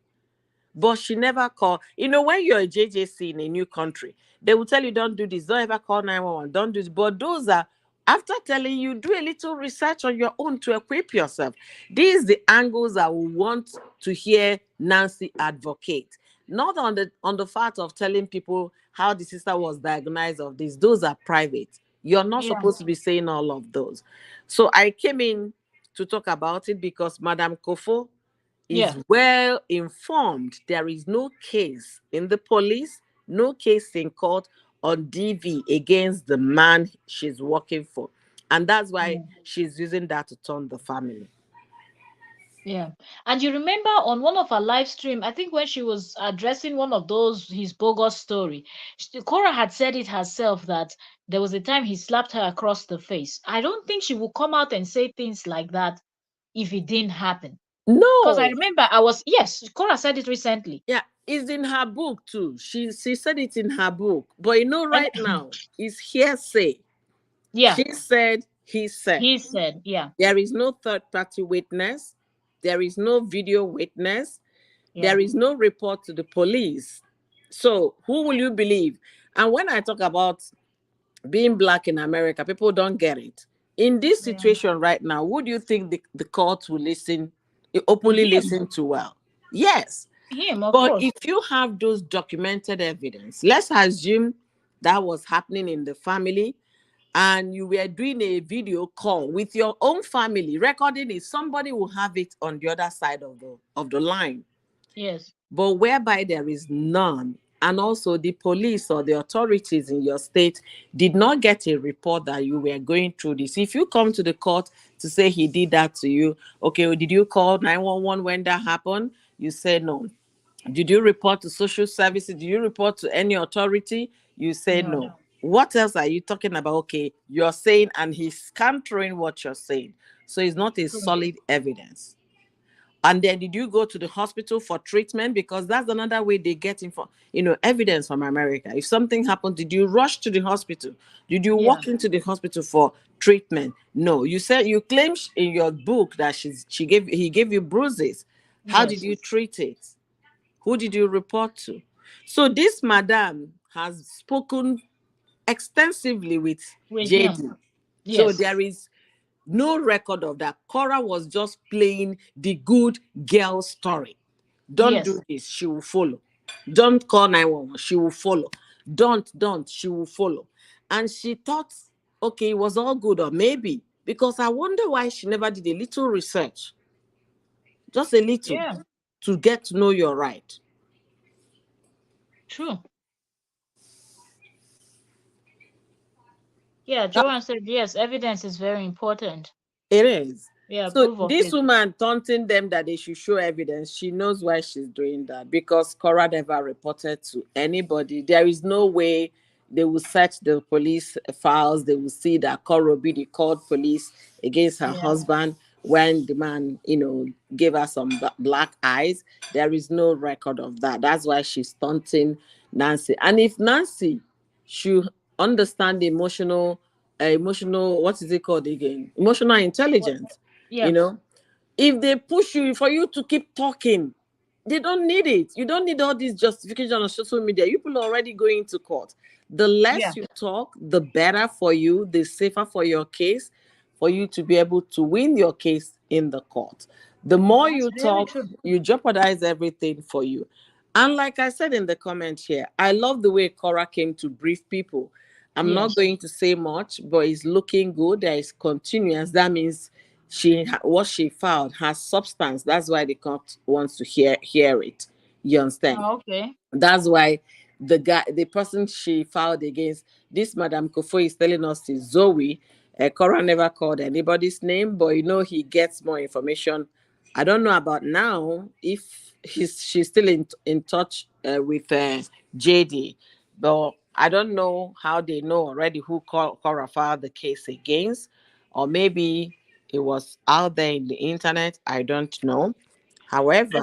But she never called. When you're a JJC in a new country, they will tell you, don't do this, don't ever call 911, don't do this. But those are, after telling you, do a little research on your own to equip yourself. These are the angles I would want to hear Nancy advocate. Not on the fact of telling people how the sister was diagnosed of this. Those are private. You're not Yeah. supposed to be saying all of those. So I came in to talk about it because Madam Kofo is Yeah. well informed. There is no case in the police, no case in court on DV against the man she's working for. And that's why Yeah. she's using that to turn the family. Yeah. And you remember on one of her live stream, I think when she was addressing one of those his bogus story, Cora had said it herself that there was a time he slapped her across the face. I don't think she would come out and say things like that if it didn't happen. Because I No. remember yes, Cora said it recently. Yeah, it's in her book too. She said it in her book. But And right now, it's hearsay. yeah, She said, he said. he said, yeah, There is no third party witness. There is no video witness. yeah, There is no report to the police. So who will you believe? And when I talk about being black in America, people don't get it. In this yeah. situation right now, who do you think the courts will openly Him, listen to? Well, yes. him, of But course. if you have those documented evidence, let's assume that was happening in the family, and you were doing a video call with your own family, recording it, somebody will have it on the other side of the line. Yes, But whereby there is none, and also the police or the authorities in your state did not get a report that you were going through this. If you come to the court to say he did that to you, okay, well, did you call 911 when that happened? You say no. Did you report to social services? Did you report to any authority? You say no, no. What else are you talking about? Okay, you're saying, and he's countering what you're saying. So it's not a true. solid evidence. And then did you go to the hospital for treatment? Because that's another way they get evidence from America. If something happened, did you rush to the hospital? Did you Yeah, walk into the hospital for treatment? No. You claim in your book that he gave you bruises. How did yes, you treat it? Who did you report to? So this madam has spoken extensively with with him. JD. So Yes, there is no record of that. Cora was just playing the good girl story. Don't yes, do this, she will follow. Don't call 911. She will follow. Don't. She will follow. And she thought, okay, it was all good, or maybe because I wonder why she never did a little research, just a little, Yeah, to get to know your right. true. Yeah, That Joanne said yes, evidence is very important. it is. Yeah, So proof of this it. woman taunting them that they should show evidence, she knows why she's doing that because Cora never reported to anybody. There is no way they will search the police files. They will see that Cora Obidi called police against her Yeah. husband when the man, gave her some black eyes. There is no record of that. That's why she's taunting Nancy. And if Nancy should understand the emotional, what is it called again? Emotional What? intelligence. You Yeah. know, if they push you for you to keep talking, they don't need it. You don't need all this justification on social media. You people are already going to court. The Yeah. less you talk, the better for you, the safer for your case, for you to be able to win your case in the court. The more That's you very talk, true. you jeopardize everything for you. And like I said in the comment here, I love the way Cora came to brief people. I'm not Yes. going to say much, but it's looking good. There is continuance. That means what she filed has substance. That's why the court wants to hear it. You understand? Oh, okay. That's why the person she filed against, this Madam Kofo is telling us is Zoe. Cora never called anybody's name, but he gets more information. I don't know about now if she's still in touch with JD, but I don't know how they know already who Cora filed the case against, or maybe it was out there in the internet. I don't know. However,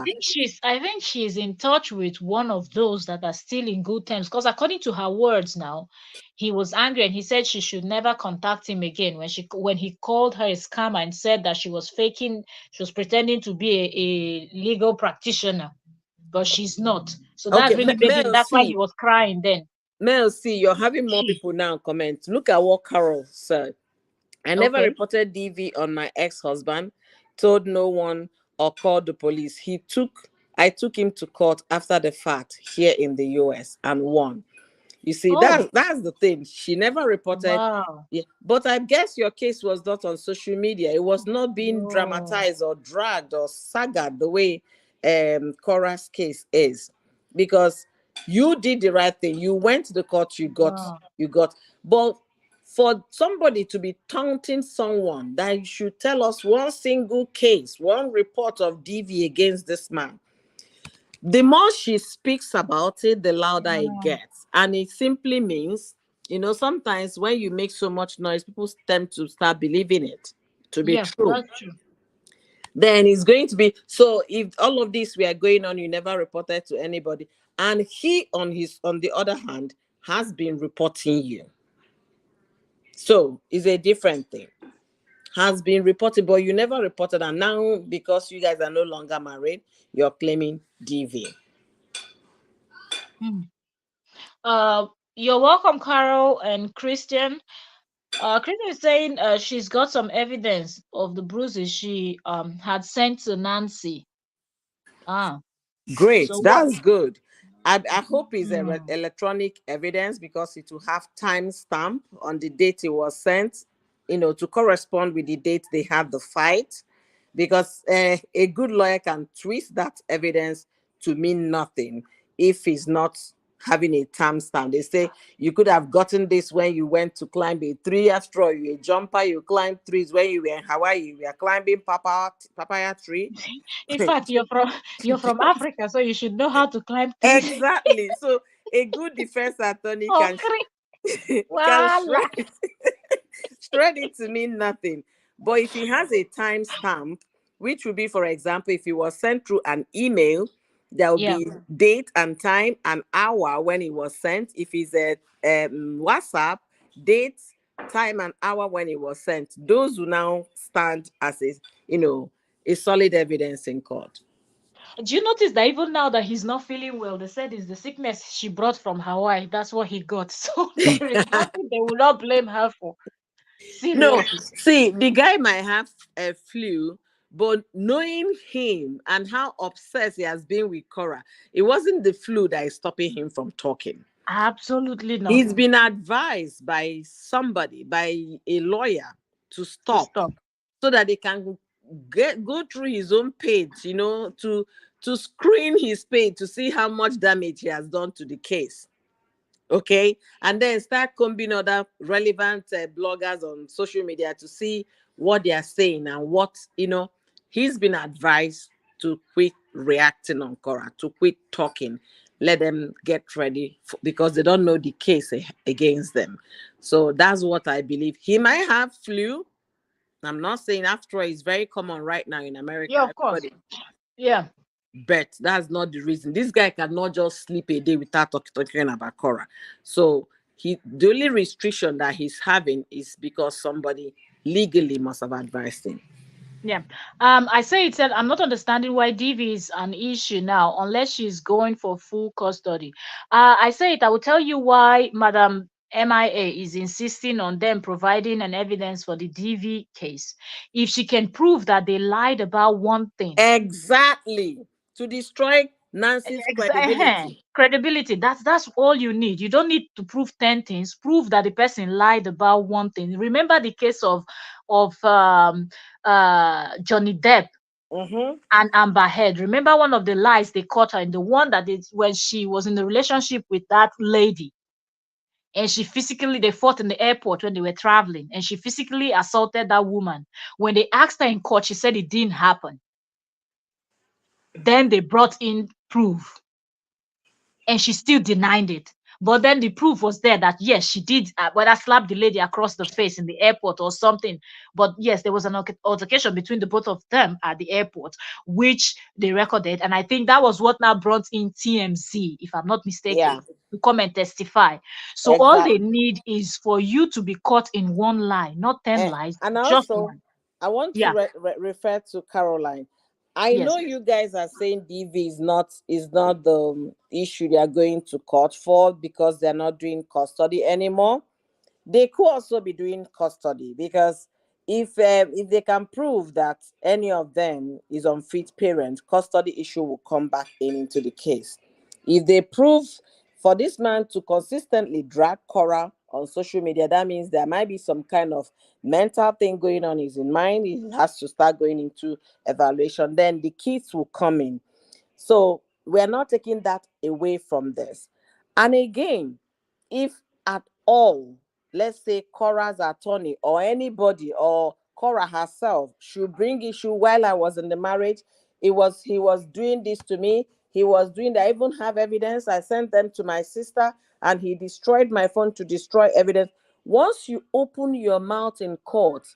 I think she's in touch with one of those that are still in good terms. Because according to her words now, he was angry and he said she should never contact him again when he called her a scammer and said that she was pretending to be a legal practitioner, but she's not. So that okay, really made him. Mel That's why he C. was crying then. Mel C, you're having more people now comment. Look at what Carol said. I never Okay. reported DV on my ex-husband, told no one or called the police. I took him to court after the fact here in the US and won. You see, Oh, that's the thing. She never reported. wow. Yeah, but I guess your case was not on social media. It was not being Oh, dramatized or dragged or sagged the way Cora's case is, because you did the right thing. You went to the court. wow. You got. But for somebody to be taunting someone, that you should tell us one single case, one report of DV against this man. The more she speaks about it, the louder it Mm, gets. And it simply means, sometimes when you make so much noise, people tend to start believing it to be yeah, true. that's true. Then it's going to be so. If all of this were going on, you never reported to anybody, and he on the other hand has been reporting you. So it's a different thing. Has been reported, but you never reported, and now because you guys are no longer married, you're claiming DV. Mm. You're welcome, Carol and Christian. Christian is saying she's got some evidence of the bruises she had sent to Nancy. Ah, Great, so what? that's good. I hope it's Mm, electronic evidence because it will have time stamp on the date it was sent, to correspond with the date they had the fight. Because a good lawyer can twist that evidence to mean nothing if he's not having a time stamp. They say you could have gotten this when you went to climb a tree. After all, you're a jumper, you climbed trees. When you were in Hawaii, you were climbing papaya tree. in fact, you're from Africa, so you should know how to climb trees. Exactly. So a good defense attorney Oh, can can voila. shred it to mean nothing. But if he has a time stamp, which would be, for example, if it was sent through an email, there will Yeah. be date and time and hour when it was sent. If it's a WhatsApp, date, time, and hour when it was sent. Those will now stand as a solid evidence in court. Do you notice that even now that he's not feeling well, they said it's the sickness she brought from Hawaii. That's what he got. So there is nothing they will not blame her for. No, Seriously. see, the guy might have a flu, But knowing him and how obsessed he has been with Korra, it wasn't the flu that is stopping him from talking. Absolutely not. He's been advised by somebody, by a lawyer, to To stop stop. so that they can go through his own page, to screen his page to see how much damage he has done to the case. Okay, and then start combing other relevant bloggers on social media to see what they are saying and what he's been advised to quit reacting on Cora, to quit talking, let them get ready because they don't know the case against them. So that's what I believe. He might have flu. I'm not saying, after all, it's very common right now in Yeah, America. of course. Everybody, Yeah. but that's not the reason. This guy cannot just sleep a day without talking about Cora. So the only restriction that he's having is because somebody legally must have advised him. Yeah. I say it's I'm not understanding why DV is an issue now, unless she's going for full custody. I say it, I will tell you why Madam MIA is insisting on them providing an evidence for the DV case. If she can prove that they lied about one thing, Exactly. To destroy Nancy's credibility. credibility, that's all you need. You don't need to prove 10 things. Prove that the person lied about one thing. Remember the case of Johnny Depp Mm-hmm. and Amber Heard. Remember one of the lies they caught her in, the one that is when she was in a relationship with that lady, and she physically, they fought in the airport when they were traveling, and she physically assaulted that woman. When they asked her in court, she said it didn't happen. Then they brought in proof, and she still denied it. But then the proof was there that yes, she did, whether slap the lady across the face in the airport or something. But yes, there was an altercation between the both of them at the airport, which they recorded. And I think that was what now brought in TMZ, if I'm not mistaken, Yeah, to come and testify. So all they exactly. need is for you to be caught in one lie, not 10 lies, And just also, one. I want to Yeah. refer to Caroline. I Yes. know you guys are saying DV is not the issue they are going to court for because they're not doing custody anymore. They could also be doing custody because if they can prove that any of them is unfit parent, custody issue will come back into the case. If they prove for this man to consistently drag Cora on social media, that means there might be some kind of mental thing going on in his mind. He has to start going into evaluation. Then the kids will come in. So we're not taking that away from this. And again, if at all, let's say Cora's attorney or anybody or Cora herself should bring issue while I was in the marriage, he was doing this to me. He was doing that. I even have evidence. I sent them to my sister and he destroyed my phone to destroy evidence. Once you open your mouth in court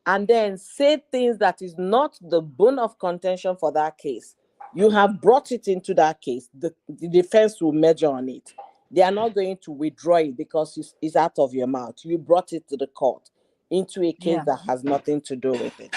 and then say things that is not the bone of contention for that case, you have brought it into that case. The defense will measure on it. They are not going to withdraw it because it's out of your mouth. You brought it to the court into a case Yeah. that has nothing to do with it.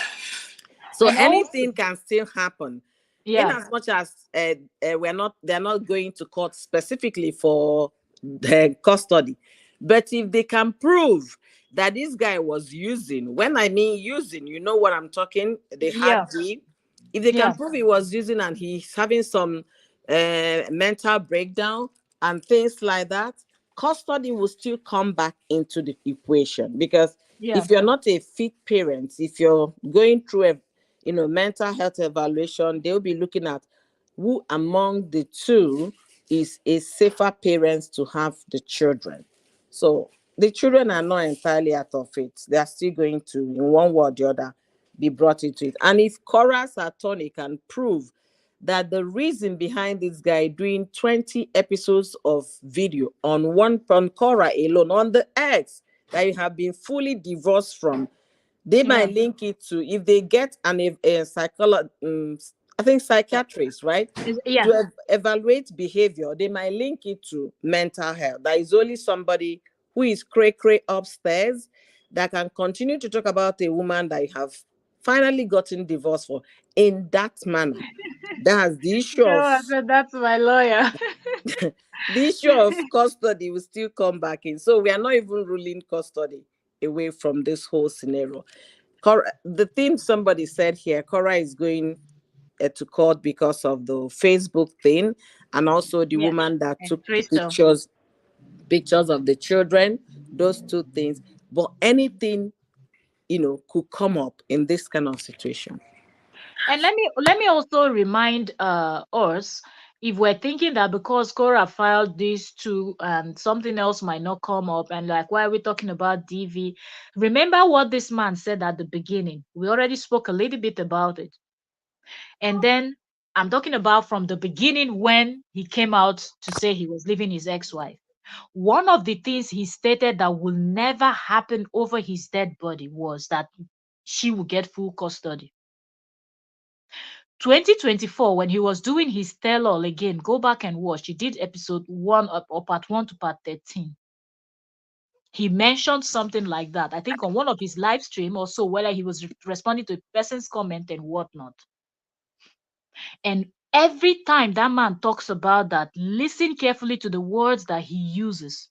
So And also, anything can still happen, in yeah. as much as they're not going to court specifically for the custody. But if they can prove that this guy was using, when I mean using, you know what I'm talking, the hard Yeah. D. If they can Yeah. prove he was using and he's having some mental breakdown and things like that, custody will still come back into the equation because Yeah. if you're not a fit parent, if you're going through a mental health evaluation, they'll be looking at who among the two is a safer parents to have the children. So the children are not entirely out of it. They are still going to, in one way or the other, be brought into it. And if Cora's attorney can prove that the reason behind this guy doing 20 episodes of video on Cora alone, on the ex that you have been fully divorced from, they Yeah. might link it to, if they get a psychologist, I think psychiatrist, right, Yeah. to evaluate behavior, they might link it to mental health. There is only somebody who is cray cray upstairs that can continue to talk about a woman that you have finally gotten divorced for in that manner. That's the issue No, of I said that's my lawyer. the issue of custody will still come back in. So we are not even ruling custody away from this whole scenario. The thing somebody said here, Cora is going to court because of the Facebook thing, and also the Yeah. woman that And took the Crystal. pictures of the children. Those two things, but anything could come up in this kind of situation. And let me also remind us, if we're thinking that because Cora filed these two and something else might not come up, and like, why are we talking about DV? Remember what this man said at the beginning. We already spoke a little bit about it. And then I'm talking about from the beginning when he came out to say he was leaving his ex-wife. One of the things he stated that will never happen over his dead body was that she will get full custody. 2024, when he was doing his tell all again, go back and watch. He did episode 1 or part 1 to part 13. He mentioned something like that. I think on one of his live stream or so, whether he was responding to a person's comment and whatnot. And every time that man talks about that, listen carefully to the words that he uses.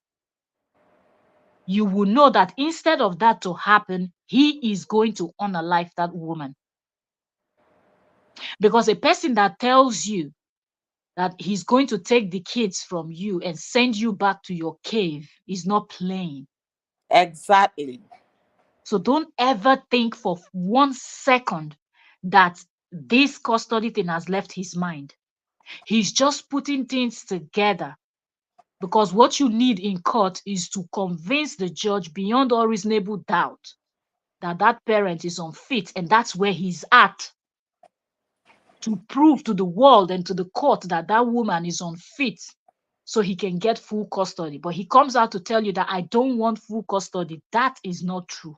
You will know that instead of that to happen, he is going to unalive that woman. Because a person that tells you that he's going to take the kids from you and send you back to your cave is not playing. Exactly. So don't ever think for 1 second that this custody thing has left his mind. He's just putting things together, because what you need in court is to convince the judge beyond all reasonable doubt that that parent is unfit, and that's where he's at, to prove to the world and to the court that that woman is unfit so he can get full custody. But he comes out to tell you that I don't want full custody. That is not true.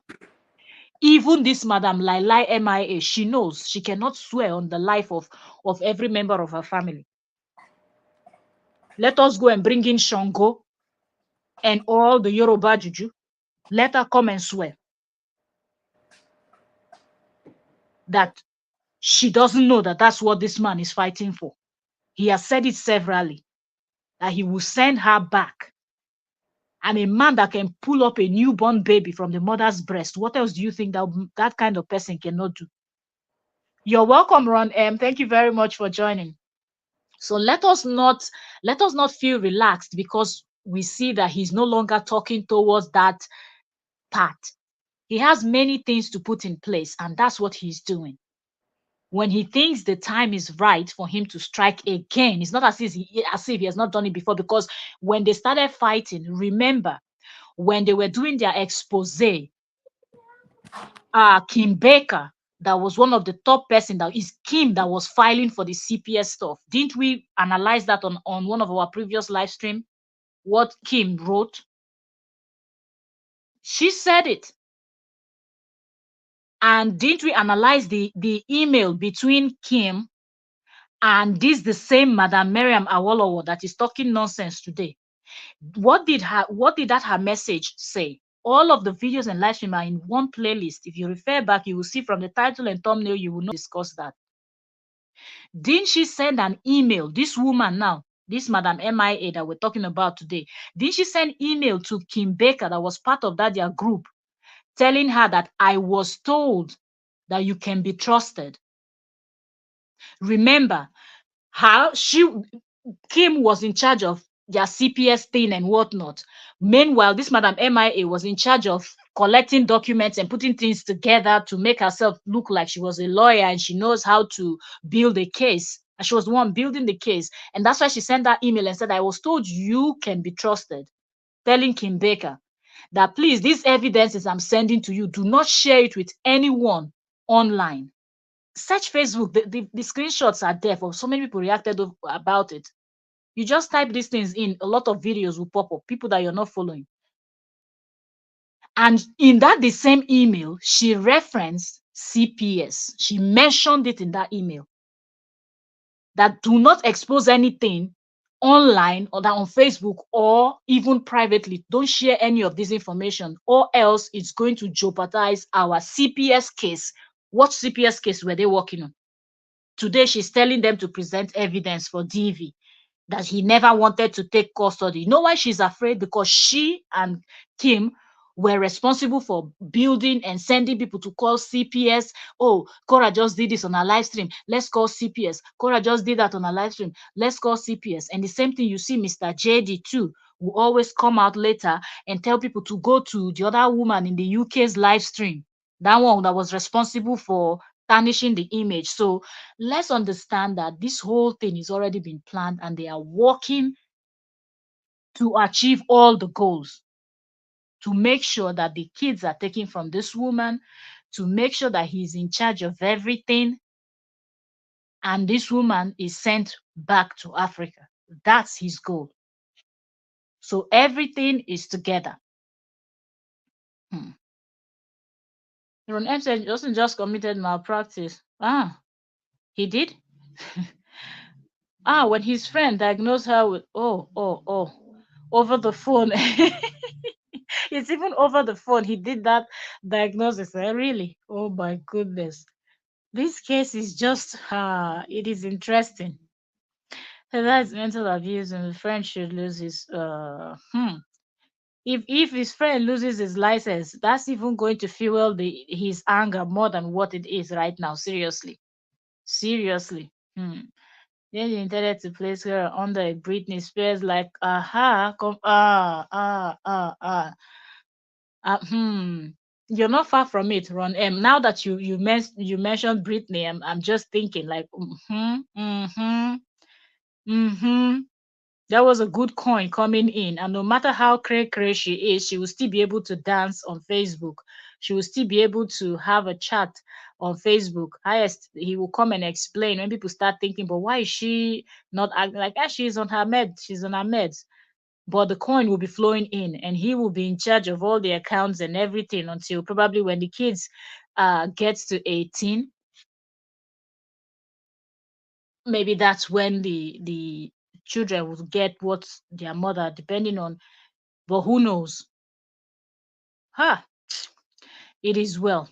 Even this Madam Lai MIA, she knows she cannot swear on the life of every member of her family. Let us go and bring in Shango and all the Yoruba Juju. Let her come and swear that she doesn't know that that's what this man is fighting for. He has said it severally, that he will send her back. And a man that can pull up a newborn baby from the mother's breast, what else do you think that kind of person cannot do? You're welcome, Ron M. Thank you very much for joining. So let us not feel relaxed because we see that he's no longer talking towards that part. He has many things to put in place, and that's what he's doing. When he thinks the time is right for him to strike again, it's not as if he has not done it before, because when they started fighting, remember, when they were doing their expose, Kim Baker, that was one of the top person, that is Kim, that was filing for the CPS stuff. Didn't we analyze that on one of our previous live stream? What Kim wrote? She said it. And didn't we analyze the email between Kim and the same Madam Miriam Awolowo that is talking nonsense today? What did her message say? All of the videos and live stream are in one playlist. If you refer back, you will see from the title and thumbnail, you will not discuss that. Didn't she send an email? This woman now, this Madam MIA that we're talking about today, didn't she send email to Kim Baker, that was part of that their group, telling her that I was told that you can be trusted? Remember how Kim was in charge of their CPS thing and whatnot. Meanwhile, this Madam MIA was in charge of collecting documents and putting things together to make herself look like she was a lawyer and she knows how to build a case. And she was the one building the case. And that's why she sent that email and said, I was told you can be trusted, telling Kim Baker that please, these evidences I'm sending to you, do not share it with anyone online. Search Facebook, the screenshots are there, for so many people reacted about it. You just type these things in, a lot of videos will pop up, people that you're not following. And in that the same email, she referenced CPS. She mentioned it in that email, that do not expose anything online or that on Facebook or even privately. Don't share any of this information, or else it's going to jeopardize our CPS case. What CPS case were they working on? Today, she's telling them to present evidence for DV, that he never wanted to take custody. You know why she's afraid? Because she and Kim were responsible for building and sending people to call CPS. Oh, Cora just did this on her live stream. Let's call CPS. Cora just did that on her live stream. Let's call CPS. And the same thing you see Mr. JD too will always come out later and tell people to go to the other woman in the UK's live stream. That one that was responsible for tarnishing the image. So let's understand that this whole thing is already been planned and they are working to achieve all the goals, to make sure that the kids are taken from this woman, to make sure that he's in charge of everything, and this woman is sent back to Africa. That's his goal. So everything is together. Hmm. Ron M said Justin just committed malpractice. Ah, he did? Ah, when his friend diagnosed her with over the phone. It's even over the phone. He did that diagnosis. Really? Oh my goodness. This case is just it is interesting. So that's mental abuse and the friend should lose his if his friend loses his license, that's even going to fuel his anger more than what it is right now. Seriously. Seriously. Then he intended to place her under a Britney Spears like uh, you're not far from it, Ron M. Now that you mentioned Britney, I'm just thinking like mm-hmm. That was a good coin coming in, and no matter how cray she is, she will still be able to dance on Facebook. She will still be able to have a chat on Facebook. Highest, he will come and explain when people start thinking, but why is she not acting like that? She's on her meds. She's on her meds. But the coin will be flowing in, and he will be in charge of all the accounts and everything until probably when the kids gets to 18. Maybe that's when the children will get what their mother, depending on. But who knows? Ha! It is well.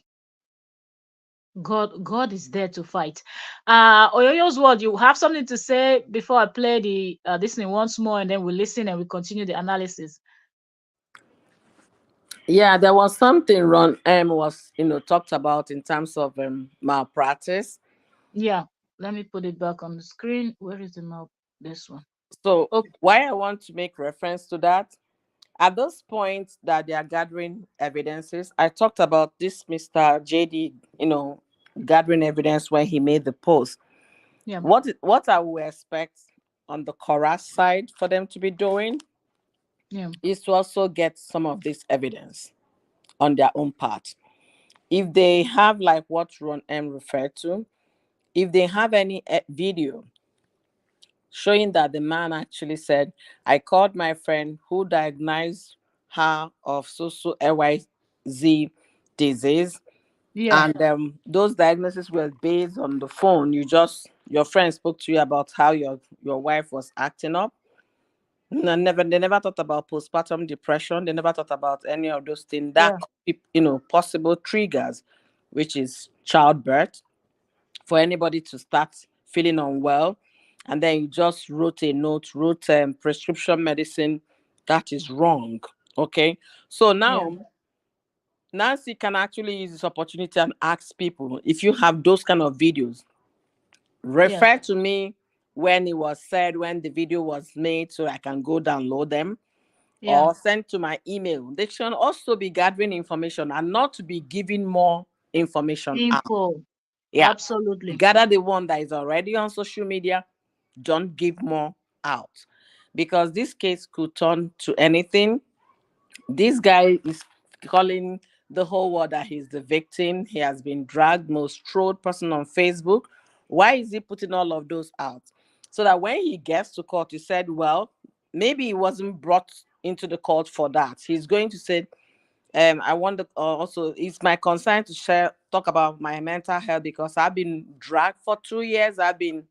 God is there to fight. Oyoyo's word, you have something to say before I play the this thing once more, and then we listen and we continue the analysis. Yeah, there was something Ron M was, talked about in terms of malpractice. Yeah, let me put it back on the screen. Where is the map? This one. So Okay. why I want to make reference to that, at this point that they are gathering evidences, I talked about this Mr. JD, gathering evidence when he made the post. Yeah. What I would expect on the Korra side for them to be doing Yeah. is to also get some of this evidence on their own part. If they have like what Ron M referred to, if they have any video showing that the man actually said, I called my friend who diagnosed her of so LYZ disease, Yeah. and those diagnoses were based on the phone. Your friend spoke to you about how your wife was acting up. No, they never thought about postpartum depression. They never thought about any of those things that Yeah. could be, possible triggers, which is childbirth, for anybody to start feeling unwell, and then you just wrote prescription medicine. That is wrong. Okay, so Yeah. now Nancy can actually use this opportunity and ask people, if you have those kind of videos, Yeah. refer to me when it was said, when the video was made, so I can go download them, Yeah. or send to my email. They should also be gathering information and not to be giving more information out. Info. Yeah. Absolutely. Gather the one that is already on social media. Don't give more out, because this case could turn to anything. This guy is calling the whole world that he's the victim. He has been dragged, most trolled person on Facebook. Why is he putting all of those out? So that when he gets to court, he said, well, maybe he wasn't brought into the court for that. He's going to say, I want to also, it's my concern to talk about my mental health, because I've been dragged for 2 years. I've been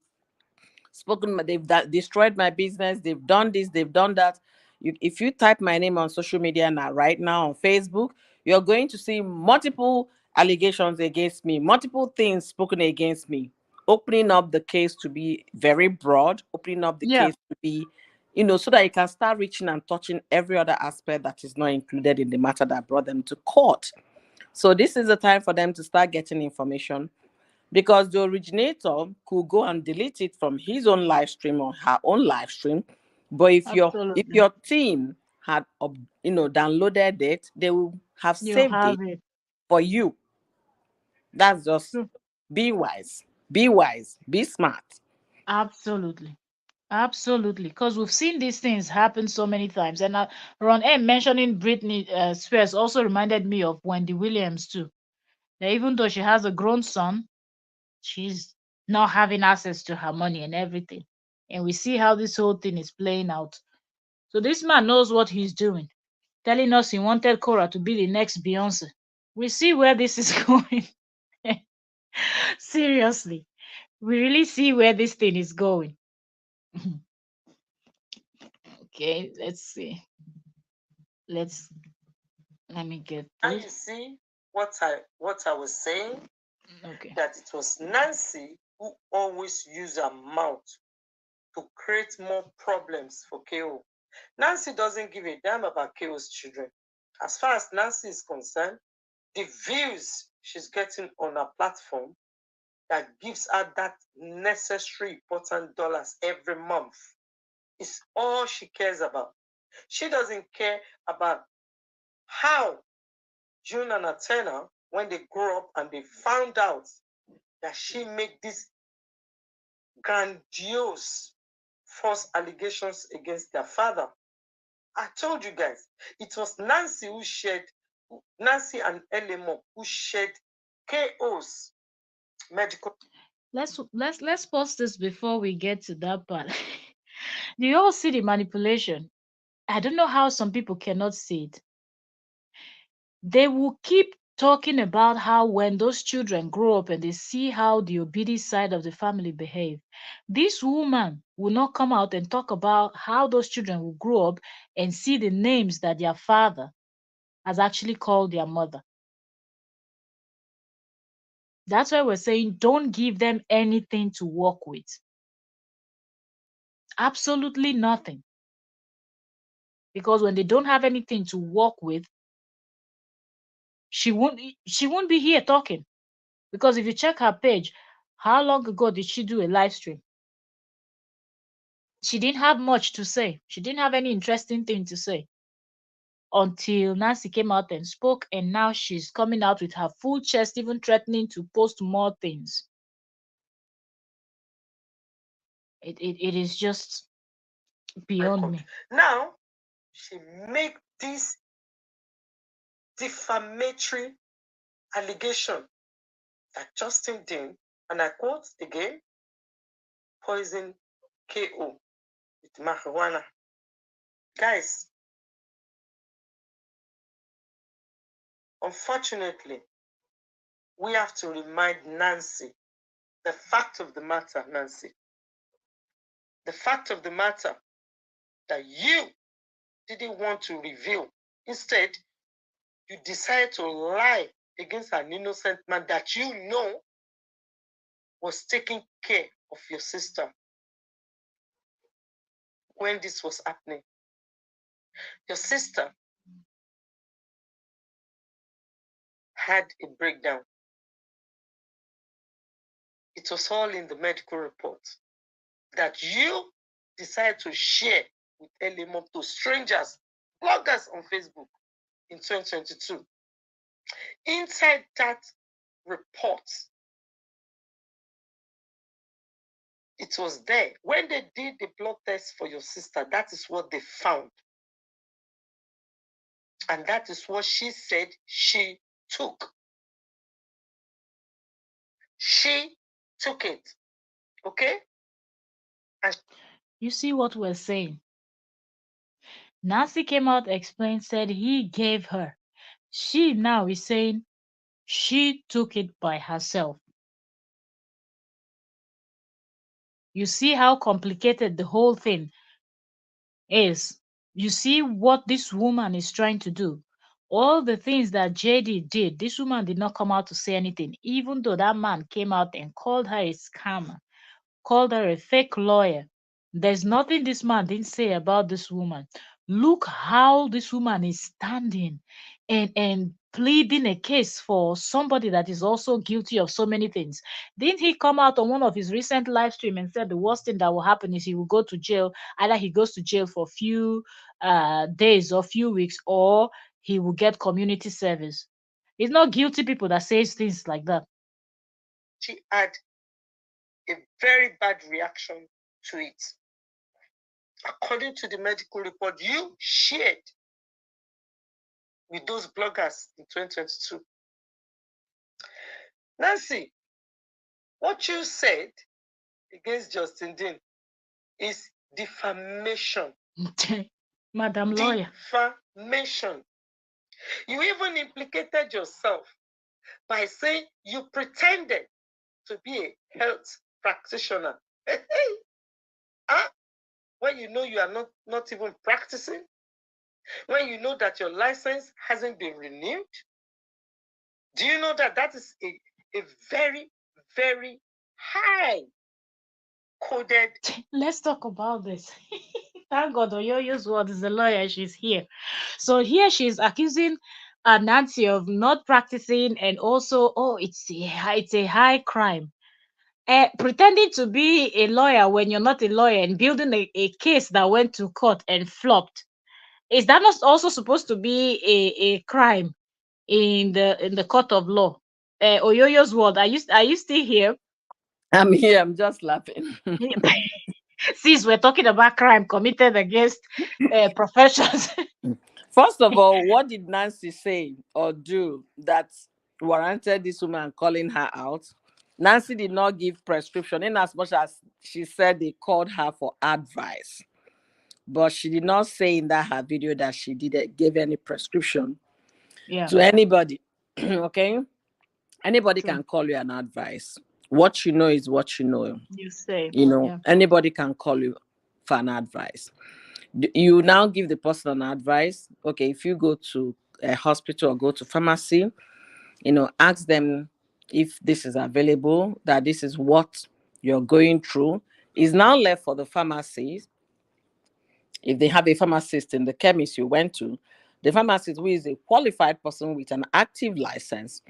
spoken, they've destroyed my business, they've done this, they've done that. If you type my name on social media now, right now on Facebook, you're going to see multiple allegations against me, multiple things spoken against me, opening up the case to be very broad, opening up the Yeah. case to be so that you can start reaching and touching every other aspect that is not included in the matter that brought them to court. So this is the time for them to start getting information, because the originator could go and delete it from his own live stream or her own live stream. But if Absolutely. your team had downloaded it, they will have You saved it have it. for you. That's just True. be wise, be smart. Absolutely. Absolutely. Because we've seen these things happen so many times. And Ron M mentioning Britney Spears also reminded me of Wendy Williams too. That even though she has a grown son, she's not having access to her money and everything. And we see how this whole thing is playing out. So this man knows what he's doing, telling us he wanted Cora to be the next Beyonce. We see where this is going. Seriously, we really see where this thing is going. Okay, let's see. Let's let me get And this. you see what I was saying, Okay. that it was Nancy who always used her mouth to create more problems for KO. Nancy doesn't give a damn about KO's children. As far as Nancy is concerned, the views she's getting on her platform that gives her that necessary important dollars every month is all she cares about. She doesn't care about how June and Atena, when they grow up and they found out that she made these grandiose false allegations against their father. I told you guys, it was Nancy and Elemo who shared KO's medical. Let's pause this before we get to that part. Do you all see the manipulation? I don't know how some people cannot see it. They will keep talking about how when those children grow up and they see how the obedient side of the family behave, this woman will not come out and talk about how those children will grow up and see the names that their father has actually called their mother. That's why we're saying don't give them anything to work with. Absolutely nothing. Because when they don't have anything to work with, she won't be here talking. Because if you check her page, how long ago did she do a live stream? She didn't have much to say. She didn't have any interesting thing to say until Nancy came out and spoke, and now she's coming out with her full chest, even threatening to post more things. It is just beyond me. Now, she made this defamatory allegation that Justin Dean, and I quote again, poisoned KO with marijuana. Guys, unfortunately, we have to remind Nancy the fact of the matter, Nancy. The fact of the matter that you didn't want to reveal. Instead, you decided to lie against an innocent man that you know was taking care of your sister when this was happening. Your sister had a breakdown. It was all in the medical report that you decided to share with Elimop to strangers, bloggers on Facebook in 2022. Inside that report, it was there. When they did the blood test for your sister, that is what they found. And that is what she said she took. She took it. Okay? And You see what we're saying? Nancy came out, explained, said he gave her. She now is saying she took it by herself. You see how complicated the whole thing is. You see what this woman is trying to do. All the things that JD did, this woman did not come out to say anything, even though that man came out and called her a scammer, called her a fake lawyer. There's nothing this man didn't say about this woman. Look how this woman is standing and pleading a case for somebody that is also guilty of so many things. Didn't he come out on one of his recent live stream and said the worst thing that will happen is he will go to jail. Either he goes to jail for few days or few weeks, or he will get community service. It's not guilty people that says things like that. She had a very bad reaction to it. According to the medical report you shared with those bloggers in 2022. Nancy, what you said against Justin Dean is defamation. Madam Lawyer. Defamation. You even implicated yourself by saying you pretended to be a health practitioner. Huh? When you know you are not even practicing, when you know that your license hasn't been renewed. Do you know that that is a very, very high coded? Let's talk about this. Thank God Oyoyo's word is the lawyer. She's here. So here she's accusing Nancy of not practicing, and also, oh, it's a high crime. Pretending to be a lawyer when you're not a lawyer and building a case that went to court and flopped. Is that not also supposed to be a crime in the court of law? Oyoyo's word. Are you still here? I'm here. I'm just laughing. Since we're talking about crime committed against professions. First of all, what did Nancy say or do that warranted this woman calling her out? Nancy did not give prescription in as much as she said they called her for advice. But she did not say in that her video that she did give any prescription Yeah, to anybody. Okay? Anybody true. can call you an advice. What you know is what you know. You say, You know, yeah, anybody can call you for an advice. You now give the person an advice. Okay, if you go to a hospital or go to pharmacy, ask them if this is available, that this is what you're going through. Is now left for the pharmacies. If they have a pharmacist in the chemist you went to, the pharmacist who is a qualified person with an active license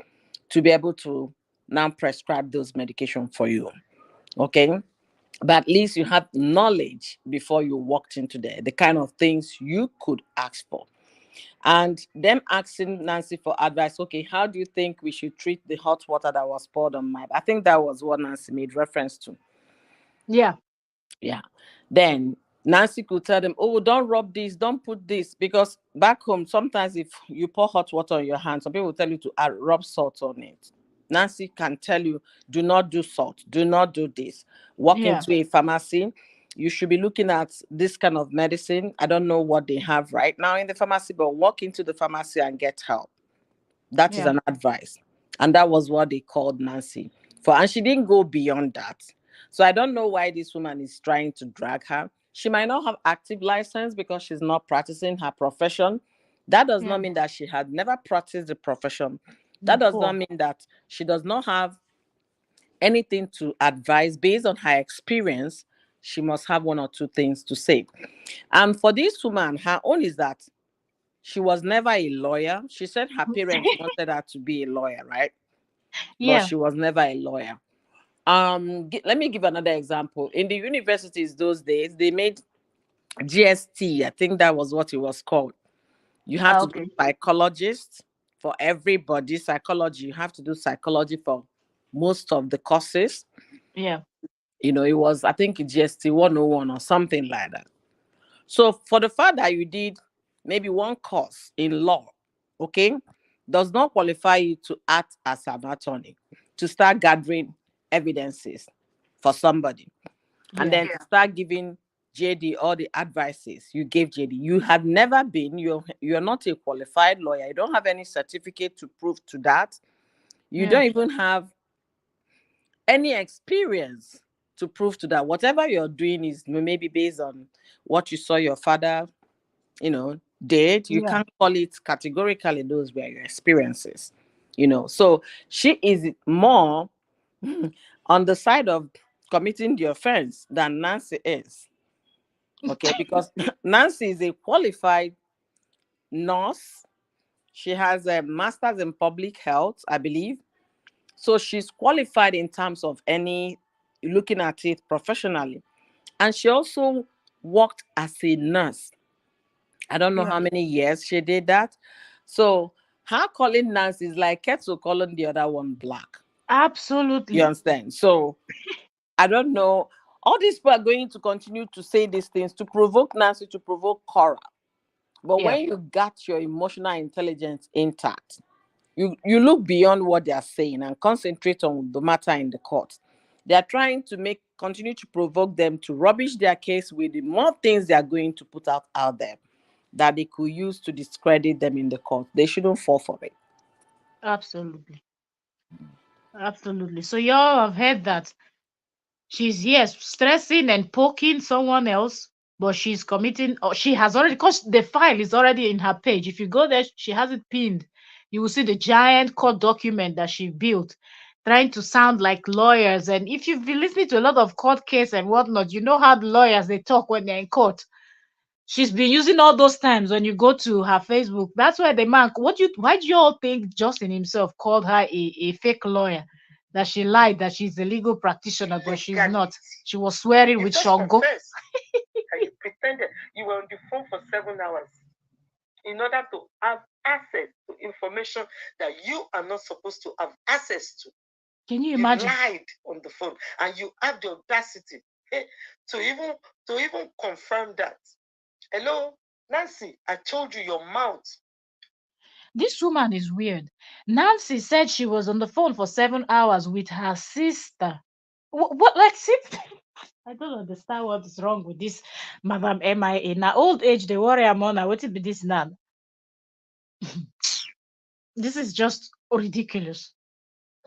to be able to now prescribe those medication for you. Okay. But at least you have knowledge before you walked into there, the kind of things you could ask for. And them asking Nancy for advice, okay, how do you think we should treat the hot water that was poured on my? I think that was what Nancy made reference to. yeah, Yeah. Then Nancy could tell them, oh, don't rub this, don't put this. Because back home, sometimes if you pour hot water on your hand, some people will tell you to rub salt on it. Nancy can tell you, do not do salt, do not do this. Walk yeah, into a pharmacy. You should be looking at this kind of medicine. I don't know what they have right now in the pharmacy, but walk into the pharmacy and get help. That is yeah, an advice. And that was what they called Nancy for. And she didn't go beyond that. So I don't know why this woman is trying to drag her. She might not have active license because she's not practicing her profession. That does yeah. not mean that she had never practiced the profession. That does not Before, mean that she does not have anything to advise based on her experience. She must have one or two things to say. And for this woman, her own is that she was never a lawyer. She said her parents wanted her to be a lawyer, right? But yeah, she was never a lawyer. Let me give another example. In the universities those days, they made GST. I think that was what it was called. You have to do okay, psychologist for everybody. Psychology, you have to do psychology for most of the courses. yeah, It was, I think, GST 101 or something like that. So for the fact that you did maybe one course in law, okay, does not qualify you to act as an attorney, to start gathering evidences for somebody, and yeah, then to start giving JD all the advices you gave JD. You have never been, you're not a qualified lawyer. You don't have any certificate to prove to that. You yeah, don't even have any experience to prove to that. Whatever you're doing is maybe based on what you saw your father did. You yeah, can't call it categorically those were your experiences. So she is more on the side of committing the offense than Nancy is. Okay, because Nancy is a qualified nurse. She has a master's in public health, I believe. So she's qualified in terms of any looking at it professionally. And she also worked as a nurse. I don't know Yeah, how many years she did that. So her calling Nancy is like Kettle calling the other one black. You absolutely. understand? So I don't know. All these people are going to continue to say these things to provoke Nancy, to provoke Cora. But Yeah, when you got your emotional intelligence intact, you look beyond what they are saying and concentrate on the matter in the court. They are trying to continue to provoke them to rubbish their case with the more things they are going to put out there that they could use to discredit them in the court. They shouldn't fall for it. absolutely. Absolutely. So y'all have heard that she's, yes, stressing and poking someone else, but she's committing, or she has already, because the file is already in her page. If you go there, she has it pinned. You will see the giant court document that she built, trying to sound like lawyers. And if you've been listening to a lot of court case and whatnot, you know how the lawyers they talk when they're in court. She's been using all those times when you go to her Facebook. That's why the man, why do you all think Justin himself called her a fake lawyer? That she lied, that she's a legal practitioner, but she's not. She was swearing You with just Shango. confess and you pretended you were on the phone for 7 hours in order to have access to information that you are not supposed to have access to. Can you You imagine? lied on the phone, and you have the audacity to even confirm that. Hello, Nancy, I told you your mouth. This woman is weird. Nancy said she was on the phone for 7 hours with her sister. What, like, see? I don't understand what is wrong with this Madam MIA. Now, old age, they worry I'm on. What it be this now? This is just ridiculous.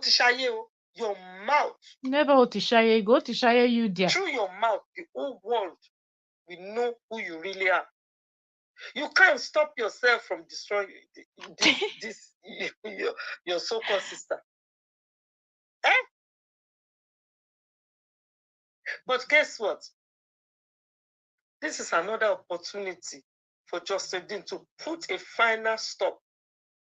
Tishaye, your mouth. Never Otishaye, go Otishaye you there. Through your mouth, the whole world will know who you really are. You can't stop yourself from destroying this your so-called sister. Eh? But guess what? This is another opportunity for Justin Dean to put a final stop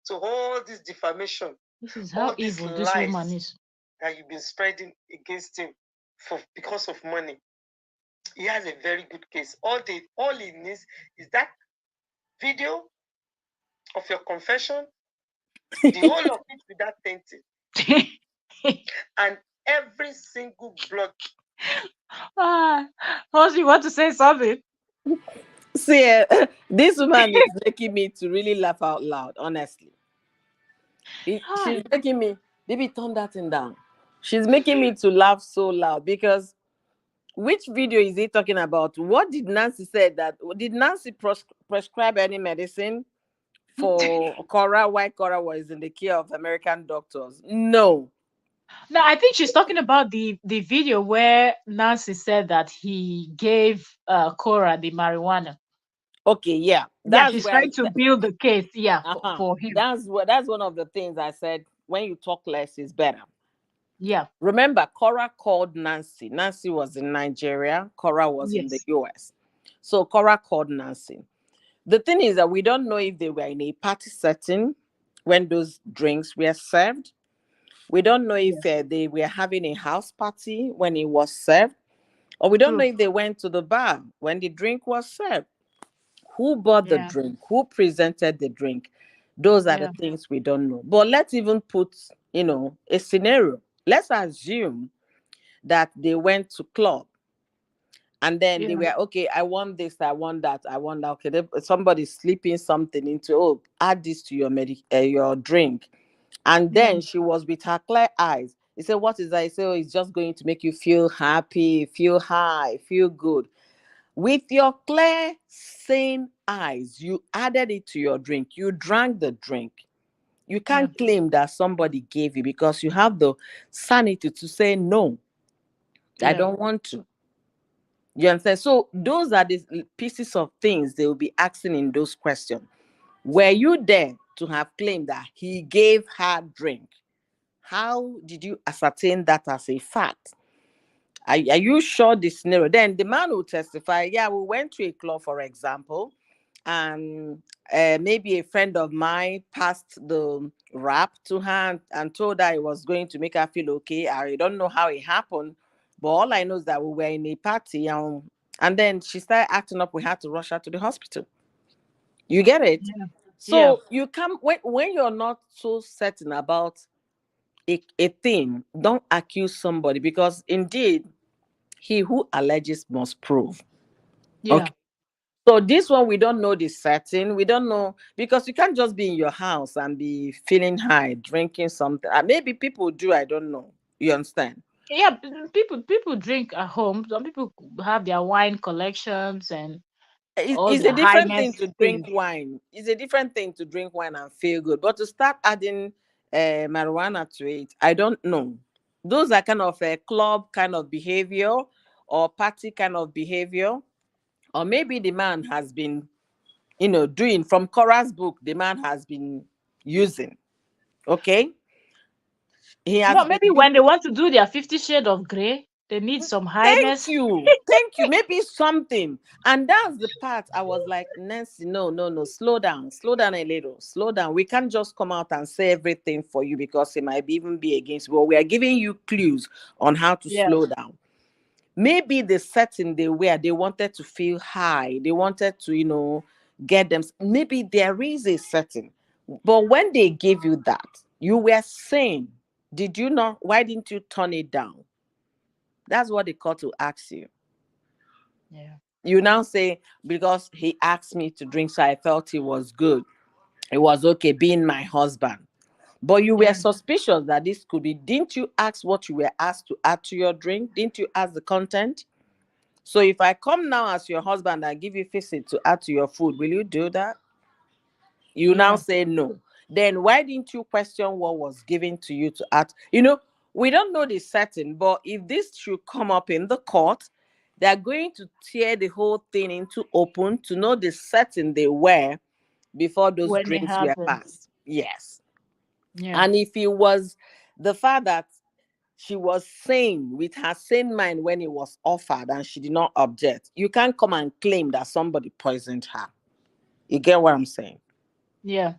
to all this defamation, This is how all these evil this woman lies is. that you've been spreading against him because of money. He has a very good case. All he needs is that video of your confession, the whole of it without tainting, and every single blood. Ah, Hoshi, you want to say something? See, this woman is making me to really laugh out loud, honestly. Ah, She's making me, baby, turn that thing down. She's making me to laugh so loud because which video is he talking about? What did Nancy say that? Did Nancy prescribe any medicine for Cora? Why Cora was in the care of American doctors? No. no, I think she's talking about the video where Nancy said that he gave Cora the marijuana. Okay, yeah, Yeah, that's she's where trying to build the case, yeah, uh-huh. for him. That's one of the things I said. When you talk less is better. Yeah, Remember, Cora called Nancy. Nancy was in Nigeria. Cora was in the yes, US. So Cora called Nancy. The thing is that we don't know if they were in a party setting when those drinks were served. We don't know if yes, they were having a house party when it was served, or we don't know true. if they went to the bar when the drink was served. Who bought the Yeah, drink? Who presented the drink? Those are the yeah, things we don't know. But let's even put, a scenario. Let's assume that they went to club and then they yeah, were okay. I want this, I want that, I want that. Okay, somebody's slipping something into, oh, add this to your drink, and yeah, then she was with her clear eyes. He said, what is that? He said, oh, it's just going to make you feel happy, feel high, feel good. With your clear sane eyes, you added it to your drink, you drank the drink. You yeah, can't claim that somebody gave you because you have the sanity to say no, I yeah, don't want to. You understand? So those are the pieces of things they will be asking in those questions. Were you there to have claimed that he gave her drink? How did you ascertain that as a fact? Are you sure this scenario? Then the man will testify, yeah, we went to a club, for example, and maybe a friend of mine passed the rap to her and told her it was going to make her feel okay. I don't know how it happened, but all I know is that we were in a party, and then she started acting up. We had to rush her to the hospital. You get it? Yeah. Yeah. So you come when you're not so certain about a thing, don't accuse somebody, because indeed he who alleges must prove. Yeah. Okay. So this one, we don't know the setting. We don't know, because you can't just be in your house and be feeling high, drinking something. Maybe people do. I don't know. You understand? Yeah, people drink at home. Some people have their wine collections and all It's their a different highness thing to drink things. wine. It's a different thing to drink wine and feel good. But to start adding marijuana to it, I don't know. Those are kind of a club kind of behavior or party kind of behavior. Or maybe the man has been, doing from Korra's book, the man has been using. Okay, he No, has been maybe using. when they want to do their 50 shade of gray, they need some Thank highness. you, thank you. Maybe something, and that's the part I was like, Nancy, no, no, no, slow down a little, slow down. We can't just come out and say everything for you, because it might even be against. Well, we are giving you clues on how to Yeah. slow down. Maybe the setting they were, they wanted to feel high, they wanted to, get them. Maybe there is a setting, but when they give you that, you were saying, did you not, why didn't you turn it down? That's what the court will ask you. Yeah. You now say, because he asked me to drink, so I felt it was good, it was okay being my husband. But you were Yeah. suspicious that this could be. Didn't you ask what you were asked to add to your drink? Didn't you ask the content? So if I come now as your husband and give you visit to add to your food, will you do that? You now Yeah. say no. Then why didn't you question what was given to you to add? We don't know the setting, but if this should come up in the court, they're going to tear the whole thing into open to know the setting they were before those When it drinks were happened. passed. Yes. Yeah. And if it was the fact that she was sane with her sane mind when it was offered and she did not object, you can't come and claim that somebody poisoned her. You get what I'm saying? Yeah.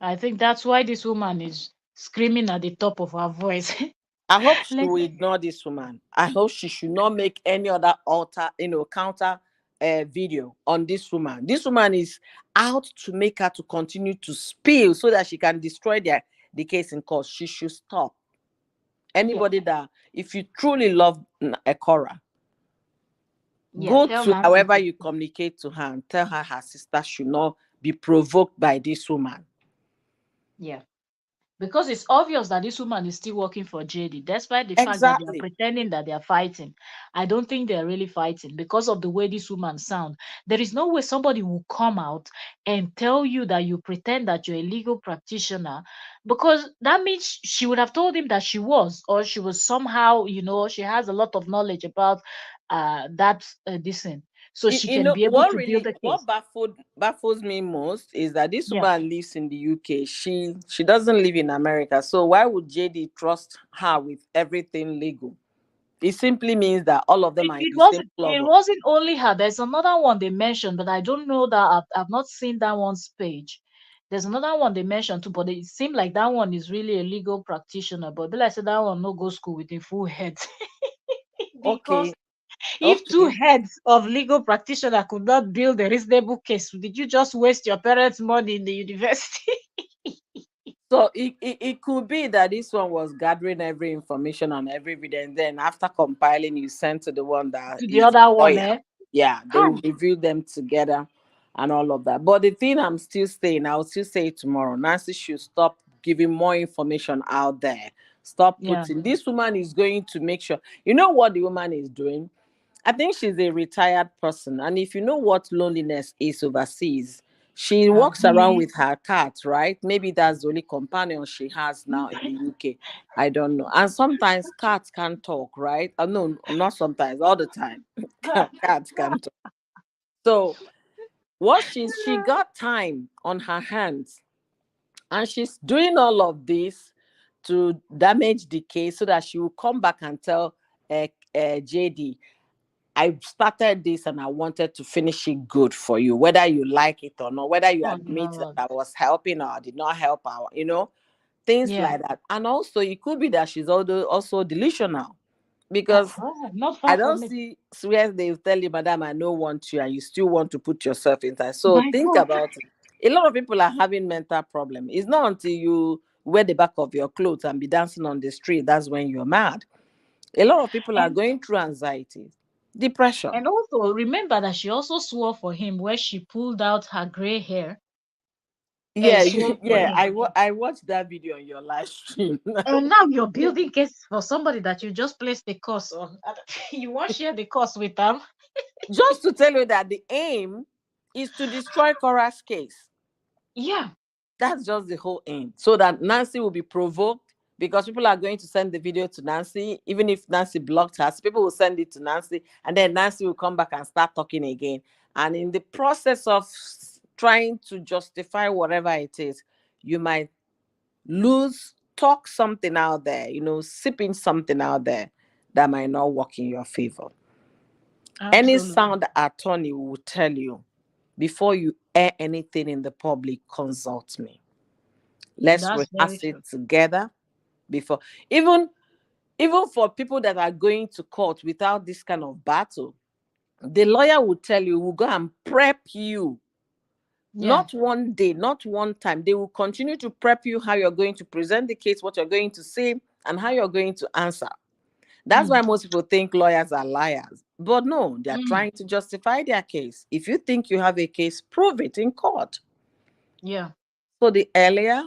I think that's why this woman is screaming at the top of her voice. I hope she Let will ignore this woman. I hope she should not make any other counter video on this woman. This woman is out to make her to continue to spill so that she can destroy the case in court. She should stop. Yeah. Anybody that, if you truly love a Korra, Yeah. go Tell to Nancy however to. you communicate to her and tell her sister should not be provoked by this woman. Yeah. Because it's obvious that this woman is still working for JD, despite the fact that they are Exactly. pretending that they are fighting. I don't think they're really fighting because of the way this woman sound. There is no way somebody will come out and tell you that you pretend that you're a legal practitioner, because that means she would have told him that she was, or she was somehow, she has a lot of knowledge about that this thing, so You, she you can know be able what to build really a what case. baffles me most is that this Yeah. woman lives in the UK. She doesn't live in America. So why would JD trust her with everything legal? It simply means that all of them It, are in it the same wasn't club. it wasn't only her. There's another one they mentioned, but I don't know that I've not seen that one's page. There's another one they mentioned too, but it seemed like that one is really a legal practitioner. But like I said, that one no go school with a full head. Because Okay, if two okay. heads of legal practitioner could not build a reasonable case, did you just waste your parents' money in the university? So it could be that this one was gathering every information and every evidence. Then after compiling, you sent to the one that To the is other a one, lawyer. eh? Yeah, they Hi. will review them together and all of that. But the thing I'm still saying, I'll still say it tomorrow. Nancy should stop giving more information out there. Stop Yeah. putting. This woman is going to make sure. You know what the woman is doing? I think she's a retired person. And if you know what loneliness is overseas, she walks around Uh-huh. with her cat, right? Maybe that's the only companion she has now in the UK. I don't know. And sometimes cats can talk, right? No, not sometimes, all the time. Cats can talk. So she got time on her hands and she's doing all of this to damage the case so that she will come back and tell JD, I started this and I wanted to finish it good for you, whether you like it or not, whether you Oh admit that Lord. I was helping or I did not help her, things Yeah. like that. And also, it could be that she's also delusional, Oh, because not I far don't from it. see where they tell you, Madam, I don't want you, and you still want to put yourself inside. So My think God. about it. A lot of people are having mental problem. It's not until you wear the back of your clothes and be dancing on the street that's when you're mad. A lot of people are And going through anxiety, depression. and also remember that she also swore for him where she pulled out her gray hair and Yeah, swore for yeah. him. I watched that video on your live stream. And now you're building case for somebody that you just placed the curse on. You want to share the curse with them? Just to tell you that the aim is to destroy Cora's case. Yeah. That's just the whole aim. So that Nancy will be provoked, because people are going to send the video to Nancy. Even if Nancy blocked her, people will send it to Nancy, and then Nancy will come back and start talking again. And in the process of trying to justify whatever it is, you might talk something out there, sipping something out there that might not work in your favor. Any Absolutely. sound attorney will tell you, before you air anything in the public, consult me. Let's That's very rehearse true. it together before. Even for people that are going to court without this kind of battle, the lawyer will tell you, will go and prep you. Yeah. Not one day, not one time. They will continue to prep you how you're going to present the case, what you're going to say, and how you're going to answer. That's Mm. why most people think lawyers are liars. But no, they are Mm. trying to justify their case. If you think you have a case, prove it in court. Yeah. So the earlier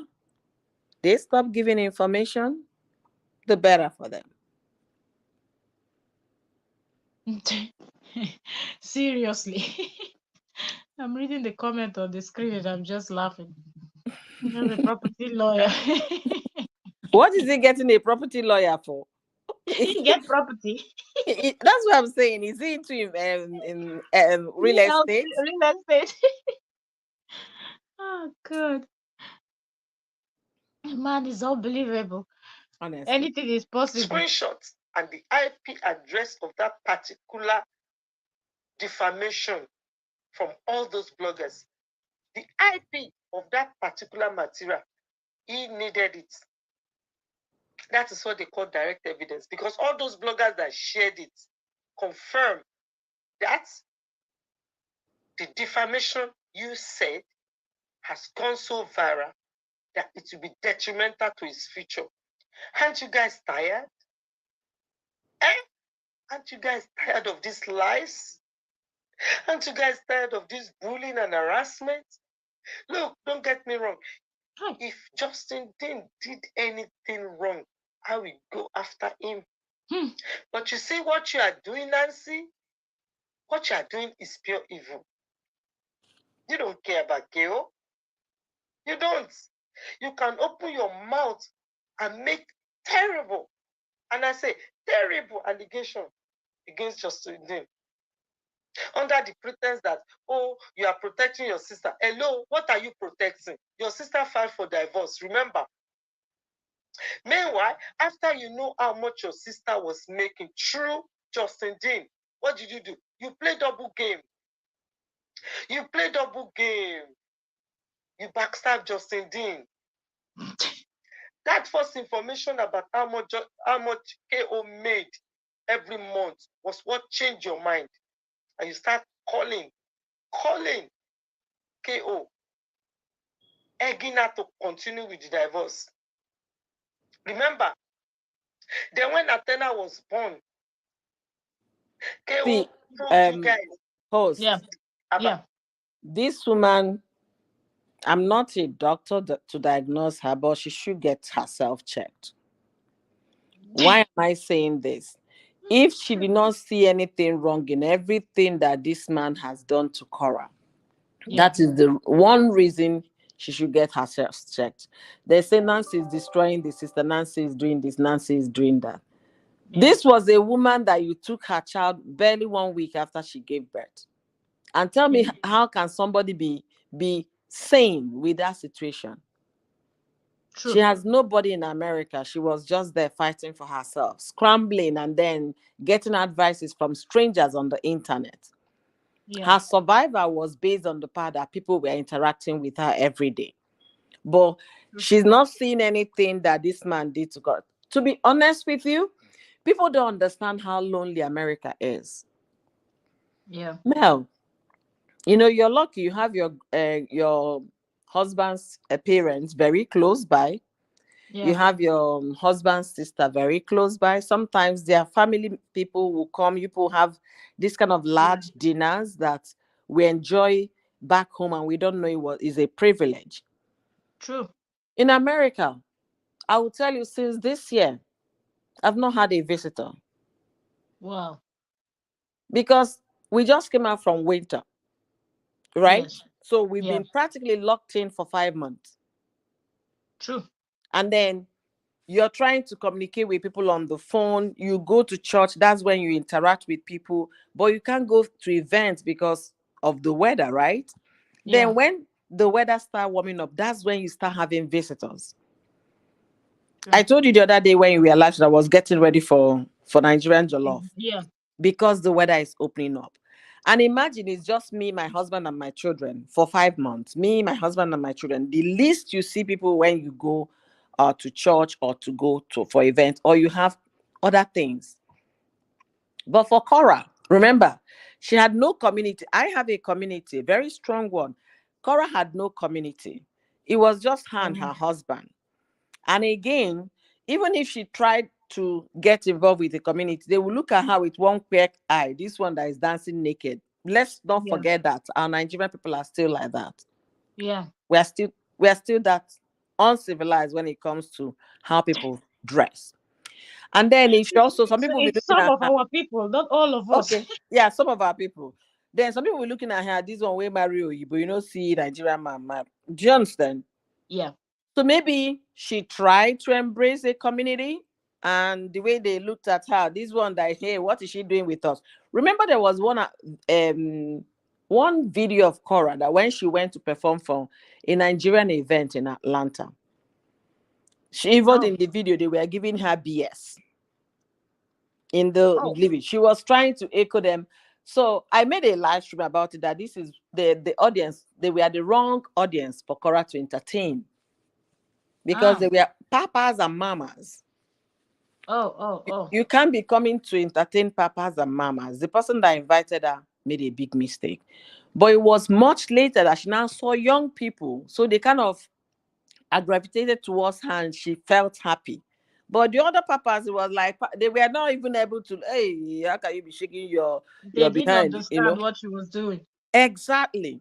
they stop giving information, the better for them. Seriously. I'm reading the comment on the screen and I'm just laughing. Just a property lawyer. What is he getting a property lawyer for? Get property. That's what I'm saying. Is he into in real Real, estate? real estate. Oh, good. Man, it's unbelievable. Honestly. Anything is possible. Screenshots and the IP address of that particular defamation from all those bloggers. The IP of that particular material, he needed it. That is what they call direct evidence, because all those bloggers that shared it confirm that the defamation you said has gone so viral that it will be detrimental to his future. Aren't you guys tired? Eh? Aren't you guys tired of these lies? Aren't you guys tired of this bullying and harassment? Look, don't get me wrong. Hi. If Justin Dean did anything wrong, I will go after him. Hmm. But you see what you are doing, Nancy? What you are doing is pure evil. You don't care about Geo. You don't. You can open your mouth and make terrible, and I say terrible allegation against Justin Dean under the pretense that, oh, you are protecting your sister. Hello, what are you protecting? Your sister filed for divorce, remember? Meanwhile, after you know how much your sister was making through Justin Dean, what did you do? You play double game. You play double game. You backstab Justin Dean. That first information about how much KO made every month was what changed your mind. And you start calling KO, egging her to continue with the divorce. Remember, then when Athena was born, KO See, told you guys Yeah. host, about. Yeah. this woman, I'm not a doctor to diagnose her, but she should get herself checked. Why am I saying this? If she did not see anything wrong in everything that this man has done to Cora, Yeah. that is the one reason she should get herself checked. They say Nancy is destroying the sister, Nancy is doing this, Nancy is doing that. Yeah. This was a woman that you took her child barely 1 week after she gave birth. And tell me, Yeah. how can somebody be sane with that situation? She True. has nobody in America. She was just there fighting for herself, scrambling, and then getting advices from strangers on the internet. Yeah. Her survival was based on the fact that people were interacting with her every day. But True. she's not seeing anything that this man did to God. To be honest with you, people don't understand how lonely America is. Yeah. Mel, you know, you're lucky you have your husband's parents very close by. You Yeah. have your husband's sister very close by. Sometimes their family people will come. You will have this kind of Yeah. large dinners that we enjoy back home, and we don't know it was is a privilege. True. In America, I will tell you, since this year, I've not had a visitor Wow. because we just came out from winter, right? Yes. So we've Yeah. been practically locked in for 5 months. True. And then you're trying to communicate with people on the phone. You go to church, that's when you interact with people, but you can't go to events because of the weather, right? Yeah. Then when the weather start warming up, that's when you start having visitors. I True. told you the other day when you realized that I was getting ready for Nigerian jollof Yeah. because the weather is opening up. And imagine it's just me, my husband, and my children for 5 months. Me, my husband, and my children. The least you see people when you go to church or to go to for events, or you have other things. But for Cora, remember, she had no community. I have a community, a very strong one. Cora had no community. It was just her and her Um, husband. And again, even if she tried to get involved with the community, they will look at her with one quick eye. This one that is dancing naked. Let's not yeah. forget that our Nigerian people are still like that. Yeah. We are still that uncivilized when it comes to how people dress. And then if she also some So people will be it's looking some at of her. our people, not all of us. Okay, yeah, some of our people. Then some people will looking at her. This one way marry Oyibo, you know, see Nigerian man. Do you understand? Yeah. So maybe she tried to embrace a community, and the way they looked at her, this one that, hey, what is she doing with us? Remember, there was one video of Cora that when she went to perform for a Nigerian event in Atlanta, she even Oh. in the video they were giving her BS in the Oh. living. She was trying to echo them. So I made a live stream about it that this is the audience, they were the wrong audience for Cora to entertain because Ah. they were papas and mamas. Oh. Oh. Oh. You can't be coming to entertain papas and mamas. The person that invited her made a big mistake. But it was much later that she now saw young people. So they kind of gravitated towards her and she felt happy. But the other papas, it was like they were not even able to, hey, how can you be shaking They your didn't behind, you understand know? what she was doing. Exactly.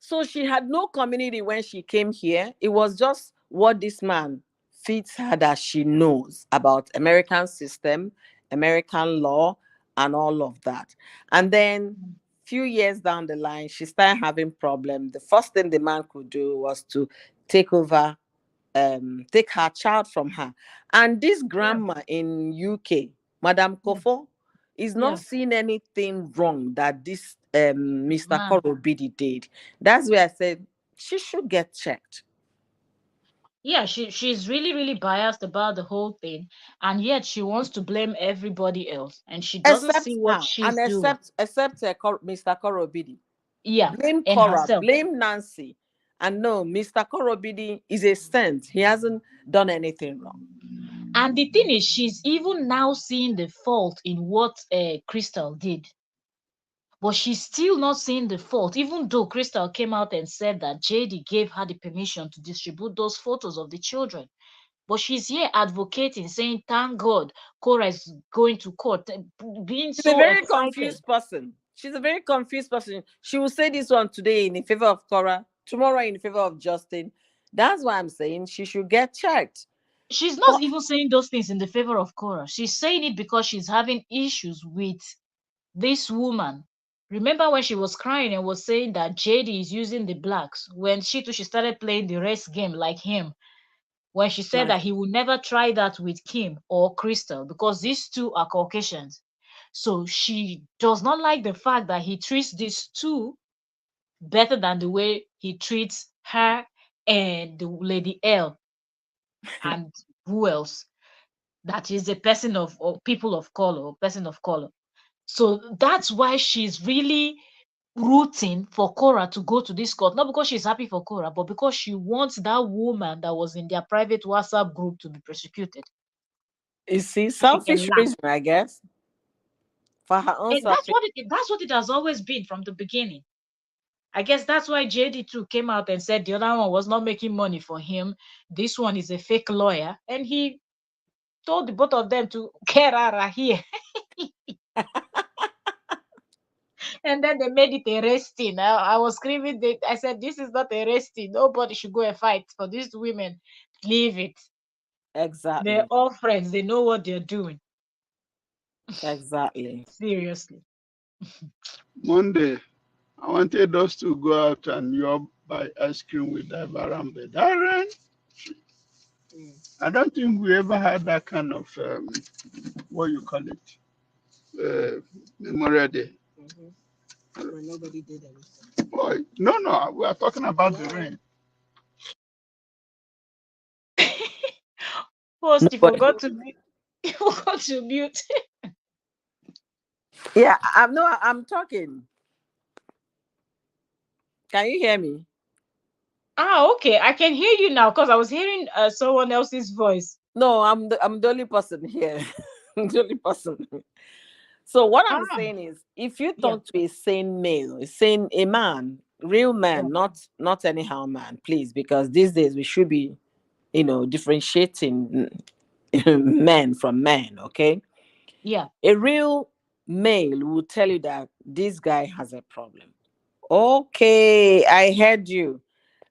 So she had no community when she came here. It was just what this man feeds her that she knows about American system, American law, and all of that. And then few years down the line, she started having problem. The first thing the man could do was to take over, take her child from her. And this Yeah. grandma in UK, Madam Yeah. Kofo, is not Yeah. seeing anything wrong that this Mr. Man. Korobidi did. That's where I said she should get checked. Yeah, she's really, really biased about the whole thing, and yet she wants to blame everybody else, and she doesn't see Except what her, and she's doing. except Mr. Korobidi. Yeah, Blame and Cora, herself. blame Nancy. And no, Mr. Korobidi is a saint. He hasn't done anything wrong. And the thing is, she's even now seeing the fault in what Crystal did. But she's still not seeing the fault, even though Crystal came out and said that JD gave her the permission to distribute those photos of the children. But she's here advocating, saying, thank God Cora is going to court, being She's a so very excited. confused person. She's a very confused person. She will say this one today in favor of Cora, tomorrow in favor of Justin. That's why I'm saying she should get checked. She's But not even saying those things in the favor of Cora. She's saying it because she's having issues with this woman. Remember when she was crying and was saying that JD is using the blacks when she too she started playing the race game like him, when she said nice. that he would never try that with Kim or Crystal because these two are Caucasians. So she does not like the fact that he treats these two better than the way he treats her and the Lady L. and who else? That is a person of or people of color, or person of color. So that's why she's really rooting for Korra to go to this court, not because she's happy for Korra, but because she wants that woman that was in their private WhatsApp group to be persecuted. You see, So she can selfish laugh. reason, I guess, for her own And that's selfish. what that's what it has always been from the beginning. I guess that's why JD2 came out and said the other one was not making money for him. This one is a fake lawyer. And he told the both of them to get out of here. And then they made it arresting. I was screaming. I said, this is not arresting. Nobody should go and fight for these women. Leave it. They're Exactly. all friends. They know what they're doing. Exactly. Seriously. Monday, I wanted us to go out and you buy ice cream with Ibarambe. Darren, I don't think we ever had that kind of, what you call it, Memorial Day. Where nobody did anything. Boy, no, we are talking about the rain. Host, you Nobody. forgot to mute. You forgot to mute. Yeah, I'm no, I'm talking. Can you hear me? Ah, okay. I can hear you now because I was hearing someone else's voice. No, I'm the only person here. I'm the only person. So what I'm Ah, saying is, if you yeah, talk to a sane male, a man, real yeah. man, not anyhow man, please, because these days we should be, differentiating men from men. Okay, Yeah. a real male will tell you that this guy has a problem. Okay, I heard you.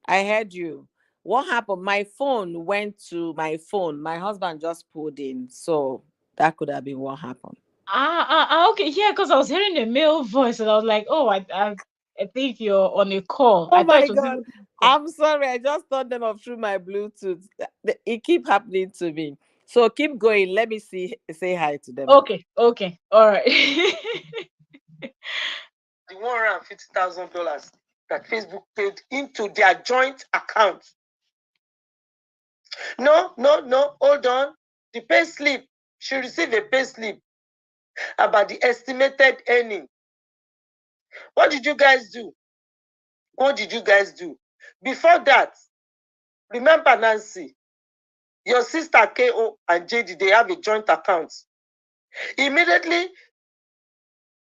I heard you. What happened? My phone went to my phone. My husband just pulled in. So that could have been what happened. Okay. Yeah, because I was hearing a male voice and I was like, oh, I think you're on a call. Oh I thought my it was God. even a call. I'm sorry. I just turned them off through my Bluetooth. It keep happening to me. So keep going. Let me say hi to them. Okay, okay, all right. The $150,000 that Facebook paid into their joint account. No, hold on. The pay slip, she received a pay slip about the estimated earning. What did you guys do? What did you guys do? Before that, remember Nancy, your sister KO and JD, they have a joint account. Immediately,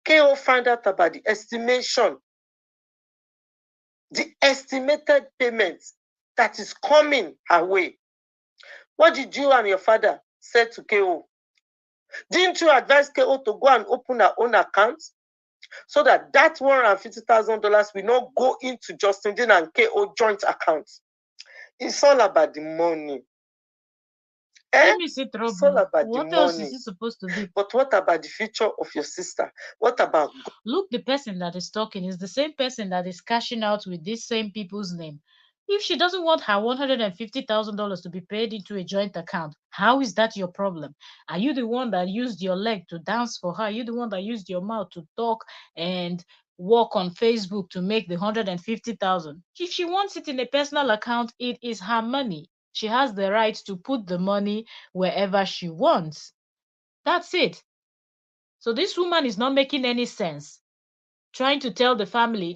KO found out about the estimation, the estimated payment that is coming her way. What did you and your father say to KO? Didn't you advise KO to go and open her own account so that $150,000 will not go into Justin Dean and KO joint account? It's all about the money. Let me see It's all trouble. about the What else is money. it supposed to be? But what about the future of your sister? What about Look, the person that is talking is the same person that is cashing out with these same people's name. If she doesn't want her $150,000 to be paid into a joint account, how is that your problem? Are you the one that used your leg to dance for her? Are you the one that used your mouth to talk and walk on Facebook to make the 150,000? If she wants it in a personal account, it is her money. She has the right to put the money wherever she wants. That's it. So this woman is not making any sense trying to tell the family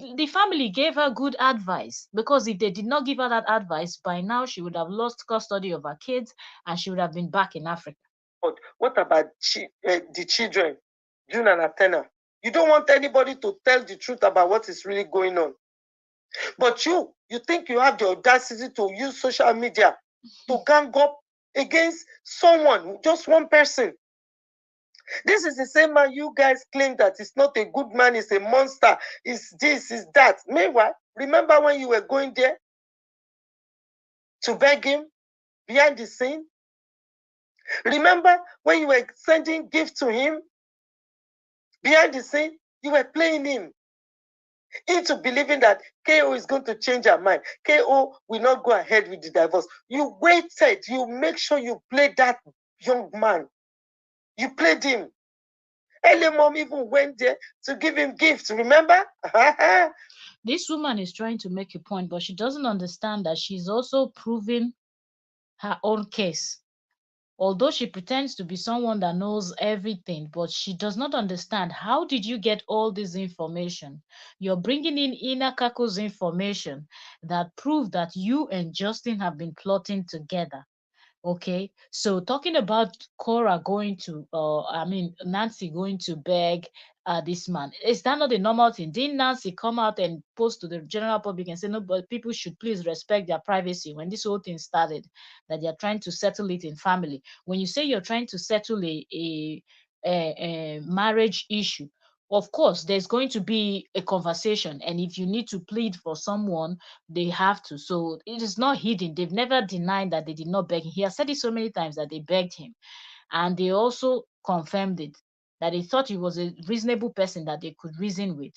gave her good advice, because if they did not give her that advice, by now she would have lost custody of her kids and she would have been back in Africa. what about the children, June and Athena? You don't want anybody to tell the truth about what is really going on. But you think you have the audacity to use social media to gang up against someone, just one person. This is the same man you guys claim that is not a good man, is a monster, is this, is that. Meanwhile, remember when you were going there to beg him behind the scene? Remember when you were sending gifts to him behind the scene? You were playing him into believing that KO is going to change her mind. KO will not go ahead with the divorce. You waited. You make sure you played that young man. You played him. Early mom even went there to give him gifts, remember? This woman is trying to make a point, but she doesn't understand that she's also proving her own case. Although she pretends to be someone that knows everything, but she does not understand, how did you get all this information? You're bringing in Ina Kako's information that prove that you and Justin have been plotting together. Okay, so talking about Cora going to, I mean, Nancy going to beg this man, is that not a normal thing? Didn't Nancy come out and post to the general public and say, no, but people should please respect their privacy when this whole thing started, that they're trying to settle it in family? When you say you're trying to settle a marriage issue, of course, there's going to be a conversation, and if you need to plead for someone, they have to. So it is not hidden. They've never denied that they did not beg him. He has said it so many times that they begged him. And they also confirmed it, that they thought he was a reasonable person that they could reason with.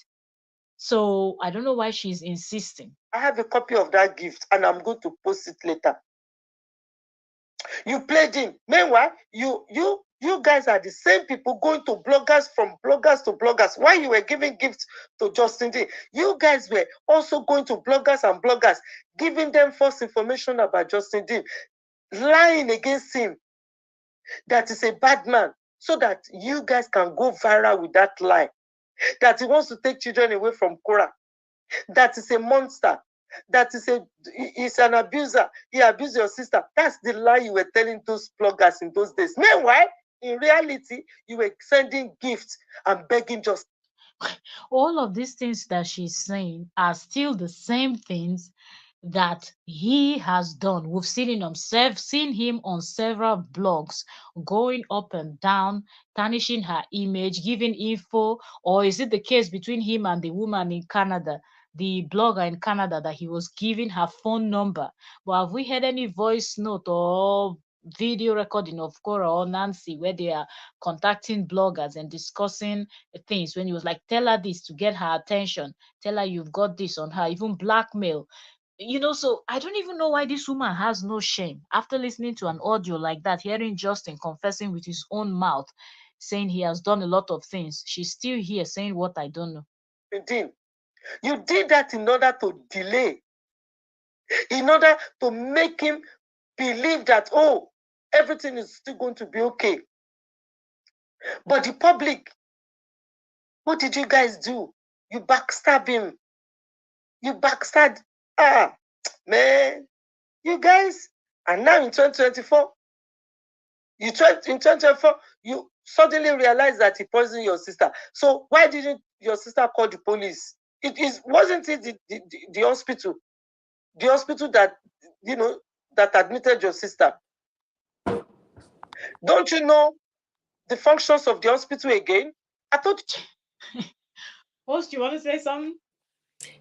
So I don't know why she's insisting. I have a copy of that gift and I'm going to post it later. You played him. Meanwhile, you guys are the same people going to bloggers, from bloggers to bloggers. While you were giving gifts to Justin Dean, you guys were also going to bloggers and bloggers, giving them false information about Justin Dean, lying against him that is a bad man, so that you guys can go viral with that lie, that he wants to take children away from Korra, that is a monster, that is an abuser, he abused your sister. That's the lie you were telling those bloggers in those days. Meanwhile, in reality, you were sending gifts and begging just. All of these things that she's saying are still the same things that he has done. We've seen him on several blogs going up and down, tarnishing her image, giving info. Or is it the case between him and the woman in Canada, the blogger in Canada, that he was giving her phone number? But have we heard any voice note or video recording of Cora or Nancy where they are contacting bloggers and discussing things, when he was like, tell her this to get her attention, tell her you've got this on her, even blackmail? So I don't even know why this woman has no shame after listening to an audio like that, hearing Justin confessing with his own mouth, saying he has done a lot of things. She's still here saying what I don't know. You did that in order to delay, in order to make him believe that, oh, everything is still going to be okay. But the public, what did you guys do? You backstab him. You backstab. Man, you guys. And now in 2024, in 2024, you suddenly realize that he poisoned your sister. So why didn't your sister call the police? Wasn't it the hospital? The hospital that, that admitted your sister. Don't you know the functions of the hospital again? I thought. Host, you want to say something?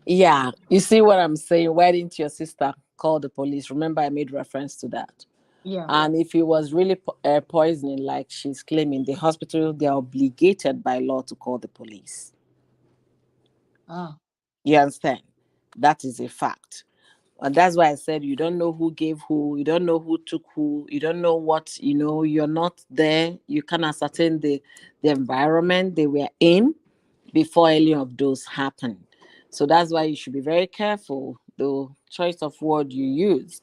Yeah, you see what I'm saying? Why didn't your sister call the police? Remember, I made reference to that. Yeah. And if it was really poisoning, like she's claiming, the hospital, they're obligated by law to call the police. Ah. You understand? That is a fact. And that's why I said you don't know who gave who, you don't know who took who, you don't know what, you're not there. You can ascertain the environment they were in before any of those happened. So that's why you should be very careful the choice of word you use.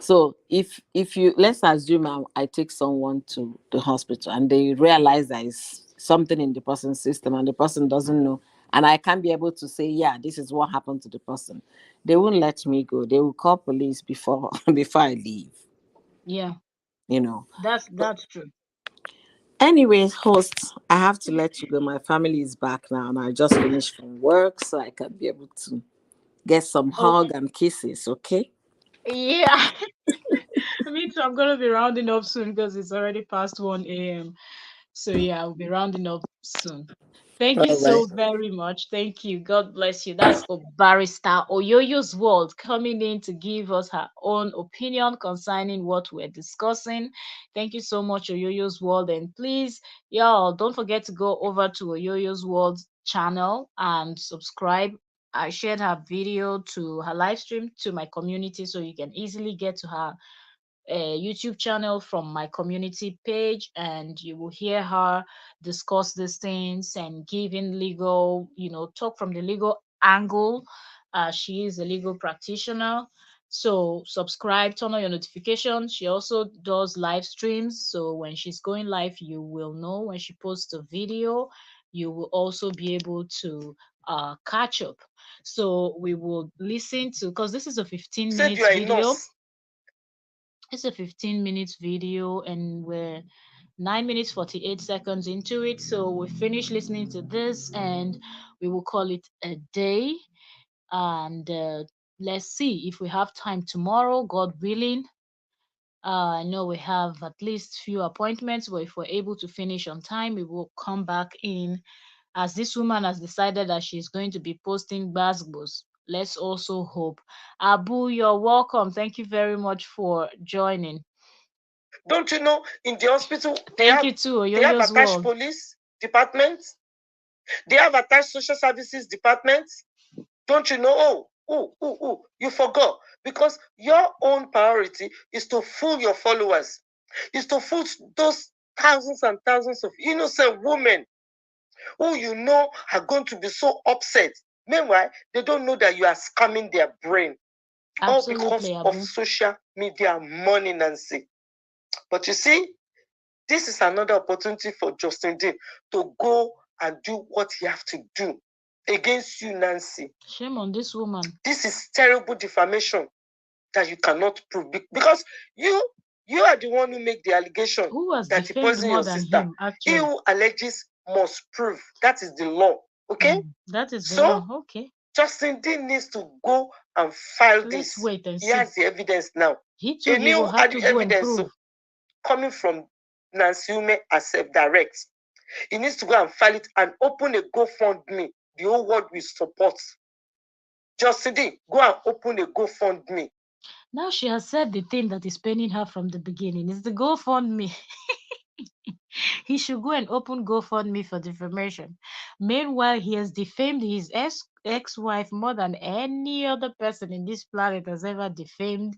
So if you, let's assume I take someone to the hospital and they realize there is something in the person's system and the person doesn't know, and I can't be able to say, yeah, this is what happened to the person, they won't let me go. They will call police before before I leave. Yeah. You know. That's true. Anyways, hosts, I have to let you go. My family is back now, and I just finished from work, so I can be able to get some hug Okay. and kisses. Okay. Yeah. Me too. I'm gonna be rounding up soon because it's already past 1 a.m. So yeah, I'll be rounding up soon. Thank you All right. so very much. Thank you. God bless you. That's a barrister Oyoyo's World coming in to give us her own opinion concerning what we're discussing. Thank you so much, Oyoyo's World. And please, y'all, don't forget to go over to Oyoyo's World channel and subscribe. I shared her video to her live stream to my community, so you can easily get to her YouTube channel from my community page, and you will hear her discuss these things and giving legal, talk from the legal angle. She is a legal practitioner. So subscribe, turn on your notifications. She also does live streams. So when she's going live, you will know when she posts a video. You will also be able to catch up. So we will listen to, because this is a 15 Said you minutes are a video. nurse. It's a 15 minutes video, and we're 9 minutes 48 seconds into it. So we finish listening to this and we will call it a day. And let's see if we have time tomorrow, God willing. I know we have at least few appointments, but if we're able to finish on time, we will come back in. As this woman has decided that she's going to be posting basketballs, let's also hope. Abu, you're welcome. Thank you very much for joining. Don't you know in the hospital Thank you too, they have Yoyo's attached World. police department, they have attached social services department. Don't you know? You forgot. Because your own priority is to fool your followers, is to fool those thousands and thousands of innocent women who you know are going to be so upset. Meanwhile, they don't know that you are scamming their brain. Absolutely, All because Abu. of social media money, Nancy. But you see, this is another opportunity for Justin Dean to go and do what he has to do against you, Nancy. Shame on this woman. This is terrible defamation that you cannot prove because you are the one who make the allegation Who has that he defamed poisoned more your than sister. him, He actually? who alleges must prove. That is the law. Okay? That is the So, law. Okay. Justin Dean needs to go and file Let's this. wait and He see. has the evidence now. He too, he will have to go and prove. Coming from Nancy Ume herself direct. He needs to go and file it and open a GoFundMe. The whole world will support. Justin Dean, go and open a GoFundMe. Now she has said the thing that is paining her from the beginning. It's the GoFundMe. He should go and open GoFundMe for defamation. Meanwhile, he has defamed his ex-wife more than any other person in this planet has ever defamed.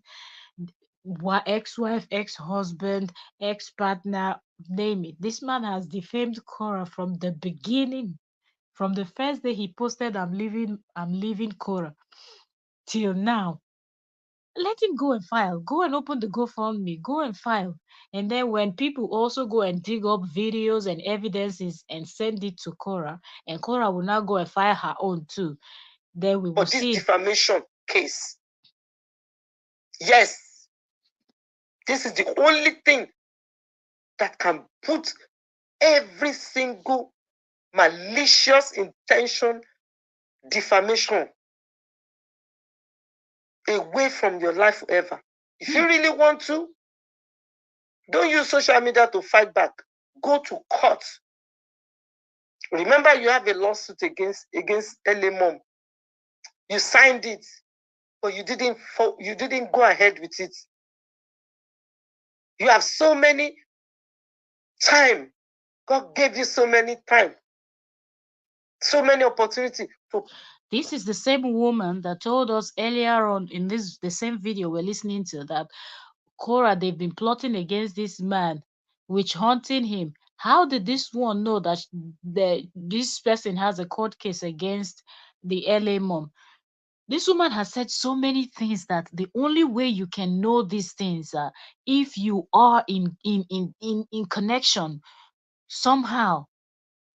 Ex-wife, ex-husband, ex-partner, name it. This man has defamed Korra from the beginning. From the first day he posted, I'm leaving Korra, till now. Let him go and file. Go and open the GoFundMe. Go and file. And then when people also go and dig up videos and evidences and send it to Korra, and Korra will now go and file her own too, then we will see. This defamation case, yes, this is the only thing that can put every single malicious intention, defamation away from your life forever. If you really want to, don't use social media to fight back. Go to court. Remember, you have a lawsuit against LA Mom. You signed it, but you didn't go ahead with it. You have so many time. God gave you so many time, so many opportunity to. This is the same woman that told us earlier on in the same video we're listening to that Korra, they've been plotting against this man, witch hunting him. How did this one know that this person has a court case against the LA Mom? This woman has said so many things that the only way you can know these things are if you are in connection somehow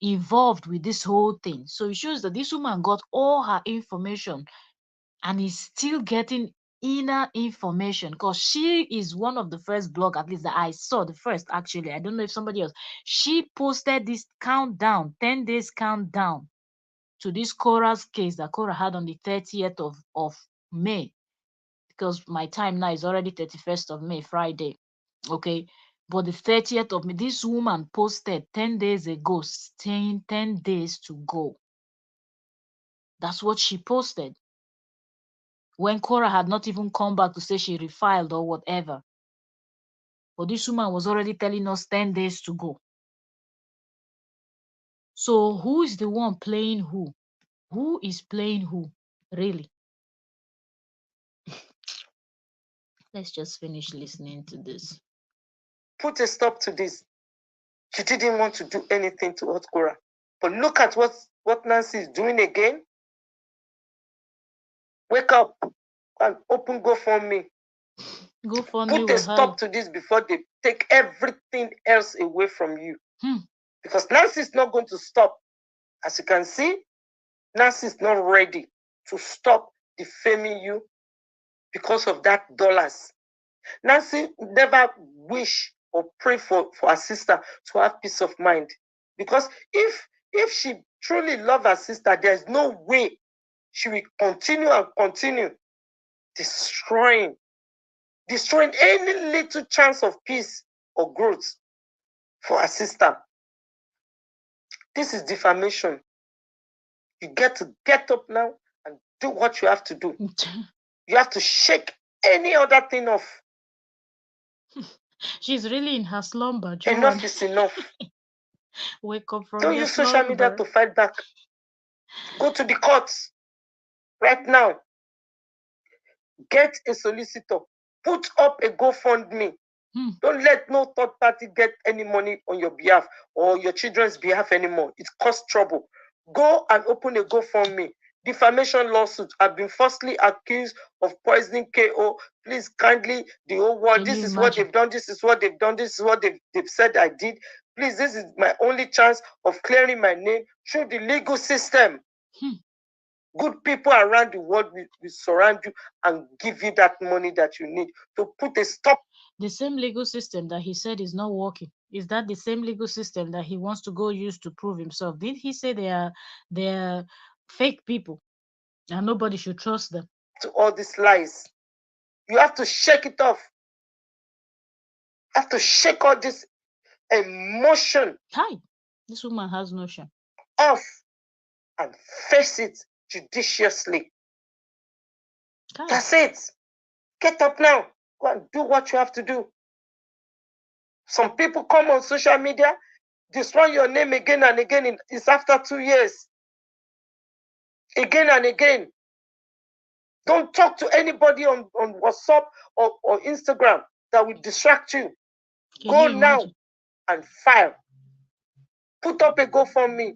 involved with this whole thing. So it shows that this woman got all her information and is still getting inner information because she is one of the first blog, at least that I saw, the first actually. I don't know if somebody else. She posted this countdown, 10 days countdown to this Korra's case that Korra had on the 30th of May, because my time now is already 31st of May, Friday. Okay. But the 30th of May, this woman posted 10 days ago, saying 10 days to go. That's what she posted, when Korra had not even come back to say she refiled or whatever. But this woman was already telling us 10 days to go. So who is the one playing who? Who is playing who? Really? Let's just finish listening to this. Put a stop to this. She didn't want to do anything to hurt Korra. But look at what Nancy is doing again. Wake up. and open GoFundMe. GoFundMe Put a will help. stop to this before they take everything else away from you. Hmm. Because Nancy is not going to stop. As you can see, Nancy is not ready to stop defaming you because of that dollars. Nancy never wish or pray for her sister to have peace of mind. Because if she truly love her sister, there's no way she will continue and continue destroying any little chance of peace or growth for her sister. This is defamation. You get to get up now and do what you have to do. You have to shake any other thing off. She's really in her slumber, Joanne. Enough is enough. Wake up from Don't your use social media slumber. to fight back. Go to the courts right now. Get a solicitor. Put up a GoFundMe. Don't let no third party get any money on your behalf or your children's behalf anymore. It causes trouble. Go and open a GoFundMe. Defamation lawsuit. I've been falsely accused of poisoning KO. Please kindly, the whole world, this is what they've done, this is what they've done, this is what they've said I did. Please, this is my only chance of clearing my name through the legal system. Good people around the world will surround you and give you that money that you need to put a stop. The same legal system that he said is not working, is that the same legal system that he wants to go use to prove himself? Did he say they are fake people and nobody should trust them? To all these lies, you have to shake it off. You have to shake all this emotion. Hi, this woman has no shame. Off and face it judiciously. Hi. That's it. Get up now. Go and do what you have to do. Some people come on social media, destroy your name again and again. It's after 2 years. Again and again. Don't talk to anybody on WhatsApp or Instagram that will distract you. Go now and file. Put up a GoFundMe.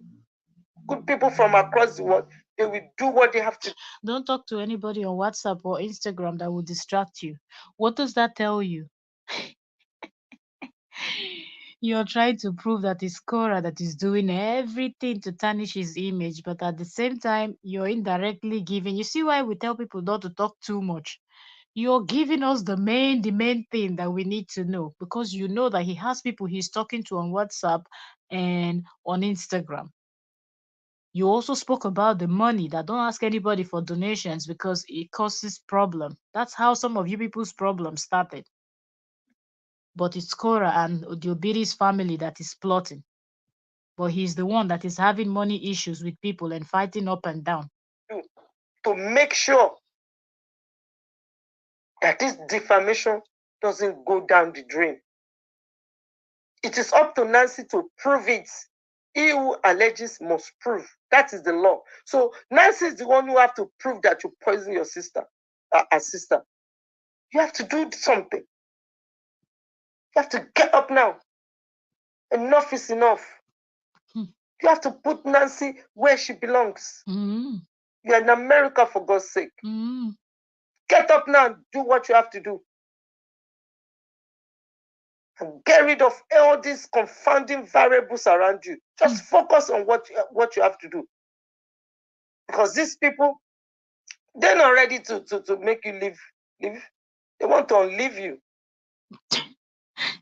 Good people from across the world, they will do what they have to do. Don't talk to anybody on WhatsApp or Instagram that will distract you. What does that tell you? You're trying to prove that it's Korra that is doing everything to tarnish his image, but at the same time, you're indirectly giving. You see why we tell people not to talk too much? You're giving us the main thing that we need to know, because you know that he has people he's talking to on WhatsApp and on Instagram. You also spoke about the money, that don't ask anybody for donations because it causes problem. That's how some of you people's problems started. But it's Korra and Diobiri's family that is plotting. But he's the one that is having money issues with people and fighting up and down. To make sure that this defamation doesn't go down the drain. It is up to Nancy to prove it. He who alleges must prove. That is the law. So Nancy is the one who have to prove that you poison your sister, her sister. You have to do something. You have to get up now. Enough is enough. You have to put Nancy where she belongs. You're in America, for God's sake. Get up now and do what you have to do. And get rid of all these confounding variables around you. Just focus on what you have to do. Because these people, they're not ready to make you live. They want to unleave you.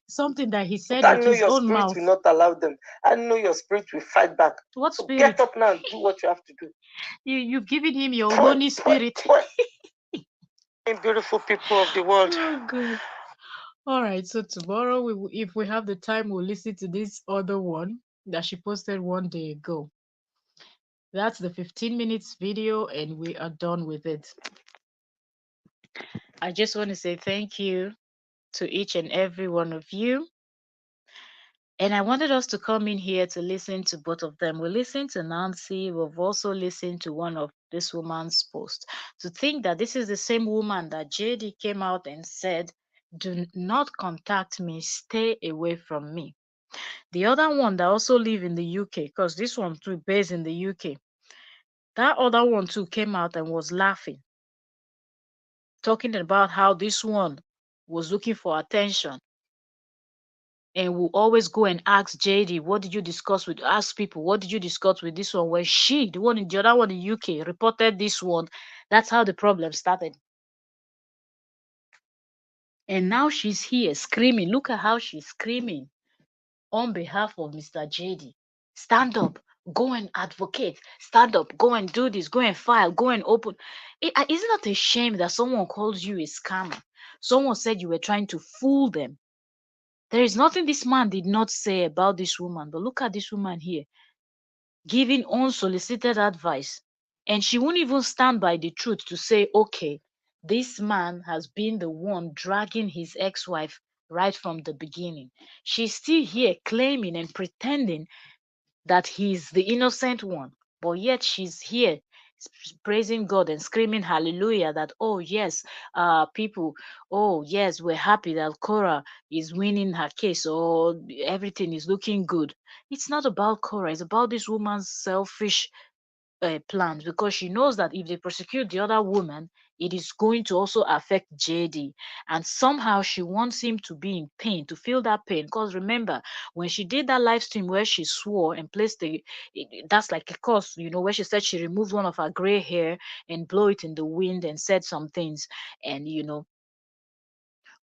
Something that he said I with know his your own spirit mouth. will not allow them. I know your spirit will fight back. What so spirit? Get up now and do what you have to do. You've given him your Holy Spirit. Beautiful people of the world. Oh, good. All right, so tomorrow, if we have the time, we'll listen to this other one that she posted one day ago. That's the 15 minutes video, and we are done with it. I just want to say thank you to each and every one of you. And I wanted us to come in here to listen to both of them. We listened to Nancy. We've also listened to one of this woman's posts. To think that this is the same woman that JD came out and said, do not contact me, stay away from me. The other one that also live in the UK, because this one too based in the UK, that other one too came out and was laughing. talking about how this one was looking for attention and will always go and ask JD, what did you discuss with, ask people, what did you discuss with this one? When she, the other one in UK, reported this one, that's how the problem started. And now she's here screaming. Look at how she's screaming on behalf of Mr. JD. Stand up, go and advocate. Stand up, go and do this, go and file, go and open. Is it not a shame that someone calls you a scammer? Someone said you were trying to fool them. There is nothing this man did not say about this woman, but look at this woman here giving unsolicited advice. And she won't even stand by the truth to say, okay, this man has been the one dragging his ex wife right from the beginning. She's still here claiming and pretending that he's the innocent one, but yet she's here praising God and screaming hallelujah that, oh yes, people, oh yes, we're happy that Korra is winning her case, or everything is looking good. It's not about Korra, it's about this woman's selfish plans, because she knows that if they prosecute the other woman, it is going to also affect JD. And somehow she wants him to be in pain, to feel that pain. Because remember, when she did that live stream where she swore and placed that's like a curse, where she said she removed one of her gray hair and blow it in the wind and said some things. And,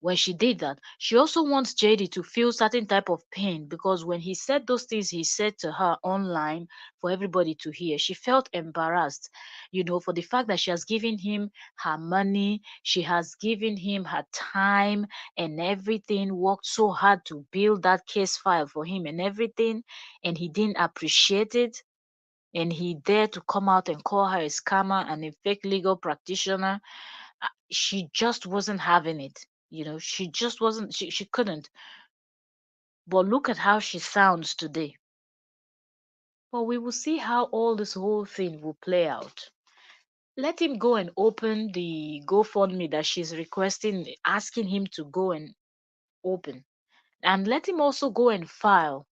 when she did that, she also wants JD to feel certain type of pain, because when he said those things he said to her online for everybody to hear, she felt embarrassed, for the fact that she has given him her money, she has given him her time and everything, worked so hard to build that case file for him and everything, and he didn't appreciate it. And he dared to come out and call her a scammer and a fake legal practitioner. She just wasn't having it. She just wasn't, she couldn't. But look at how she sounds today. But we will see how all this whole thing will play out. Let him go and open the GoFundMe that she's requesting, asking him to go and open. And let him also go and file.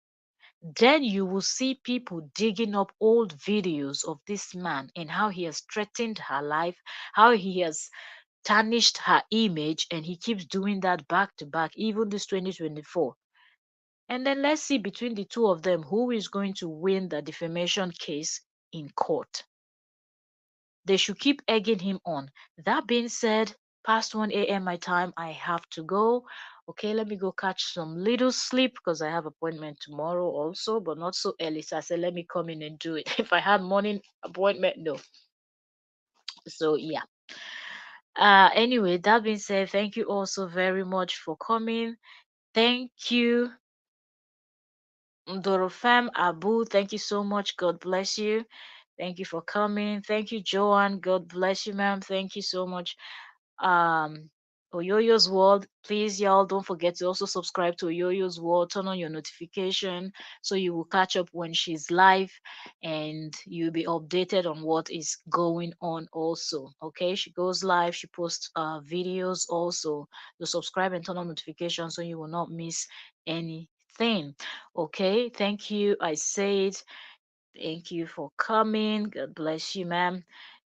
Then you will see people digging up old videos of this man and how he has threatened her life, how he has tarnished her image, and he keeps doing that back to back, even this 2024. And then let's see between the two of them who is going to win the defamation case in court. They should keep egging him on. That being said, past 1 a.m. my time, I have to go. Okay, let me go catch some little sleep because I have appointment tomorrow also, but not so early. So I said, let me come in and do it. If I had morning appointment, no. So yeah. Anyway, that being said, thank you also very much for coming. Thank you, Dorofem Abu. Thank you so much. God bless you. Thank you for coming. Thank you, Joanne. God bless you, ma'am. Thank you so much. Um, Oyoyo's World. Please, y'all, don't forget to also subscribe to Oyoyo's World. Turn on your notification so you will catch up when she's live and you'll be updated on what is going on also. Okay, she goes live, she posts videos also. So subscribe and turn on notifications so you will not miss anything. Okay, thank you. I said thank you for coming. God bless you, ma'am.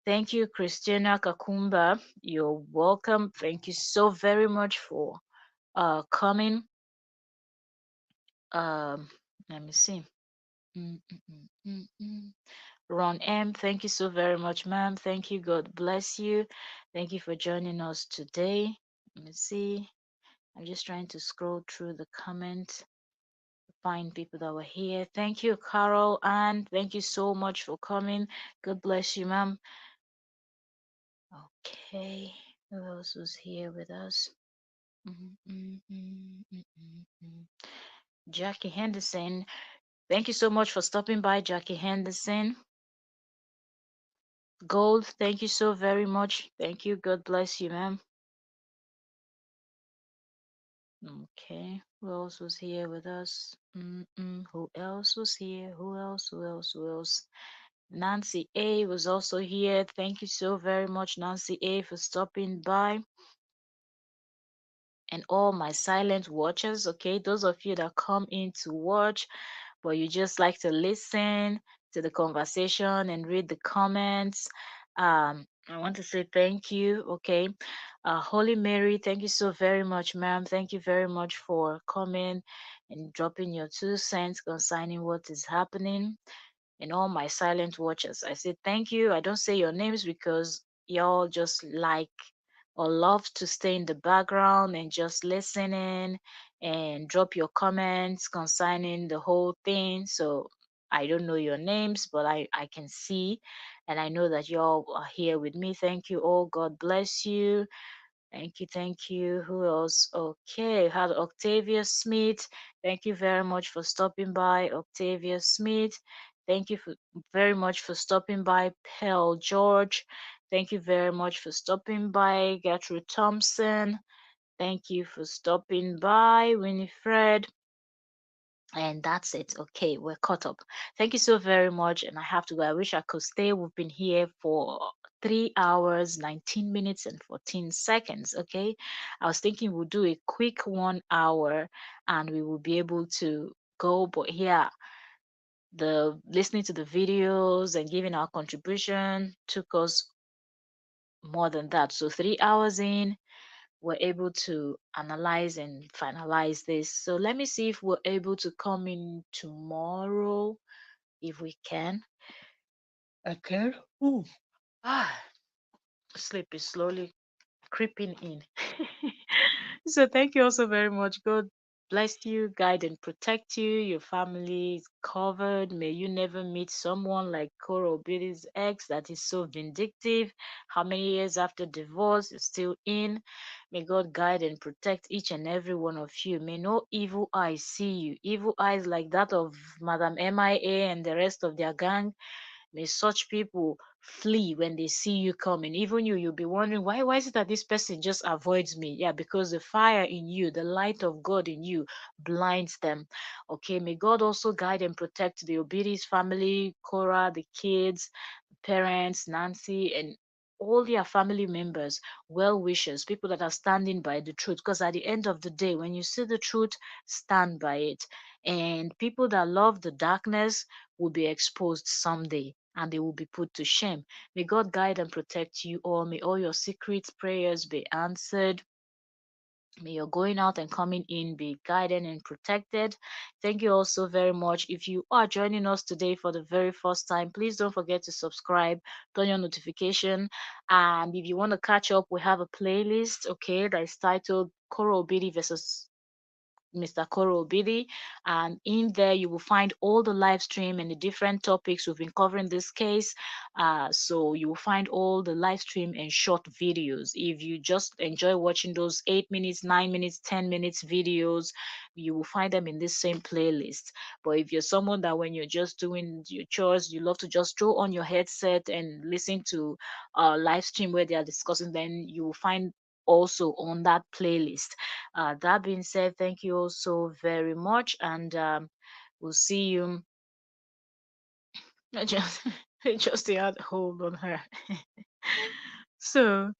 Thank you, Christina Kakumba. You're welcome. Thank you so very much for coming. Um, Let me see. Mm, mm, mm, mm, mm. Ron M, thank you so very much, ma'am. Thank you. God bless you. Thank you for joining us today. Let me see. I'm just trying to scroll through the comments, find people that were here. Thank you, Carol, and thank you so much for coming. God bless you, ma'am. Okay, who else was here with us? Mm, mm, mm, mm, mm, mm. Jackie Henderson. Thank you so much for stopping by, Jackie Henderson. Gold, thank you so very much. Thank you. God bless you, ma'am. Okay, who else was here with us? Who else was here? Who else? Who else? Who else? Nancy A was also here. Thank you so very much, Nancy A, for stopping by. And all my silent watchers, okay, those of you that come in to watch, but you just like to listen to the conversation and read the comments. I want to say thank you. Okay. Holy Mary, thank you so very much, ma'am. Thank you very much for coming and dropping your 2 cents concerning what is happening. And all my silent watchers, I say thank you. I don't say your names because y'all just like or love to stay in the background and just listen in and drop your comments concerning the whole thing. So I don't know your names, but I can see and I know that y'all are here with me. Thank you all. God bless you. Thank you, thank you. Who else? Okay, had Octavia Smith. Thank you very much for stopping by, Octavia Smith. Thank you very much for stopping by, Pearl George. Thank you very much for stopping by, Gertrude Thompson. Thank you for stopping by, Winifred. And that's it. Okay, we're caught up. Thank you so very much. And I have to go. I wish I could stay. We've been here for 3 hours, 19 minutes, and 14 seconds. Okay. I was thinking we'll do a quick 1 hour and we will be able to go. But yeah, the listening to the videos and giving our contribution took us more than that. So 3 hours in, we're able to analyze and finalize this. So let me see if we're able to come in tomorrow if we can. Okay. Ooh. Ah, sleep is slowly creeping in. So thank you also very much. God bless you, guide and protect you. Your family is covered. May you never meet someone like Koro Obidi's ex that is so vindictive. How many years after divorce you're still in? May God guide and protect each and every one of you. May no evil eyes see you. Evil eyes like that of Madam MIA and the rest of their gang. May such people flee when they see you coming. Even you, you'll be wondering, why is it that this person just avoids me? Yeah, because the fire in you, the light of God in you blinds them. Okay, may God also guide and protect the Obiris family, Cora, the kids, parents, Nancy, and all their family members, well wishers, people that are standing by the truth. Because at the end of the day, when you see the truth, stand by it. And people that love the darkness will be exposed someday and they will be put to shame. May God guide and protect you all. May all your secret prayers be answered. May your going out and coming in be guided and protected. Thank you also very much. If you are joining us today for the very first time, please don't forget to subscribe, turn your notification. And if you want to catch up, we have a playlist, okay, that is titled Koro Obidi versus Mr. Koro Obidi. And in there, you will find all the live stream and the different topics we've been covering this case. So you will find all the live stream and short videos. If you just enjoy watching those 8 minutes, 9 minutes, 10 minutes videos, you will find them in this same playlist. But if you're someone that when you're just doing your chores, you love to just throw on your headset and listen to live stream where they are discussing, then you will find also on that playlist. That being said, thank you all so very much, and we'll see you. I just, I just had hold on her. So,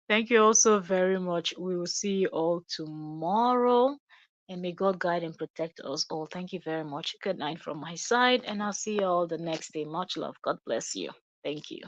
thank you all so very much. We will see you all tomorrow, and may God guide and protect us all. Thank you very much. Good night from my side, and I'll see you all the next day. Much love. God bless you. Thank you.